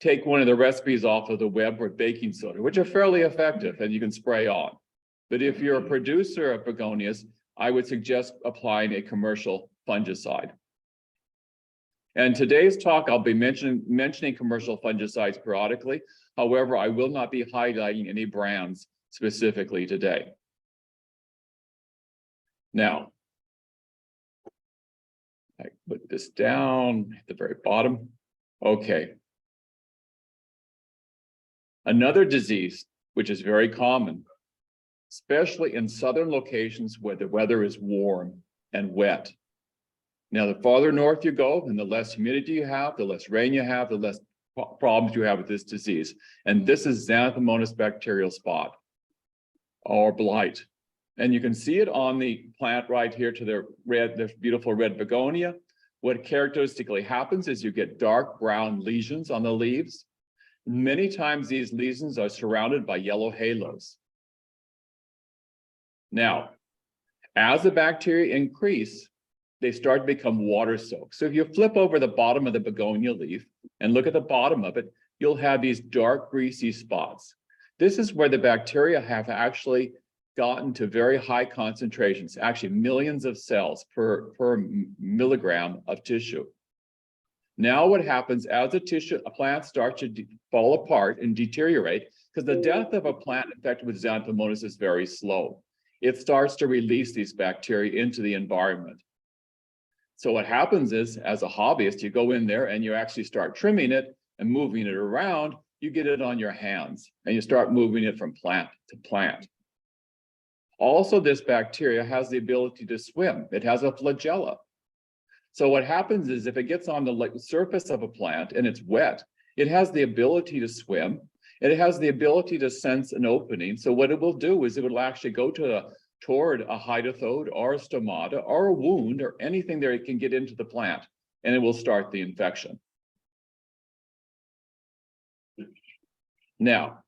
Speaker 10: take one of the recipes off of the web with baking soda, which are fairly effective and you can spray on. But if you're a producer of begonias, I would suggest applying a commercial fungicide. And today's talk, I'll be mentioning commercial fungicides periodically. However, I will not be highlighting any brands specifically today. Now, I put this down at the very bottom. Okay. Another disease, which is very common, especially in southern locations where the weather is warm and wet. Now, the farther north you go and the less humidity you have, the less rain you have, the less problems you have with this disease. And this is Xanthomonas bacterial spot or blight. And you can see it on the plant right here to the red, the beautiful red begonia. What characteristically happens is you get dark brown lesions on the leaves. Many times these lesions are surrounded by yellow halos. Now, as the bacteria increase, they start to become water soaked. So if you flip over the bottom of the begonia leaf and look at the bottom of it, you'll have these dark greasy spots. This is where the bacteria have actually gotten to very high concentrations, actually millions of cells per milligram of tissue. Now what happens as a plant starts to fall apart and deteriorate, because the death of a plant infected with Xanthomonas is very slow. It starts to release these bacteria into the environment. So what happens is, as a hobbyist, you go in there and you actually start trimming it and moving it around. You get it on your hands and you start moving it from plant to plant. Also, this bacteria has the ability to swim. It has a flagella. So what happens is if it gets on the surface of a plant and it's wet, it has the ability to swim. And it has the ability to sense an opening. So what it will do is it will actually go toward a hydathode or a stomata or a wound or anything there it can get into the plant, and it will start the infection. Now,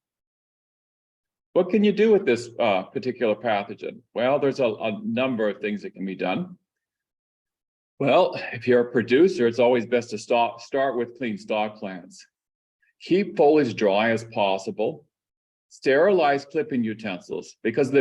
Speaker 10: what can you do with this particular pathogen? Well, there's a number of things that can be done. Well, if you're a producer, it's always best to start with clean stock plants. Keep foliage dry as possible. Sterilize clipping utensils, because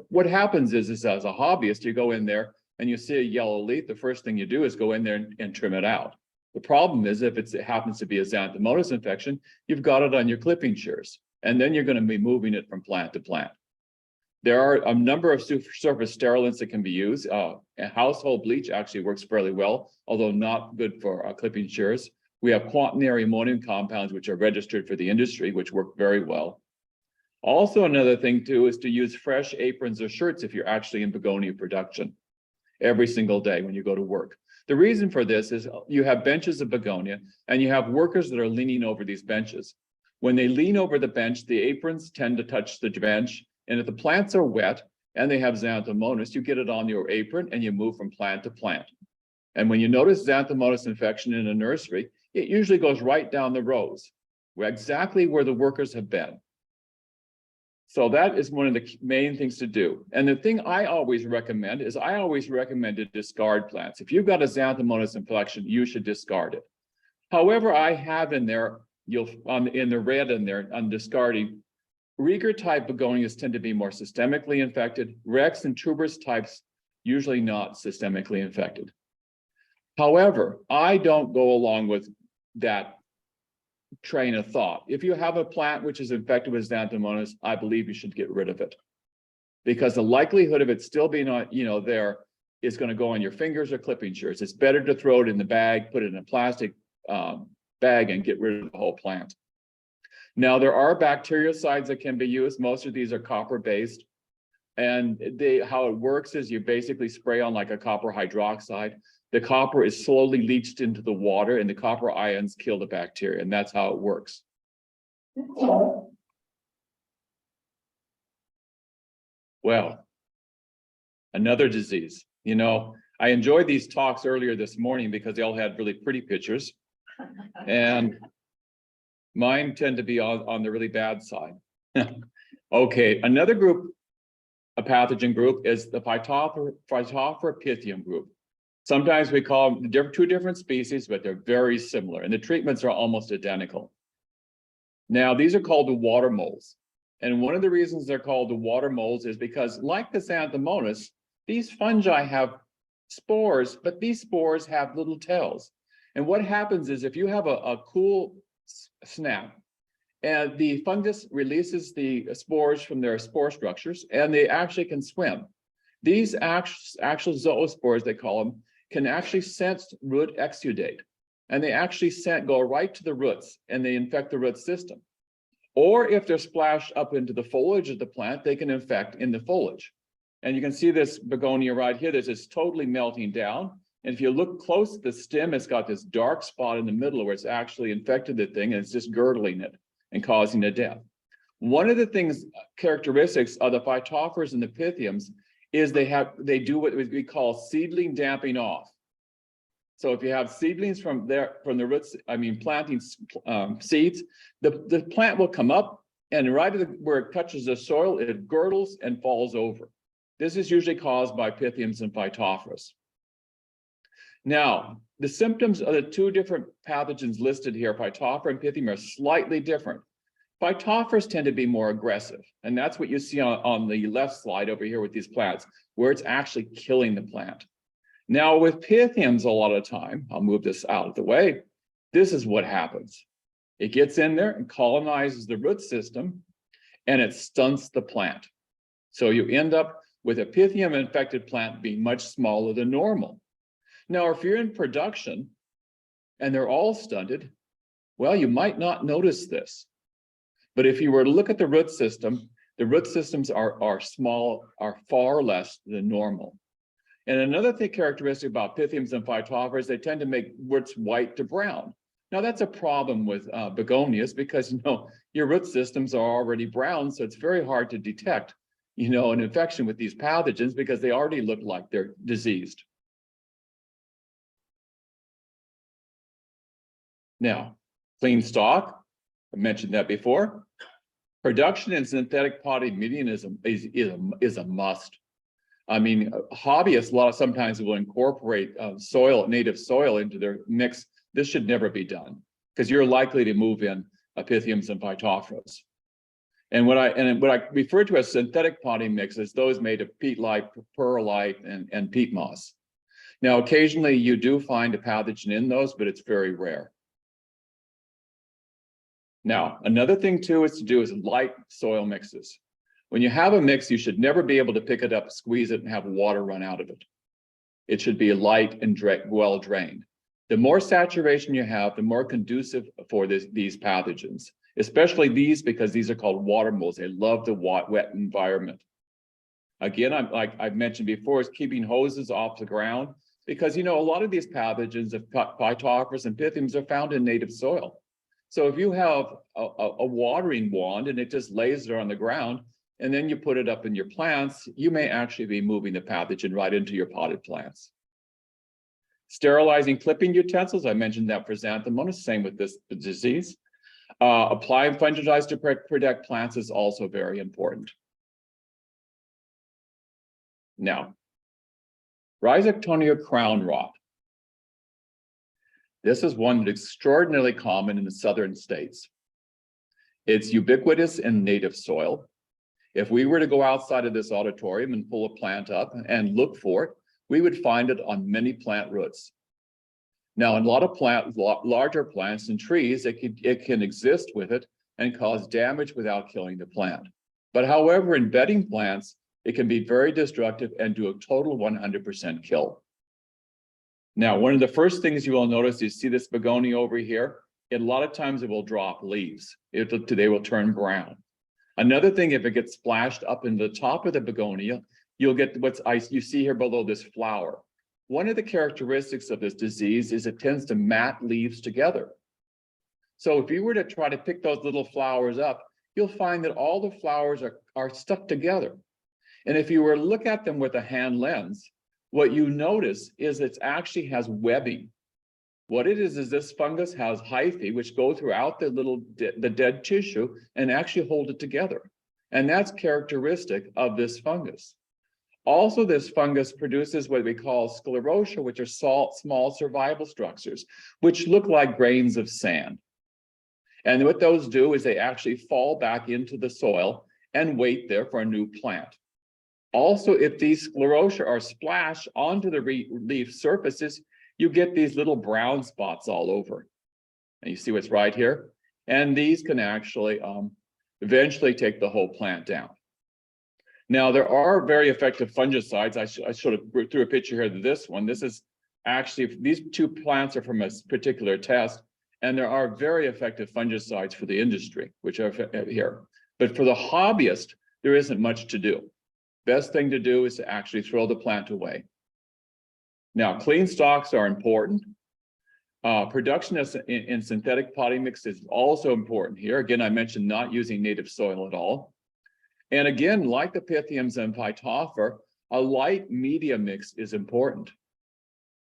Speaker 10: what happens is as a hobbyist, you go in there and you see a yellow leaf, the first thing you do is go in there and trim it out. The problem is if it happens to be a Xanthomonas infection, you've got it on your clipping shears, and then you're going to be moving it from plant to plant. There are a number of surface sterilants that can be used. Household bleach actually works fairly well, although not good for clipping shears. We have quaternary ammonium compounds, which are registered for the industry, which work very well. Also, another thing too is to use fresh aprons or shirts if you're actually in begonia production every single day when you go to work. The reason for this is you have benches of begonia and you have workers that are leaning over these benches. When they lean over the bench, the aprons tend to touch the bench, and if the plants are wet and they have Xanthomonas, you get it on your apron and you move from plant to plant. And when you notice Xanthomonas infection in a nursery, it usually goes right down the rows, exactly where the workers have been. So that is one of the main things to do. And the thing I always recommend is to discard plants. If you've got a Xanthomonas infection, you should discard it. However, I have in there, in the red in there, on discarding, Rieger type begonias tend to be more systemically infected. Rex and tuberous types, usually not systemically infected. However, I don't go along with that train of thought. If you have a plant which is infected with Xanthomonas, I believe you should get rid of it, because the likelihood of it still being on, there is going to go on your fingers or clipping shears. It's better to throw it in the bag, put it in a plastic bag, and get rid of the whole plant. Now, there are bactericides that can be used. Most of these are copper-based, and how it works is you basically spray on like a copper hydroxide. The copper is slowly leached into the water, and the copper ions kill the bacteria, and that's how it works. Well, another disease. I enjoyed these talks earlier this morning because they all had really pretty pictures, and mine tend to be on the really bad side. Okay, another group, a pathogen group, is the Phytophthora pythium group. Sometimes we call them two different species, but they're very similar, and the treatments are almost identical. Now, these are called the water moles. And one of the reasons they're called the water moles is because, like the Xanthomonas, these fungi have spores, but these spores have little tails. And what happens is if you have a cool snap, and the fungus releases the spores from their spore structures, and they actually can swim. These actual zoospores, they call them, can actually sense root exudate, and they actually go right to the roots, and they infect the root system. Or if they're splashed up into the foliage of the plant, they can infect in the foliage. And you can see this begonia right here, this is totally melting down. And if you look close at the stem, it's got this dark spot in the middle where it's actually infected the thing and it's just girdling it and causing a death. One of the things, characteristics of the phytophthors and the pythiums is they do what we call seedling damping off. So if you have seedlings from the roots, planting seeds, the plant will come up and right where it touches the soil, it girdles and falls over. This is usually caused by pythiums and phytophthors. Now, the symptoms of the two different pathogens listed here, phytophthora and pythium, are slightly different. Phytophthors tend to be more aggressive, and that's what you see on the left slide over here with these plants, where it's actually killing the plant. Now, with pythiums, a lot of time, I'll move this out of the way, this is what happens. It gets in there and colonizes the root system, and it stunts the plant. So you end up with a pythium-infected plant being much smaller than normal. Now, if you're in production and they're all stunted, well, you might not notice this. But if you were to look at the root system, the root systems are small, are far less than normal. And another thing characteristic about pythiums and phytophthora is they tend to make roots white to brown. Now, that's a problem with begonias because, your root systems are already brown, so it's very hard to detect, an infection with these pathogens because they already look like they're diseased. Now, clean stock, I mentioned that before. Production in synthetic potting medium is a must. Hobbyists sometimes will incorporate native soil into their mix. This should never be done because you're likely to move in pythiums and phytophthora. And what I refer to as synthetic potting mixes, those made of peat-lite, perlite, and peat moss. Now, occasionally you do find a pathogen in those, but it's very rare. Now, another thing too is light soil mixes. When you have a mix, you should never be able to pick it up, squeeze it, and have water run out of it. It should be light and well drained. The more saturation you have, the more conducive for these pathogens, especially these because these are called water molds. They love the wet environment. Again, like I've mentioned before, is keeping hoses off the ground because, a lot of these pathogens of phytophthora and pythiums are found in native soil. So if you have a watering wand and it just lays there on the ground, and then you put it up in your plants, you may actually be moving the pathogen right into your potted plants. Sterilizing clipping utensils, I mentioned that for xanthomonas, same with this disease. Applying fungicides to protect plants is also very important. Now, Rhizoctonia crown rot. This is one that's extraordinarily common in the southern states. It's ubiquitous in native soil. If we were to go outside of this auditorium and pull a plant up and look for it, we would find it on many plant roots. Now, in a lot of larger plants and trees, it can exist with it and cause damage without killing the plant. But however, in bedding plants, it can be very destructive and do a total 100% kill. Now, one of the first things you will notice, you see this begonia over here, a lot of times it will drop leaves. They will turn brown. Another thing, if it gets splashed up in the top of the begonia, you'll get you see here below this flower. One of the characteristics of this disease is it tends to mat leaves together. So if you were to try to pick those little flowers up, you'll find that all the flowers are stuck together. And if you were to look at them with a hand lens, what you notice is it actually has webbing. What it is this fungus has hyphae, which go throughout the dead tissue and actually hold it together. And that's characteristic of this fungus. Also, this fungus produces what we call sclerotia, which are small survival structures, which look like grains of sand. And what those do is they actually fall back into the soil and wait there for a new plant. Also, if these sclerotia are splashed onto the leaf surfaces, you get these little brown spots all over. And you see what's right here? And these can actually eventually take the whole plant down. Now, there are very effective fungicides. I sort of threw a picture here of this one. This is actually, these two plants are from a particular test, And there are very effective fungicides for the industry, which are here. But for the hobbyist, there isn't much to do. Best thing to do is to actually throw the plant away. Now, clean stalks are important. Production in synthetic potting mix is also important here. Again, I mentioned not using native soil at all. And again, like the Pythiums and Phytophthora, a light media mix is important.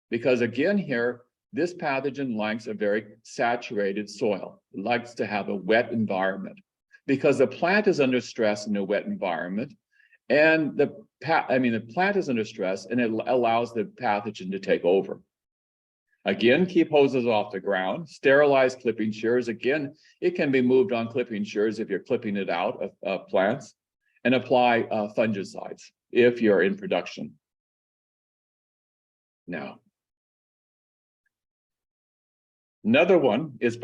Speaker 10: Because again here, this pathogen likes a very saturated soil. It likes to have a wet environment. Because the plant is under stress in a wet environment, and the plant is under stress, and it allows the pathogen to take over. Again, keep hoses off the ground, sterilize clipping shears. Again, it can be moved on clipping shears if you're clipping it out of plants, and apply fungicides if you're in production. Now, another one is,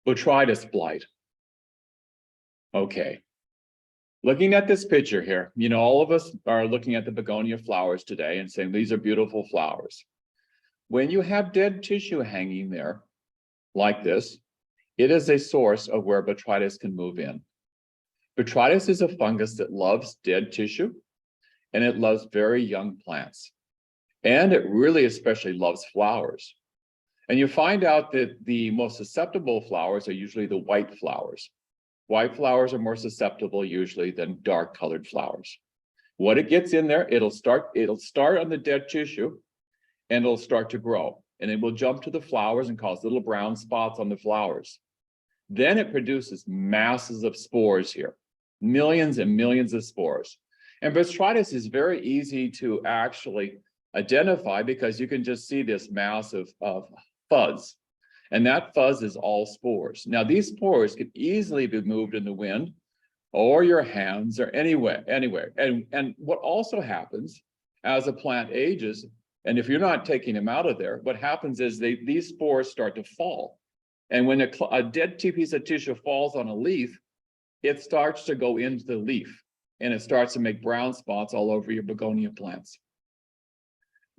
Speaker 10: botrytis blight. Okay. Looking at this picture here, you know, all of us are looking at the begonia flowers today and saying, these are beautiful flowers. When you have dead tissue hanging there like this, it is a source of where botrytis can move in. Botrytis is a fungus that loves dead tissue, and it loves very young plants. And it really especially loves flowers. And you find out that the most susceptible flowers are usually the white flowers. White flowers are more susceptible usually than dark colored flowers. When it gets in there, it'll start on the dead tissue, and it'll start to grow. And it will jump to the flowers and cause little brown spots on the flowers. Then it produces masses of spores here, millions and millions of spores. And botrytis is very easy to actually identify because you can just see this mass of fuzz. And that fuzz is all spores. Now, these spores can easily be moved in the wind or your hands or anywhere. And what also happens as a plant ages, and if you're not taking them out of there, what happens is these spores start to fall. And when a dead piece of tissue falls on a leaf, it starts to go into the leaf, and it starts to make brown spots all over your begonia plants.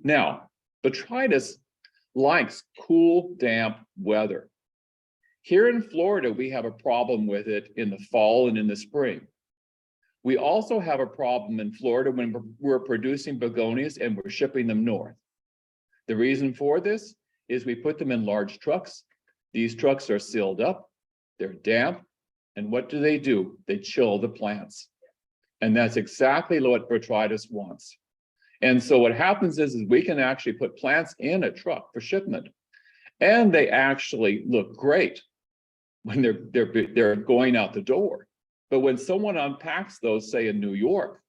Speaker 10: Now, botrytis likes cool, damp weather. Here in Florida, we have a problem with it in the fall and in the spring. We also have a problem in Florida when we're producing begonias and we're shipping them north. The reason for this is we put them in large trucks. These trucks are sealed up, they're damp, and what do? They chill the plants. And that's exactly what botrytis wants. And so what happens is we can actually put plants in a truck for shipment, and they actually look great when they're going out the door. But when someone unpacks those, say in New York,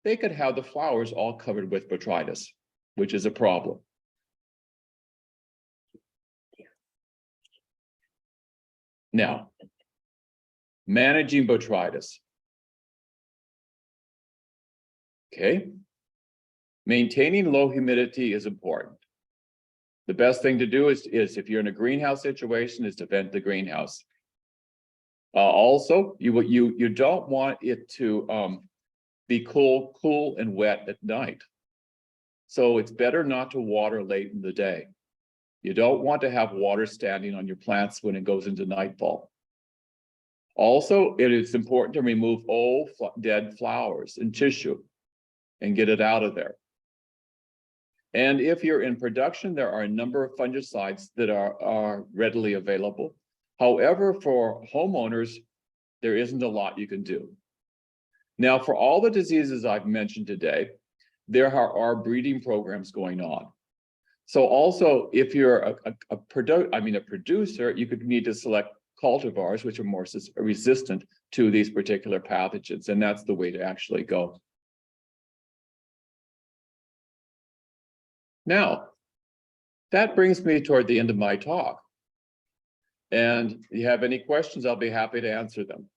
Speaker 10: they could have the flowers all covered with botrytis, which is a problem. Now, managing botrytis. Okay. Maintaining low humidity is important. The best thing to do is if you're in a greenhouse situation, is to vent the greenhouse. Also, you don't want it to be cool and wet at night. So it's better not to water late in the day. You don't want to have water standing on your plants when it goes into nightfall. Also, it is important to remove old dead flowers and tissue and get it out of there. And if you're in production, there are a number of fungicides that are readily available. However, for homeowners, there isn't a lot you can do. Now, for all the diseases I've mentioned today, there are breeding programs going on. So also, if you're a producer, you could need to select cultivars which are more resistant to these particular pathogens, and that's the way to actually go. Now, that brings me toward the end of my talk. And if you have any questions, I'll be happy to answer them.